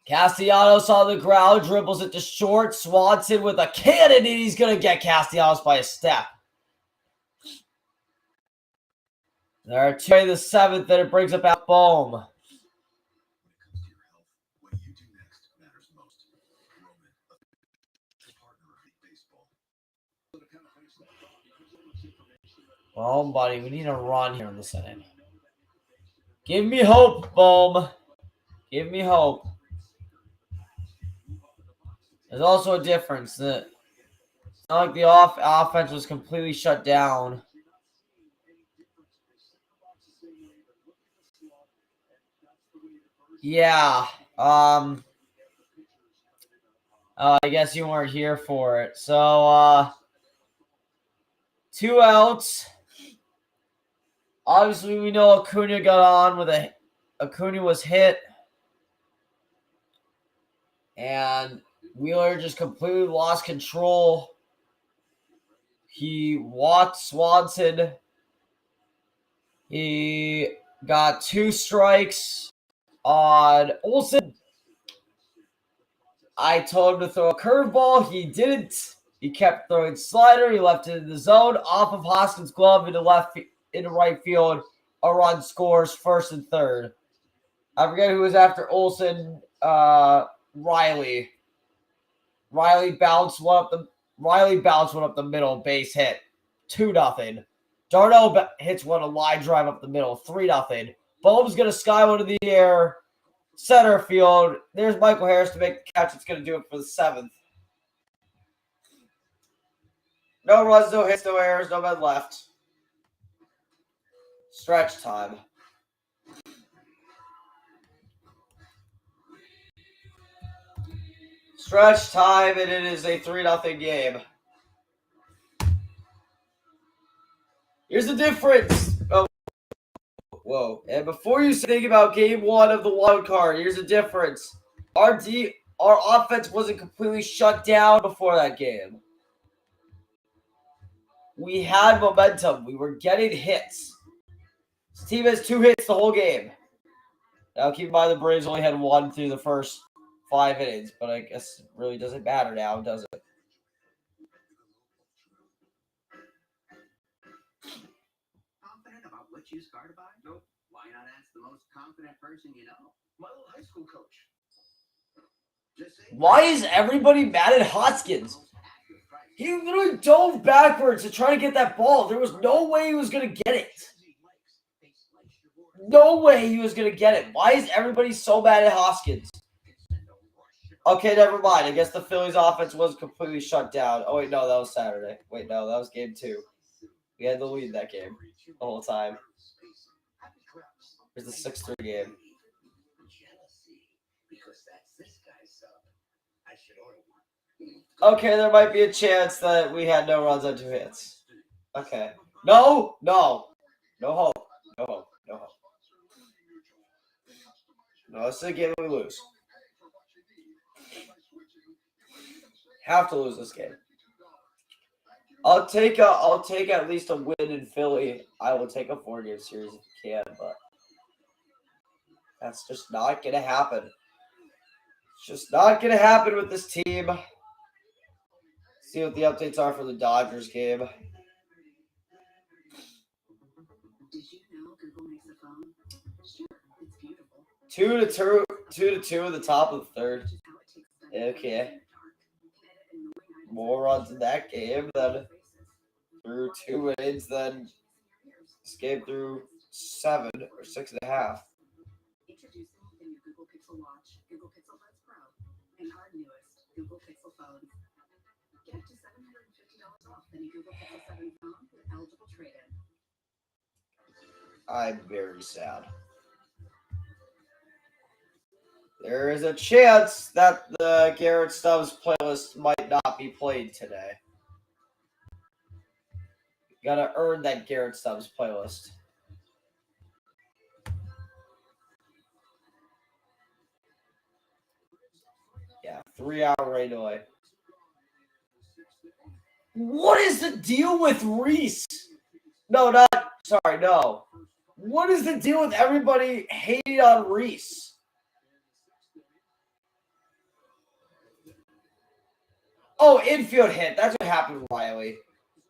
Castellanos on the ground, dribbles it to short. Swanson with a cannon, and he's going to get Castellanos by a step. There are two in the seventh, and it brings up out Bohm. Well, buddy, we need a run here in this inning. Give me hope, Bohm. Give me hope. There's also a difference. It's not like the offense was completely shut down. Yeah. I guess you weren't here for it. So, 2 outs. Obviously, we know Acuna got on with Acuna was hit. And Wheeler just completely lost control. He walked Swanson. He got 2 strikes on Olsen. I told him to throw a curveball. He didn't. He kept throwing slider. He left it in the zone. Off of Hoskins' glove into right field. A run scores first and third. I forget who was after Olsen. Riley. Riley bounced one up the middle, base hit. 2-0. Darnell hits one a line drive up the middle, 3-0. Bohm's gonna sky one in the air, center field. There's Michael Harris to make the catch. It's gonna do it for the 7th. No runs, no hits, no errors, no men left. Stretch time. Stretch time, and it is a 3-0 game. Here's the difference. Oh, whoa. And before you think about game 1 of the wild card, here's the difference. Our offense wasn't completely shut down before that game. We had momentum. We were getting hits. This team has 2 hits the whole game. Now, keep in mind the Braves only had 1 through the first 5 innings, but I guess it really doesn't matter now, does it? Confident about what used car to buy? Nope. Why not ask the most confident person you know? My little high school coach. Just say, Why is everybody mad at Hoskins? He literally dove backwards to try to get that ball. There was no way he was going to get it. No way he was going to get it. Why is everybody so mad at Hoskins? Okay, never mind. I guess the Phillies offense was completely shut down. Oh, wait, no, that was Saturday. Wait, no, that was game 2. We had the lead that game the whole time. Here's the 6-3 game. Jealousy, because that's this guy's sub. I should order one. Okay, there might be a chance that we had no runs on 2 hits. Okay. No. No hope. No hope. No hope. No, this is a game we lose. Have to lose this game. I'll take at least a win in Philly. I will take a 4-game series if I can, but that's just not gonna happen. It's just not gonna happen with this team. See what the updates are for the Dodgers game. Did you know Google makes a phone? Sure, it's beautiful. 2-2 in the top of the third. Okay. More runs in that game than through 2 innings than this game through 7 or 6.5. Introducing the new Google Pixel Watch, Google Pixel Buds Pro, and our newest Google Pixel phones. Get up to $750 off the new Google Pixel 7 phone with eligible trade-in. I'm very sad. There is a chance that the Garrett Stubbs playlist might not be played today. You gotta earn that Garrett Stubbs playlist. Yeah, 3-hour rain delay. What is the deal with Reese? No. What is the deal with everybody hating on Reese? Oh, infield hit. That's what happened with Riley.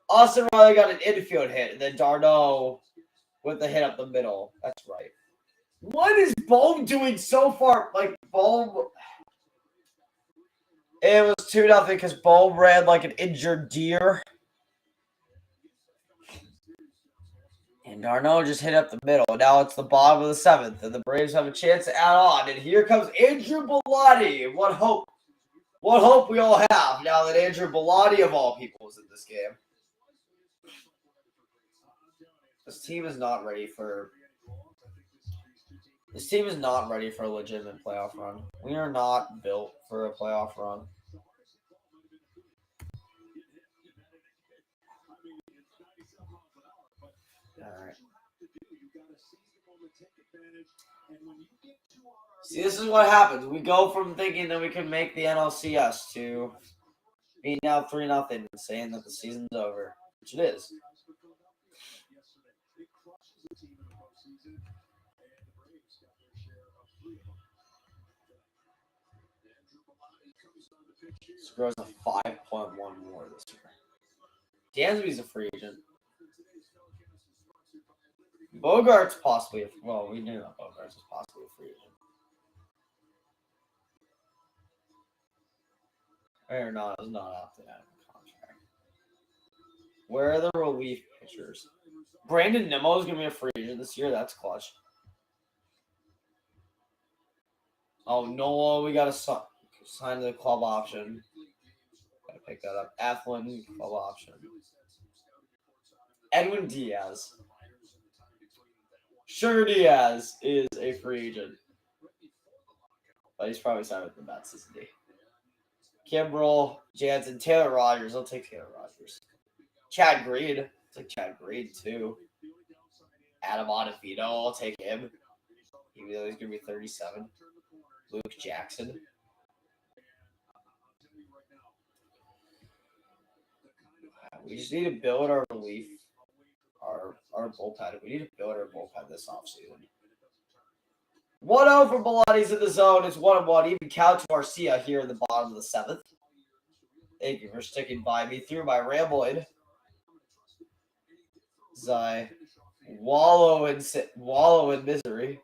Austin Riley got an infield hit, and then Darno with the hit up the middle. That's right. What is Bohm doing so far? Like, Bohm... It was 2-0 because Bohm ran like an injured deer. And Darno just hit up the middle. Now it's the bottom of the 7th, and the Braves have a chance to add on. And here comes Andrew Bellotti. What hope we all have now that Andrew Bellotti, of all people, is in this game. This team is not ready for a legitimate playoff run. We are not built for a playoff run. All right. See, this is what happens. We go from thinking that we can make the NLCS to being now 3-0 and saying that the season's over, which it is. Scores a 5.1 more this year. Dansby's a free agent. Bogart's possibly we knew that Bogart's was possibly a free agent. Or not, is not opted out of the contract. Where are the relief pitchers? Brandon Nimmo is going to be a free agent this year. That's clutch. Oh, no, we got to sign the club option. Got to pick that up. Athlon, club option. Edwin Diaz. Sugar Diaz is a free agent. But he's probably signed with the Mets, isn't he? Kimbrel, Jansen, Taylor Rogers. I'll take Taylor Rogers. Chad Green. I'll take Chad Green, too. Adam Ottavino. I'll take him. Even though he's going to be 37. Luke Jackson. We just need to build our relief. Our bullpen. We need to build our bullpen this offseason. 1-0 for Belotti's in the zone. It's 1-1. Even Couch Marcia here in the bottom of the 7th. Thank you for sticking by me through my rambling. As I wallow in misery.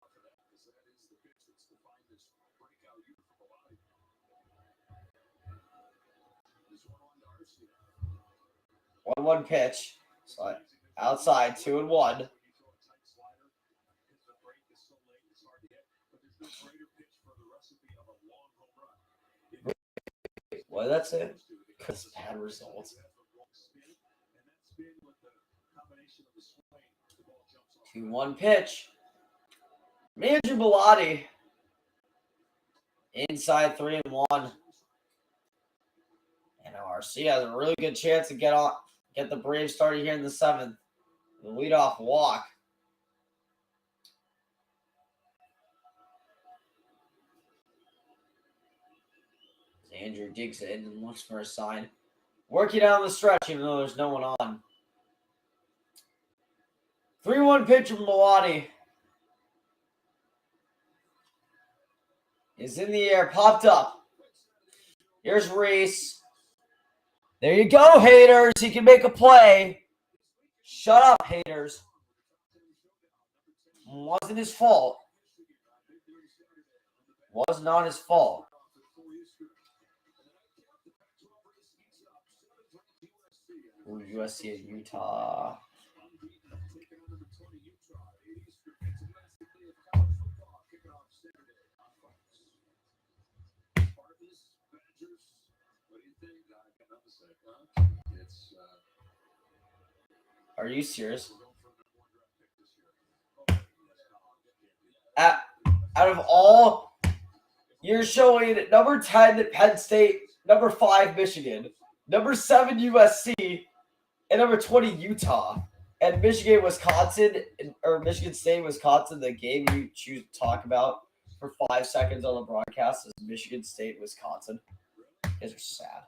One pitch. So outside, 2-1. What did that say? Because bad results. 2-1 pitch. Andrew Bellotti. Inside 3-1. Garcia has a really good chance to get the Braves started here in the 7th. The leadoff walk. Andrew digs in and looks for a sign. Working down the stretch, even though there's no one on. 3-1 pitch from Milwaukee. Is in the air, popped up. Here's Reese. There you go, haters. He can make a play. Shut up, haters. Wasn't his fault. Was not his fault. Ooh, USC at Utah. Are you serious? Out of all, you're showing number 10 Penn State, number 5 Michigan, number 7 USC, and number 20 Utah. And Michigan, Wisconsin, or Michigan State, Wisconsin, the game you choose to talk about for 5 seconds on the broadcast is Michigan State, Wisconsin. You guys are sad.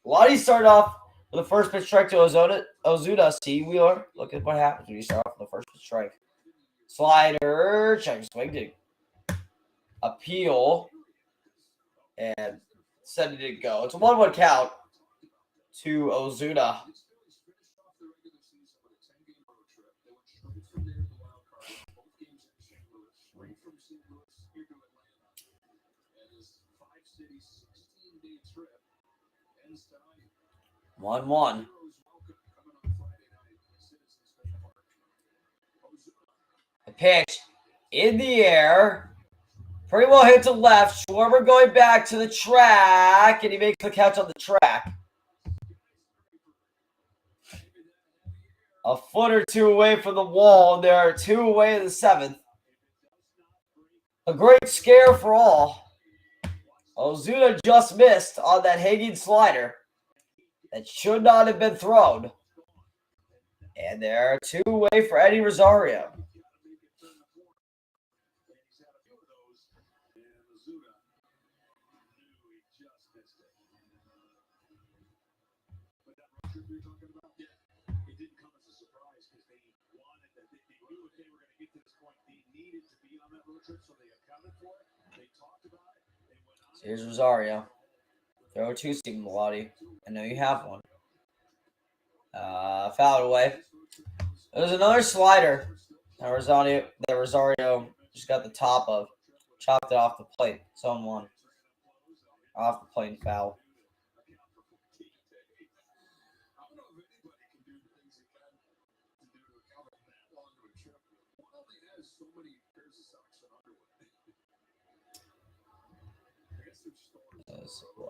Lottie started off with the first pitch strike to Ozuna. See, Wheeler. Look at what happens when you start off with the first pitch strike. Slider, check swing to appeal, and said it didn't go. It's a 1-1 count to Ozuna. One. The pitch in the air. Pretty well hit to left. Schwarber going back to the track, and he makes the catch on the track. A foot or two away from the wall, and there are 2 away in the 7th. A great scare for all. Ozuna just missed on that hanging slider. That should not have been thrown. And there are 2 away for Eddie Rosario. So here's Rosario. Throw a 2-seam, Melody. I know you have one. Fouled away. There's another slider that Rosario just got the top of. Chopped it off the plate. Zone 1. Off the plate and foul.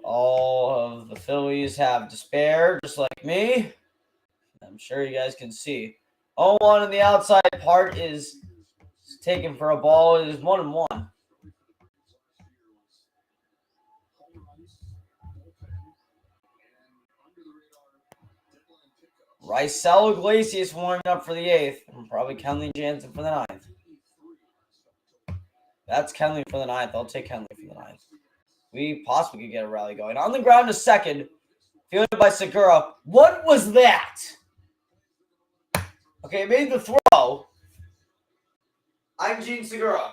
All of the Phillies have despair, just like me. I'm sure you guys can see. 0-1 on the outside part is taken for a ball. It is 1-1. Rysel Iglesias warming up for the 8th. And probably Kenley Jansen for the 9th. That's Kenley for the 9th. I'll take Kenley for the 9th. We possibly could get a rally going. On the ground to second. Fielded by Segura. What was that? Okay, made the throw. I'm Gene Segura.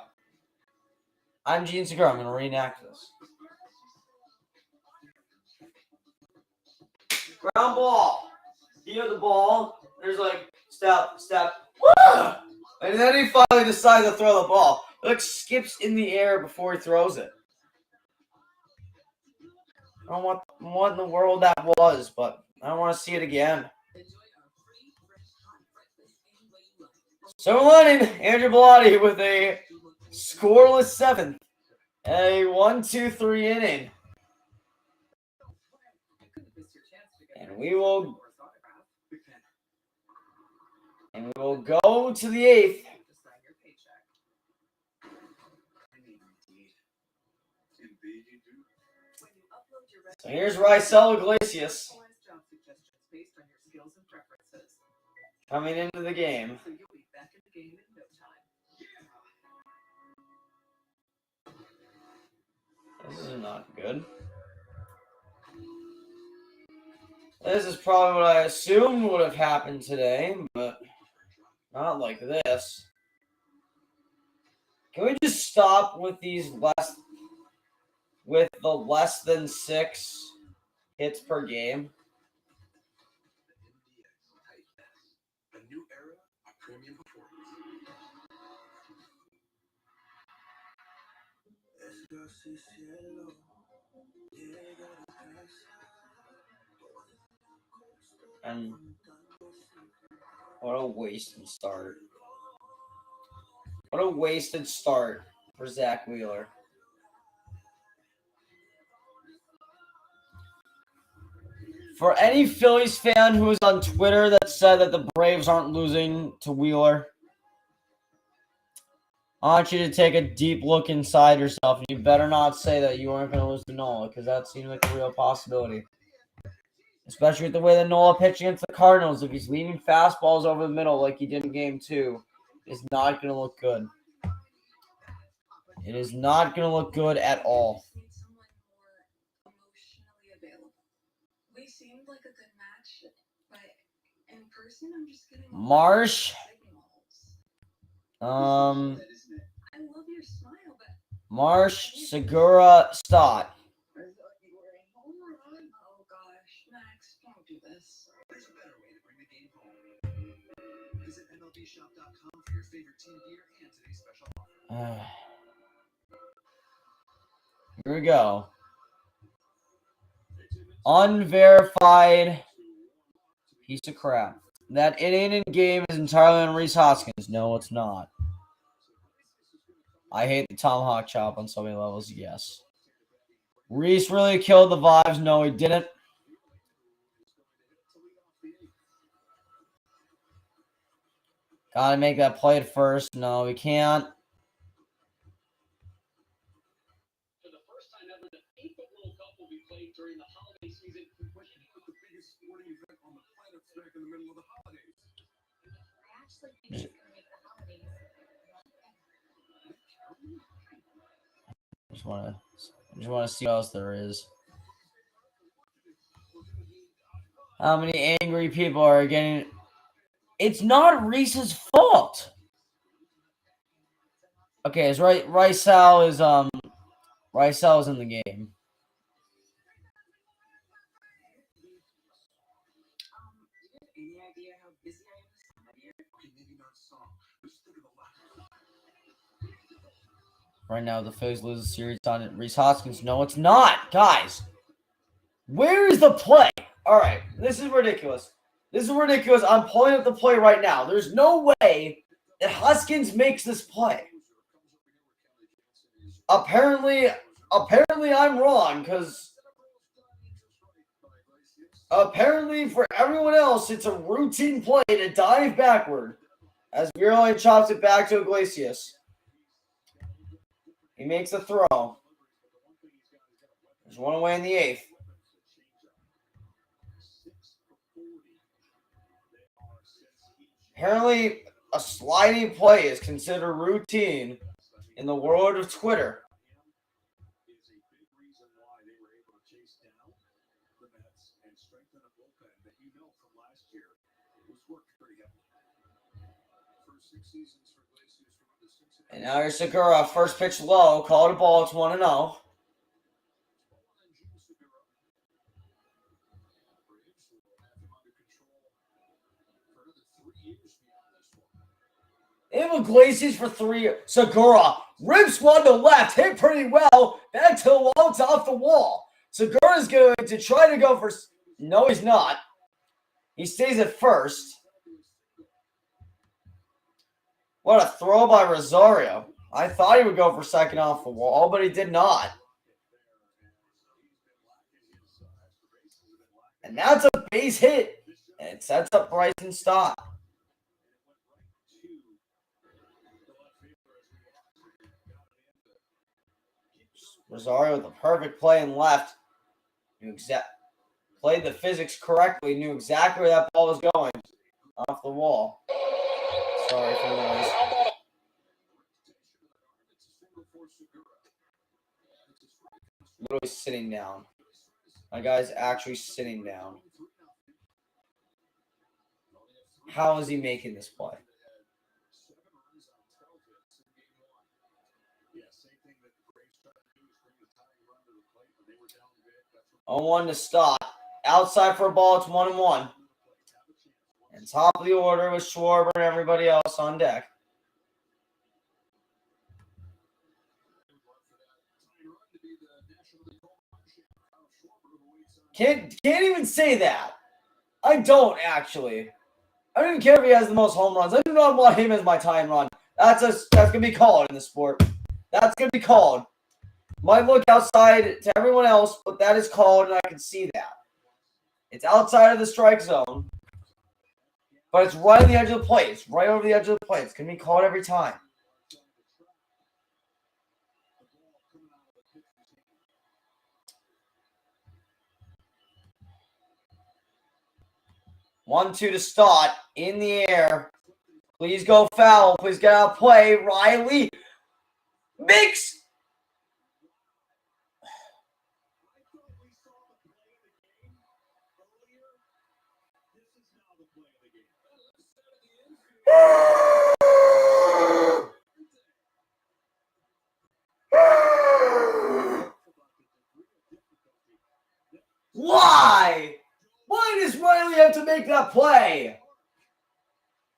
I'm going to reenact this. Ground ball. He had the ball. There's like step. Woo! And then he finally decides to throw the ball. It like skips in the air before he throws it. I don't know what in the world that was, but I don't want to see it again. So we're running Andrew Bellotti with a scoreless 7th. A 1-2-3 inning. And we will go to the 8th. So here's Rysel Iglesias coming into the game. This is not good. This is probably what I assumed would have happened today, but not like this. Can we just stop with these less than 6 hits per game? A new era of premium performance. And what a wasted start. What a wasted start for Zach Wheeler. For any Phillies fan who was on Twitter that said that the Braves aren't losing to Wheeler, I want you to take a deep look inside yourself. And you better not say that you weren't going to lose to Nola, because that seems like a real possibility. Especially with the way that Nola pitched against the Cardinals. If he's leaving fastballs over the middle like he did in Game 2, it's not going to look good. It is not going to look good at all. We seemed like a good match, but in person, I'm just getting Marsh. I love your smile, but Marsh, Segura, Stott. oh gosh, Max, don't do this. There's a better way to bring the game home. Visit NLDshop.com for your favorite team gear and today's special offer. Here we go. Unverified piece of crap. That inning game is entirely on Rhys Hoskins. No, it's not. I hate the tomahawk chop on so many levels. Yes. Rhys really killed the vibes. No, he didn't. Gotta make that play at first. No, we can't. For the first time ever, the FIFA World Cup will be played during the holiday season. The biggest sporting event on the planet smack in the middle of the holidays. I actually think it's gonna make the holidays. I just want to see what else there is. How many angry people are getting? It's not Reese's fault. Okay, it's right. Rysel is in the game. Any idea how busy I am this time of year? Okay, maybe not a song. Just think of the last. Right now, the Phillies lose the series on Rhys Hoskins. No, it's not, guys. Where is the play? All right, this is ridiculous. This is ridiculous. I'm pulling up the play right now. There's no way that Hoskins makes this play. Apparently I'm wrong, because apparently for everyone else, it's a routine play to dive backward as Virulai chops it back to Iglesias. He makes a throw. There's one away in the 8th. Apparently, a sliding play is considered routine in the world of Twitter. Is a big reason why they were able to chase down the Mets and strengthen a bullpen that from last year was worked pretty heavily. First 6 seasons for Iglesias from the 6. And now here's Segura. First pitch low. Call it a ball. It's 1-0. They have Iglesias for 3 years. Segura rips one to left, hit pretty well. Back to the wall, it's off the wall. Segura's going to try to go for. No, he's not. He stays at first. What a throw by Rosario. I thought he would go for second off the wall, but he did not. And that's a base hit. And it sets up Bryson Stott. Rosario with a perfect play in left. Played the physics correctly, knew exactly where that ball was going. Off the wall. Sorry for the noise. Literally sitting down. My guy's actually sitting down. How is he making this play? 0-1 to start. Outside for a ball, it's 1-1. And top of the order with Schwarber and everybody else on deck. Can't even say that. I don't actually. I don't even care if he has the most home runs. I do not want him as my tying run. That's gonna be called in the sport. That's gonna be called. Might look outside to everyone else, but that is called, and I can see that. It's outside of the strike zone, but it's right on the edge of the plate. It's right over the edge of the plate. It's gonna be called every time. One-two to start. In the air. Please go foul. Please get out of play. Riley makes. Why? Why does Riley have to make that play?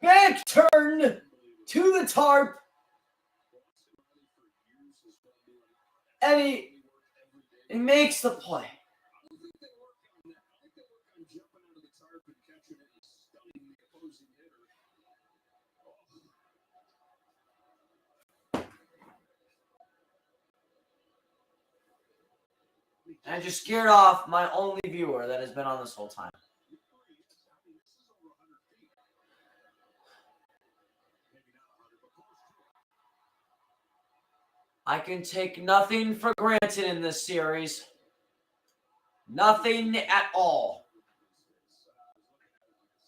Back turn to the tarp. And he makes the play. And I just scared off my only viewer that has been on this whole time. I can take nothing for granted in this series. Nothing at all.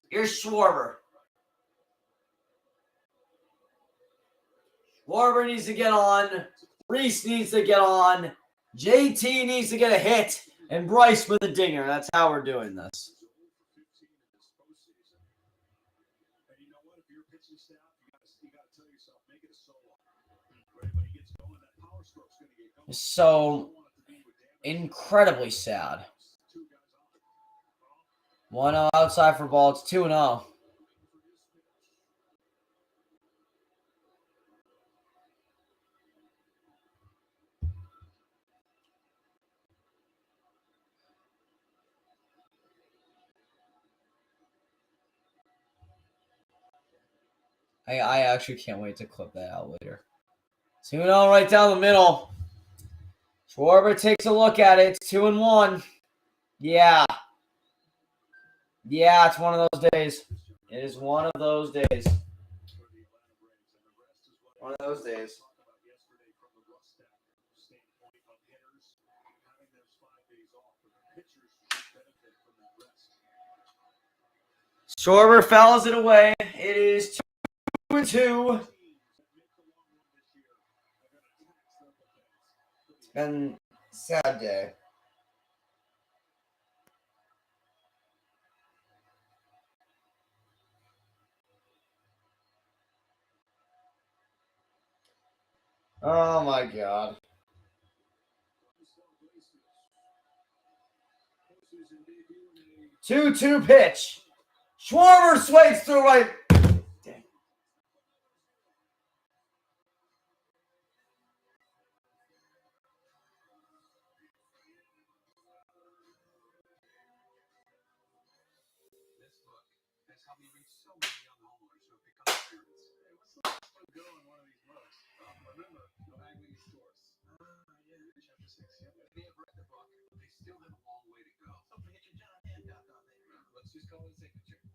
Here's Schwarber. Schwarber needs to get on. Reese needs to get on. JT needs to get a hit. And Bryce with a dinger. That's how we're doing this. So incredibly sad. 1-0 outside for ball. It's 2-0. I actually can't wait to clip that out later. 2-0 right down the middle. Schwarber takes a look at it. It's 2-1. Yeah. Yeah, it's one of those days. It is one of those days. One of those days. Schwarber fouls it away. It is 2-2. It's been a sad day. Oh my God. 2-2 pitch. Schwarber swings through right. Dang.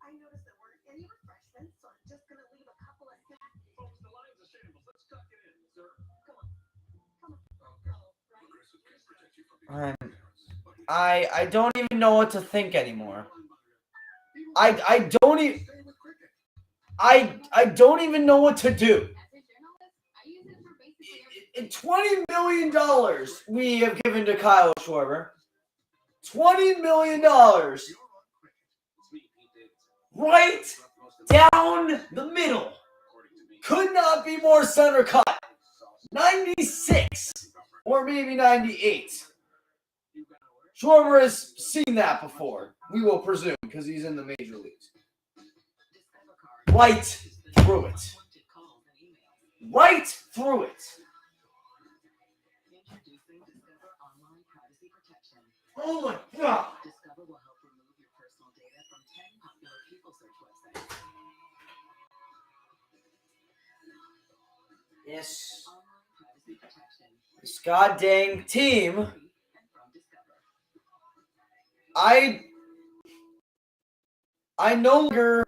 I noticed there weren't any refreshments, so I'm just gonna leave a couple of snacks. Folks, the line's a shambles. Let's tuck it in, sir. Come on. Come on. Oh, right. I don't even know what to think anymore. I don't even I don't even know what to do. $20 million we have given to Kyle Schwarber. $20 million. Right down the middle. Could not be more center cut. 96 or maybe 98. Schwarber has seen that before, we will presume, because he's in the major leagues. Right through it. Right through it. Oh my God. Discover will help remove your personal data from 10 popular people search websites. Yes. Online privacy protection. This goddamn team. I no longer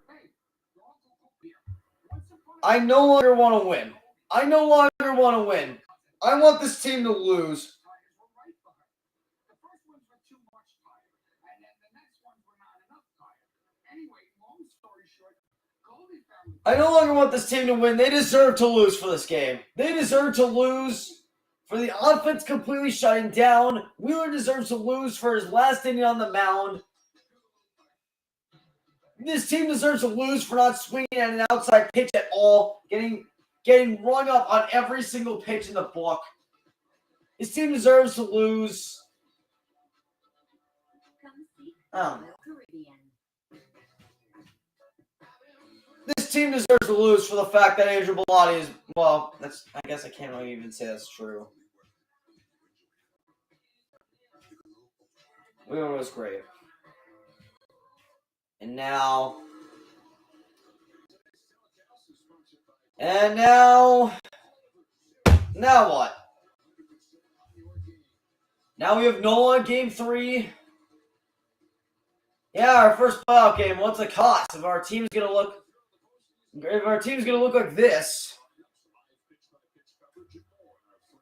want to win. I no longer want to win. I want this team to lose. I no longer want this team to win. They deserve to lose for this game. They deserve to lose for the offense completely shutting down. Wheeler deserves to lose for his last inning on the mound. This team deserves to lose for not swinging at an outside pitch at all, getting rung up on every single pitch in the book. This team deserves to lose. This team deserves to lose for the fact that Andrew Bellotti is, well, I guess I can't really even say that's true. Wheeler was great. And now what? Now we have Nola game 3. Yeah, our first playoff game. What's the cost? If our team's gonna look like this.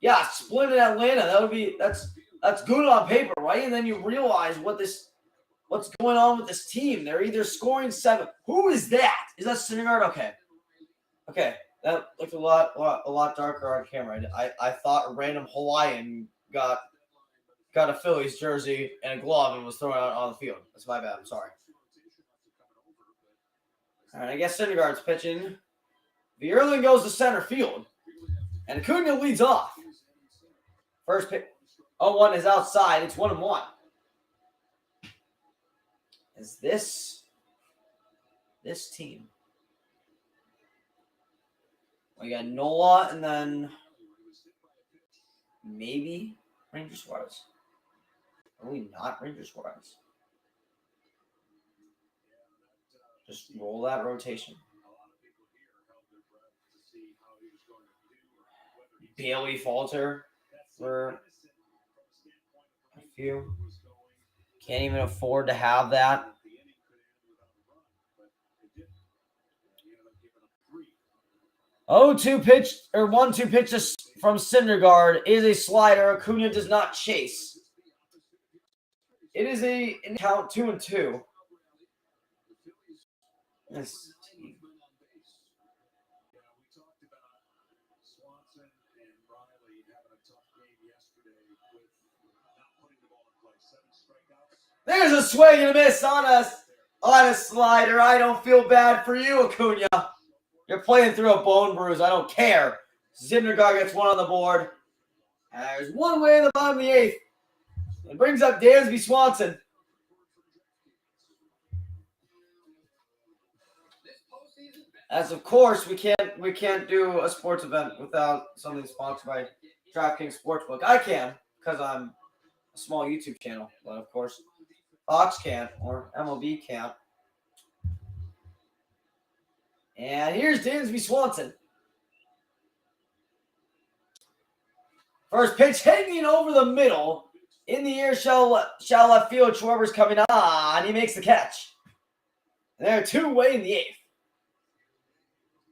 Yeah, split in Atlanta. That's good on paper, right? And then you realize what's going on with this team. They're either scoring 7. Who is that? Is that Syndergaard? Okay. That looked a lot darker on camera. I thought a random Hawaiian got a Phillies jersey and a glove and was thrown out on the field. That's my bad. I'm sorry. All right, I guess Syndergaard's pitching. The Erling goes to center field, and Acuna leads off. First pitch. 0-1 is outside. It's 1-1. Is this team? We got Nola and then maybe Ranger Suarez. Are we not Ranger Suarez? Just roll that rotation. Bailey Falter for a few. Can't even afford to have that. 0-2 pitch or 1-2 pitch from Syndergaard is a slider. Acuna does not chase. It is a count 2-2. Yes. There's a swing and a miss on a slider. I don't feel bad for you, Acuna. You're playing through a bone bruise. I don't care. Syndergaard gets one on the board. And there's one way in the bottom of the 8th. It brings up Dansby Swanson. As of course, we can't do a sports event without something sponsored by DraftKings Sportsbook. I can because I'm a small YouTube channel, but of course, Fox can't or MLB can't. And here's Dansby Swanson. First pitch hanging over the middle. In the air, shall left field. Schwarber's coming on. He makes the catch. And they're 2-way in the 8th.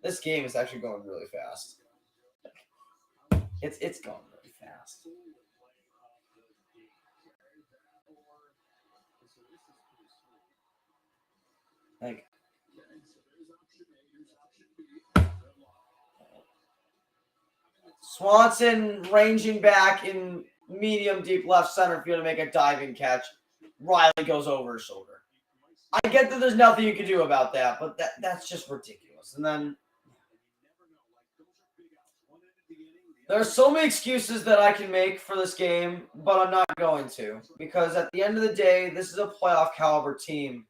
This game is actually going really fast. It's going really fast. Like, Swanson ranging back in medium deep left center field to make a diving catch. Riley goes over his shoulder. I get that there's nothing you can do about that, but that's just ridiculous. And then there's so many excuses that I can make for this game, but I'm not going to, because at the end of the day, this is a playoff caliber team.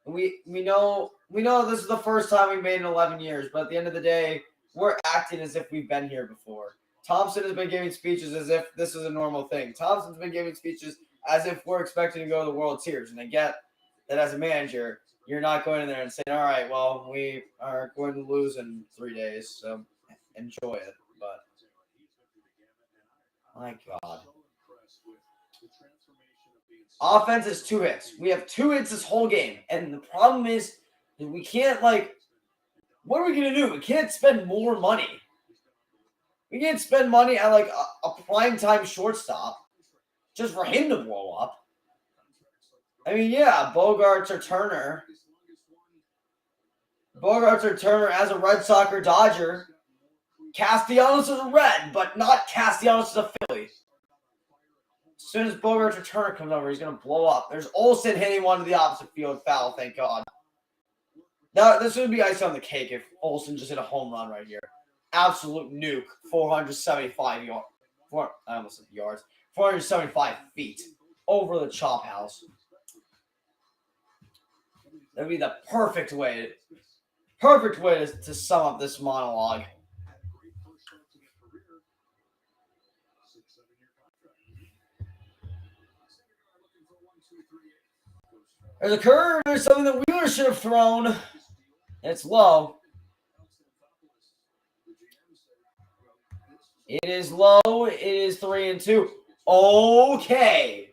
We know this is the first time we've made in 11 years, but at the end of the day, we're acting as if we've been here before. Thompson has been giving speeches as if this is a normal thing. Thompson's been giving speeches as if we're expecting to go to the World Series, and I get that as a manager, you're not going in there and saying, all right, well, we are going to lose in 3 days, so enjoy it. But, my God. Offense is 2 hits. We have 2 hits this whole game, and the problem is that we can't, what are we going to do? We can't spend more money. We can't spend money at, a primetime shortstop just for him to blow up. I mean, yeah, Bogarts or Turner. Bogarts or Turner as a Red Sox or Dodger. Castellanos is a Red, but not Castellanos is a Philly. As soon as Bogarts or Turner comes over, he's going to blow up. There's Olsen hitting one to the opposite field foul, thank God. Now, this would be ice on the cake if Olsen just hit a home run right here. Absolute nuke. 475 yards. I almost said yards. 475 feet over the chop house. That'd be the perfect way to sum up this monologue. There's a curve. There's something that Wheeler should have thrown. It's low. It is low. It is 3-2. Okay.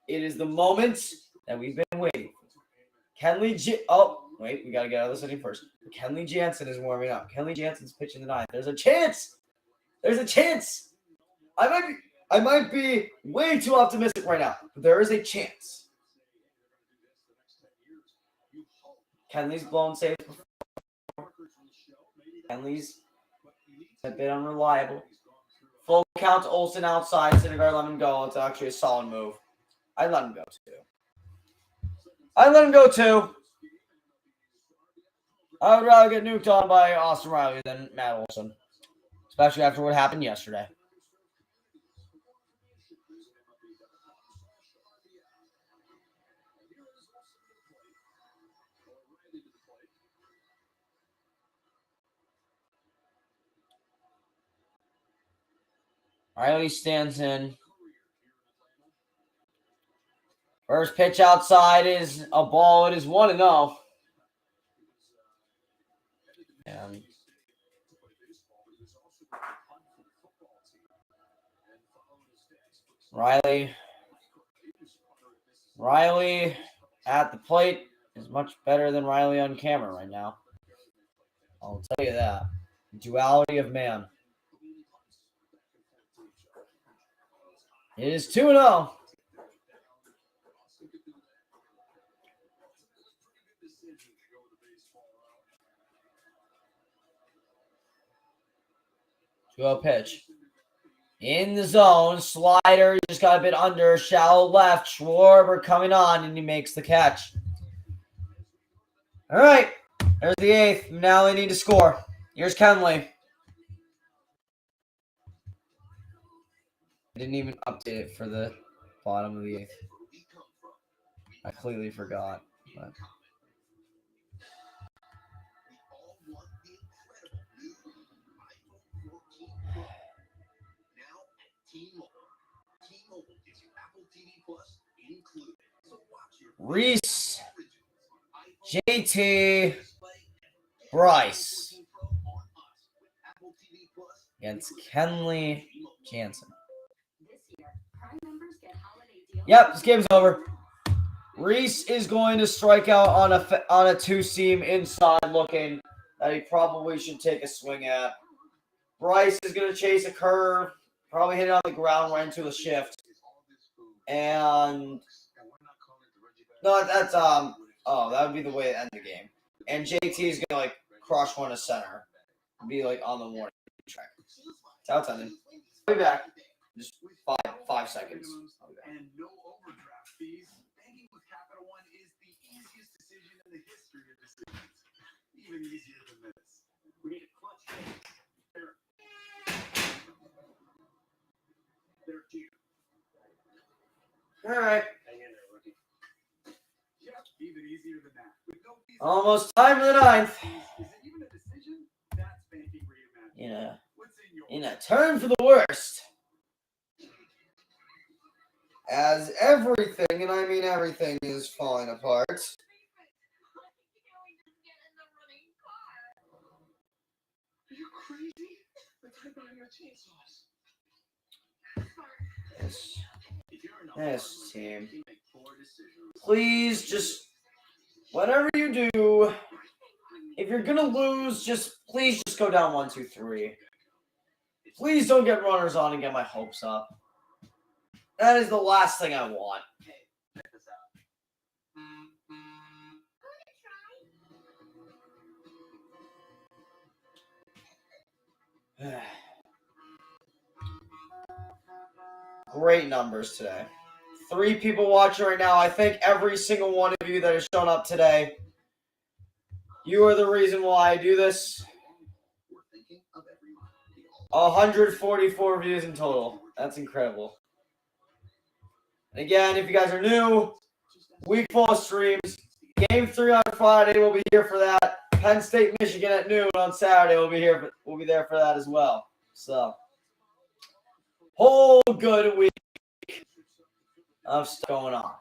It is the moment that we've been waiting for. Wait, we got to get out of this inning first. Kenley Jansen is warming up. Kenley Jansen's pitching the ninth. There's a chance. I might be way too optimistic right now, but there is a chance. Kenley's blown safe before. Kenley's a bit unreliable. Full count to Olsen outside. Syndergaard let him go. It's actually a solid move. I'd let him go too. I would rather get nuked on by Austin Riley than Matt Olson, especially after what happened yesterday. Riley stands in. First pitch outside is a ball. It is 1-0. And Riley at the plate is much better than Riley on camera right now. I'll tell you that. Duality of man. It is 2-0. Pitch. In the zone. Slider. Just got a bit under. Shallow left. Schwarber coming on, and he makes the catch. All right. There's the 8th. Now they need to score. Here's Kenley. I didn't even update it for the bottom of the 8th. I completely forgot. But. Reese, JT, Bryce against Kenley Jansen. Yep, this game's over. Reese is going to strike out on a 2-seam inside looking that he probably should take a swing at. Bryce is going to chase a curve, probably hit it on the ground right into the shift. And no, that's that would be the way to end the game. And JT is gonna like crush one to center, be like on the warning track. That's how it's ending. I'll be back. Just 5 seconds. And no overdraft fees. Banking with Capital One is the easiest decision in the history of decisions. Even easier than this. We need a clutch. There, Gina. All right. Hang in there, rookie. Yep, even easier than that. With no fees. Almost time for the ninth. Is it even a decision? That's banking reimagined. What's in your In a turn for the worst. As everything, and I mean everything, is falling apart. Are you crazy? Let's hide behind your chainsaws. This team. Please just, whatever you do, if you're gonna lose, please just go down 1, 2, 3. Please don't get runners on and get my hopes up. That is the last thing I want. Great numbers today. 3 people watching right now. I thank every single one of you that has shown up today. You are the reason why I do this. 144 views in total. That's incredible. And again, if you guys are new, week 4 streams. Game 3 on Friday. We'll be here for that. Penn State, Michigan at noon on Saturday. We'll be there for that as well. So, whole good week of stuff going on.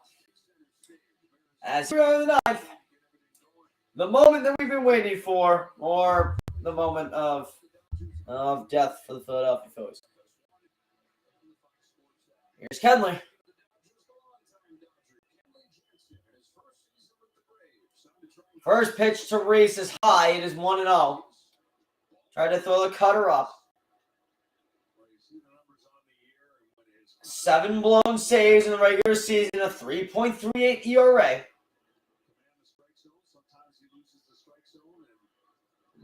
As we're on the 9th, the moment that we've been waiting for, or the moment of death for the Philadelphia Phillies. Here's Kenley. First pitch to Reese is high. It is 1-0. Tried to throw the cutter up. 7 blown saves in the regular season, a 3.38 ERA.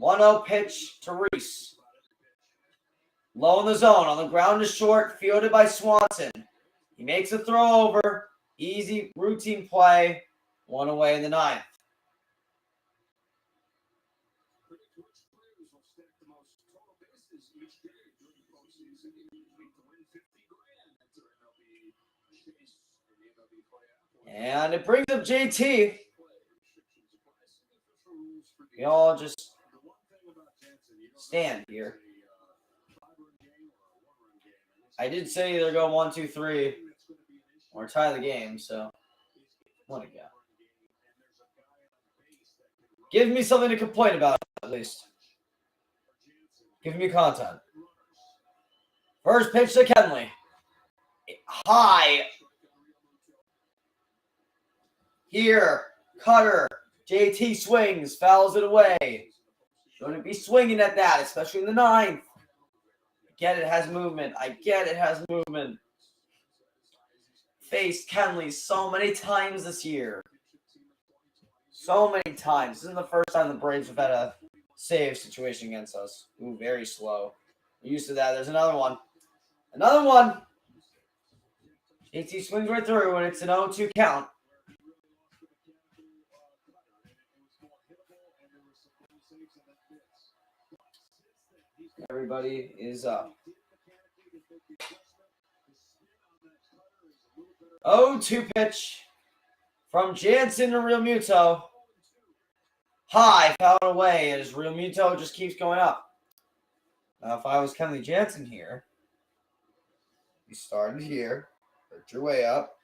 1-0 pitch to Reese. Low in the zone, on the ground to short, fielded by Swanson. He makes a throw over. Easy routine play. 1 away in the 9th. And it brings up JT. We all just stand here. I did say either go 1, 2, 3 or tie the game, so what a go. Give me something to complain about, at least. Give me content. First pitch to Kenley. High. Here, cutter. JT swings, fouls it away. Shouldn't be swinging at that, especially in the 9th. I get it has movement. Faced Kenley so many times this year. So many times. This isn't the first time the Braves have had a save situation against us. Ooh, very slow. We're used to that. There's another one. JT swings right through, and it's an 0-2 count. Everybody is up. 0-2 pitch from Jansen to Realmuto. High, fouled away as Realmuto just keeps going up. Now, if I was Kenley Jansen here, you started here, worked your way up,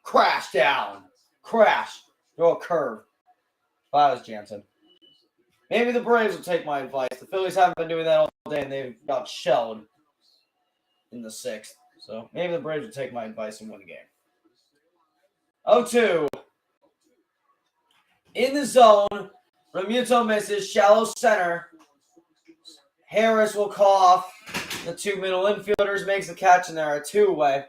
crash down, throw a curve. If I was Jansen. Maybe the Braves will take my advice. The Phillies haven't been doing that all day, and they've got shelled in the 6th. So maybe the Braves will take my advice and win the game. 0-2. In the zone, Realmuto misses, shallow center. Harris will call off the 2 middle infielders, makes the catch, and they're a 2 away.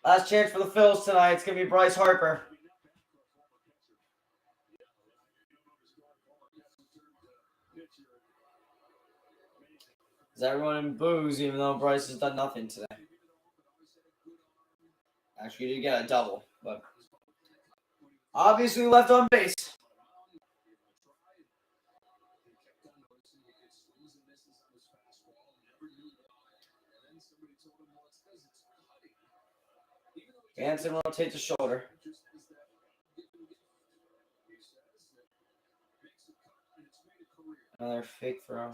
Last chance for the Phils tonight. It's going to be Bryce Harper. Is everyone in boos, even though Bryce has done nothing today? Actually, he did get a double, but obviously left on base. Jansen rotates the shoulder. Another fake throw.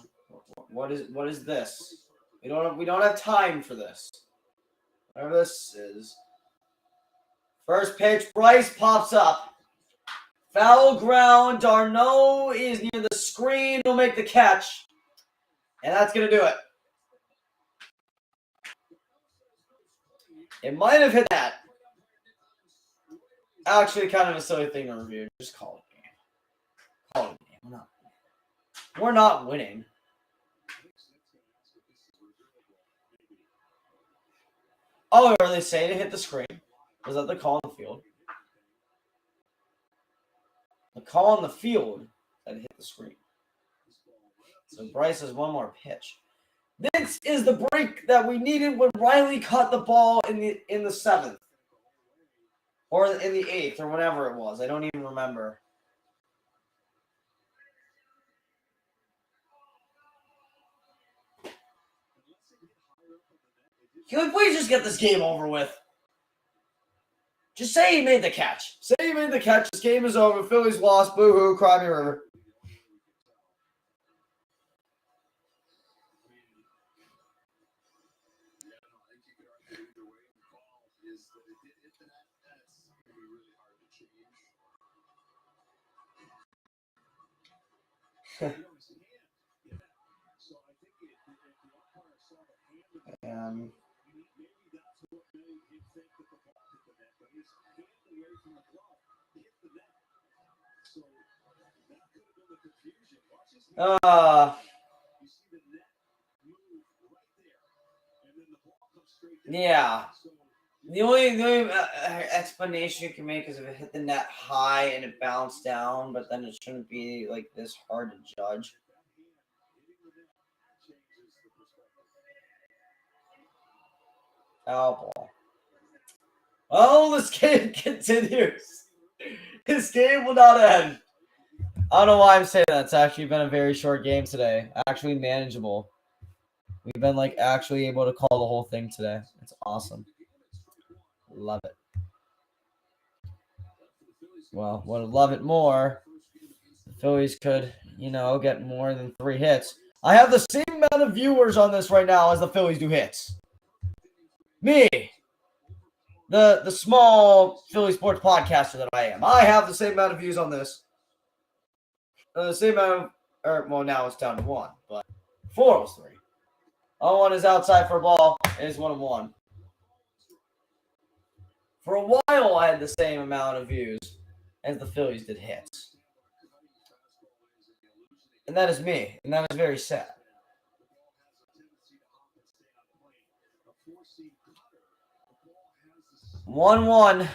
What is this? We don't have time for this. Whatever this is. First pitch, Bryce pops up. Foul ground. Darno is near the screen. He'll make the catch. And that's going to do it. It might have hit that. Actually, kind of a silly thing to review. Just call it a game. Call it a game. We're not winning. Oh, are they saying it hit the screen? Was that the call on the field? The call on the field that hit the screen. So Bryce has one more pitch. This is the break that we needed when Riley caught the ball in the 7th. Or in the 8th, or whatever it was. I don't even remember. Can we please just get this game over with? Just say he made the catch. Say he made the catch. This game is over. Phillies lost. Boo-hoo. Cry me a river. And yeah. The only explanation you can make is if it hit the net high and it bounced down, but then it shouldn't be like this hard to judge. Foul ball. Oh, this game continues. This game will not end. I don't know why I'm saying that. It's actually been a very short game today. Actually manageable. We've been actually able to call the whole thing today. It's awesome. Love it. Well, would love it more. The Phillies could, get more than 3 hits. I have the same amount of viewers on this right now as the Phillies do hits. Me, the small Philly sports podcaster that I am. I have the same amount of views on this. The same amount of, now it's down to 1, but 4 was 3. 0-1 is outside for a ball. It is 1-1. For a while, I had the same amount of views as the Phillies did hits. And that is me. And that is very sad. 1-1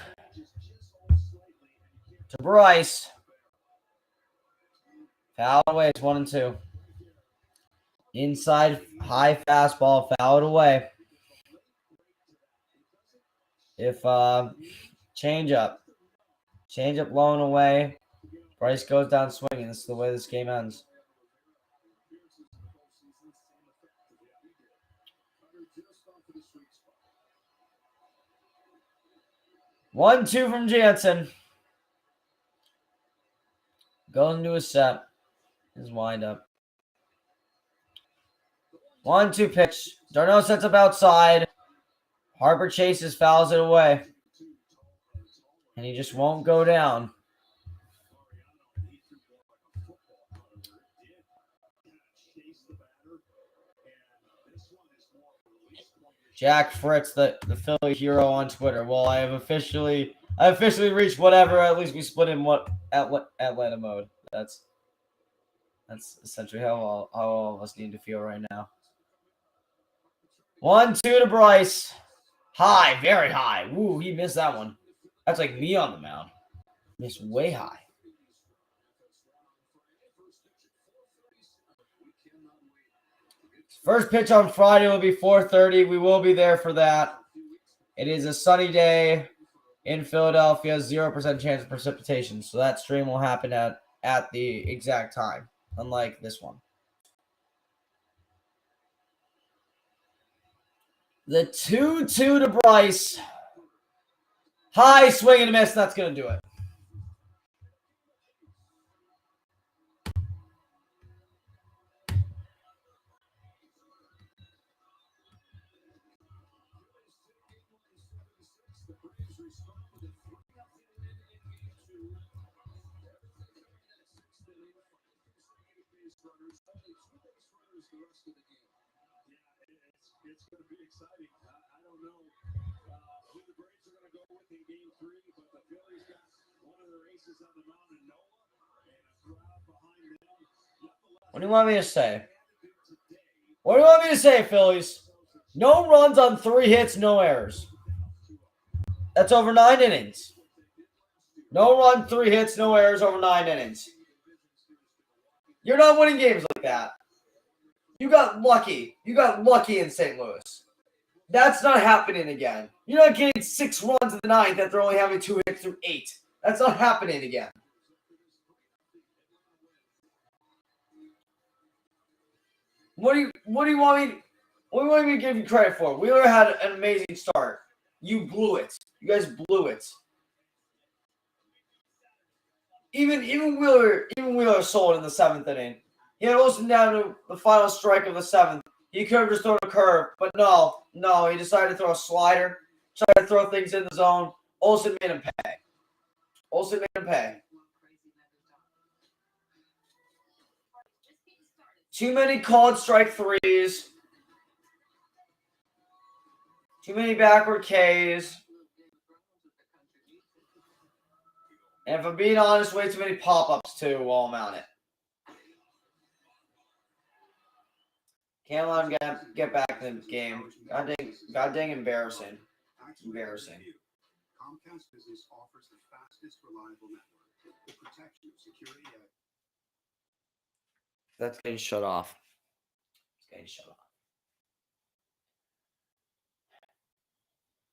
to Bryce. Foul away. It's 1-2. Inside high fastball. Fouled away. If changeup low and away. Bryce goes down swinging. This is the way this game ends. One, 2 from Jansen. Goes into a set. His windup. 1-2 pitch. Darno sets up outside. Harper chases, fouls it away. And he just won't go down. Jack Fritz, the Philly hero on Twitter. Well, I officially reached whatever. At least we split in Atlanta mode. That's essentially how all of us need to feel right now. 1-2 to Bryce. High, very high. Woo, he missed that one. That's like me on the mound. Missed way high. First pitch on Friday will be 4:30. We will be there for that. It is a sunny day in Philadelphia, 0% chance of precipitation. So that stream will happen at the exact time, unlike this one. The 2-2 to Bryce. High swing and a miss. That's going to do it. It's going to be exciting. I don't know who the Braves are going to go with in Game 3, but the Phillies got one of their aces on the mound in Nola and a crowd behind them. What do you want me to say? What do you want me to say, Phillies? No runs on 3 hits, no errors. That's over 9 innings. No run, 3 hits, no errors over 9 innings. You're not winning games like that. You got lucky. You got lucky in St. Louis. That's not happening again. You're not getting 6 runs in the 9th after only having 2 hits through 8. That's not happening again. What do you want me? What do you want me to give you credit for? Wheeler had an amazing start. You blew it. You guys blew it. Even Wheeler sold in the 7th inning. He had Olsen down to the final strike of the 7th. He could have just thrown a curve, but no, he decided to throw a slider, tried to throw things in the zone. Olsen made him pay. Too many called strike 3s. Too many backward Ks. And if I'm being honest, way too many pop-ups too while I'm on it. Can't let him get back in the game. God dang embarrassing. Embarrassing. Comcast Business offers the fastest, reliable network. The protection of security. That's getting shut off. It's getting shut off.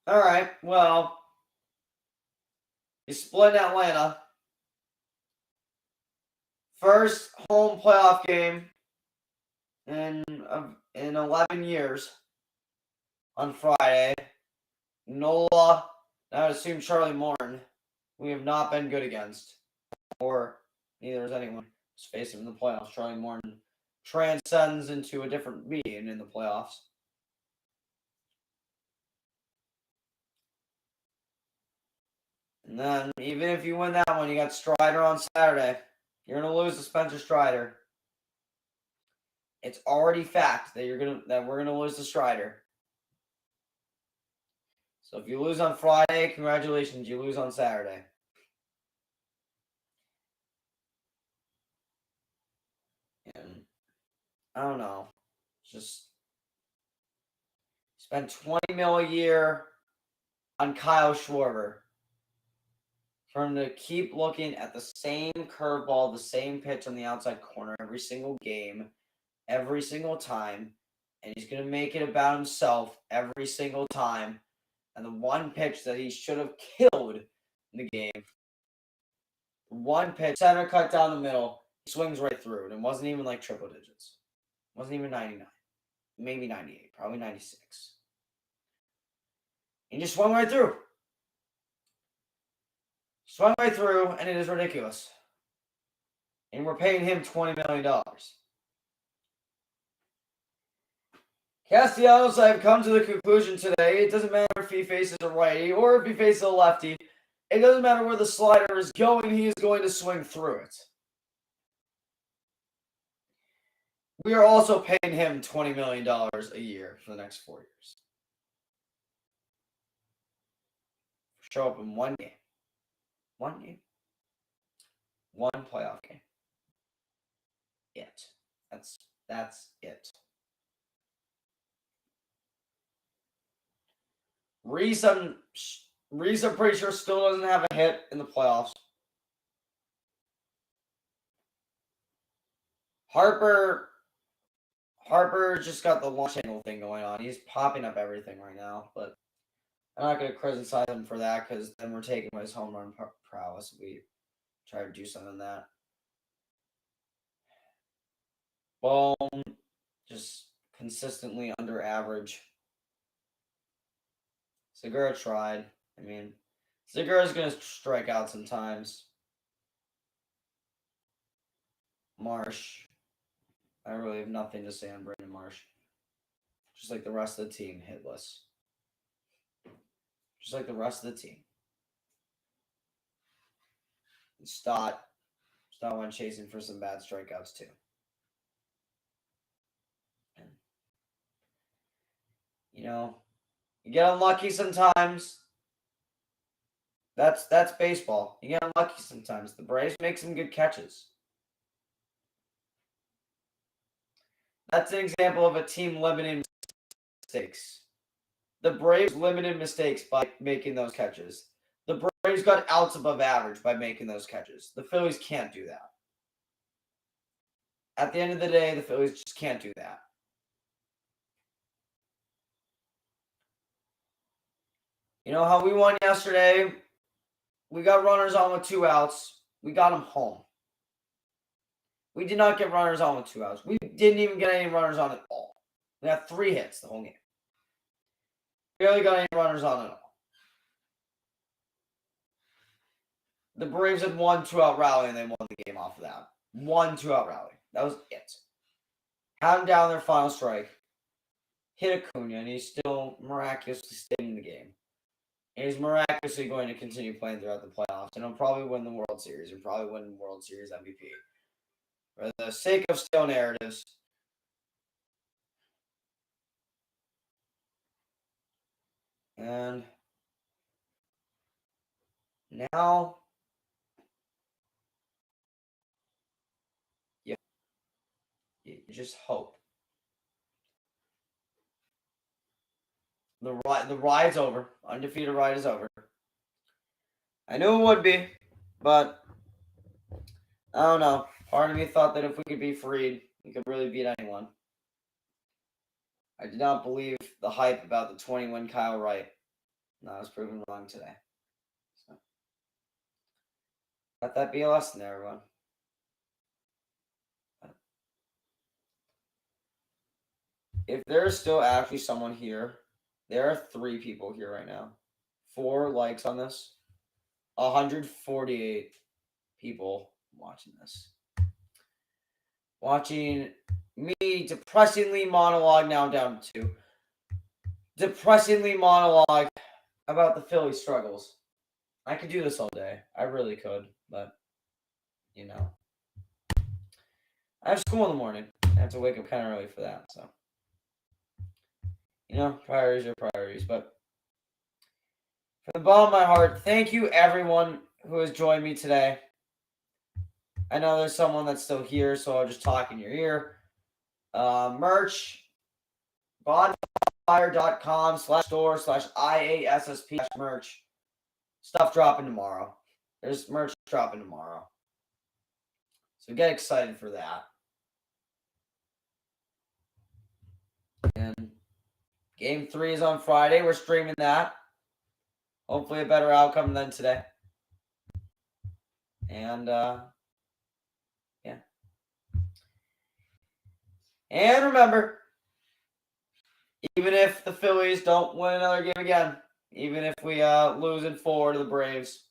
All right. Well, he's split in Atlanta. First home playoff game in 11 years on Friday. Nola, I would assume Charlie Morton, we have not been good against, or neither has anyone. Let's face it, in the playoffs, Charlie Morton transcends into a different being in the playoffs. And then, even if you win that one, you got Strider on Saturday. You're going to lose to Spencer Strider. It's already fact that we're gonna lose to Strider. So if you lose on Friday, congratulations, you lose on Saturday. And I don't know. Just spend $20 million a year on Kyle Schwarber. For him to keep looking at the same curveball, the same pitch on the outside corner every single game, every single time, and he's going to make it about himself every single time. And the one pitch that he should have killed in the game, one pitch, center cut down the middle, he swings right through it. It wasn't even like triple digits. It wasn't even 99. Maybe 98, probably 96. He just swung right through. Swung right through, and it is ridiculous. And we're paying him $20 million. Castellanos, I have come to the conclusion today, it doesn't matter if he faces a righty or if he faces a lefty. It doesn't matter where the slider is going, he is going to swing through it. We are also paying him $20 million a year for the next 4 years. Show up in one game. One game. One playoff game. That's it. Reese, I'm pretty sure still doesn't have a hit in the playoffs. Harper just got the launch angle thing going on. He's popping up everything right now, but I'm not going to criticize him for that because then we're taking away his home run prowess if we try to do something on that. Bohm, just consistently under average. Segura tried. I mean, Segura's going to strike out sometimes. Marsh. I really have nothing to say on Brandon Marsh. Just like the rest of the team, hitless. Just like the rest of the team. And Stott went chasing for some bad strikeouts too. And, you know, you get unlucky sometimes. That's baseball. You get unlucky sometimes. The Braves make some good catches. That's an example of a team limiting mistakes. The Braves limited mistakes by making those catches. The Braves got outs above average by making those catches. The Phillies can't do that. At the end of the day, the Phillies just can't do that. You know how we won yesterday? We got runners on with 2 outs. We got them home. We did not get runners on with 2 outs. We didn't even get any runners on at all. We got 3 hits the whole game. Barely got any runners on at all. The Braves had 1 2-out rally and they won the game off of that. 1 2-out rally. That was it. Had them down their final strike. Hit Acuna and he's still miraculously staying in the game. And he's miraculously going to continue playing throughout the playoffs. And he'll probably win the World Series and probably win the World Series MVP. For the sake of stale narratives. And now, you just hope. The ride's over. Undefeated ride is over. I knew it would be, but I don't know. Part of me thought that if we could be freed, we could really beat anyone. I did not believe the hype about the 20-win Kyle Wright. And I was proven wrong today. So, let that be a lesson there, everyone. If there's still actually someone here, there are 3 people here right now. 4 likes on this. 148 people watching this. Watching me depressingly monologue now down to 2. Depressingly monologue about the Phillies struggles. I could do this all day. I really could, but, you know. I have school in the morning. I have to wake up kind of early for that, so. You know, priorities are priorities, but from the bottom of my heart, thank you everyone who has joined me today. I know there's someone that's still here, so I'll just talk in your ear. Merch, bonfire.com/store/IASSP/merch. Stuff dropping tomorrow. There's merch dropping tomorrow. So get excited for that. And Game 3 is on Friday. We're streaming that. Hopefully a better outcome than today. And, yeah. And remember, even if the Phillies don't win another game again, even if we lose in 4 to the Braves,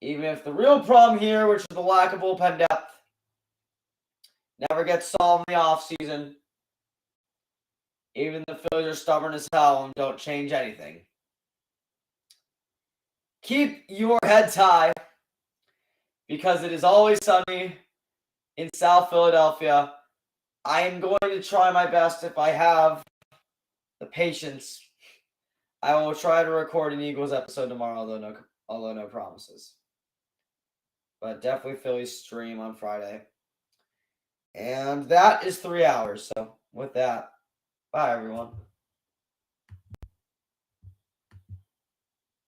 even if the real problem here, which is the lack of bullpen depth, never gets solved in the offseason, even the Phillies are stubborn as hell and don't change anything. Keep your heads high because it is always sunny in South Philadelphia. I am going to try my best if I have the patience. I will try to record an Eagles episode tomorrow, although no promises. But definitely Phillies stream on Friday. And that is 3 hours. So with that, bye everyone.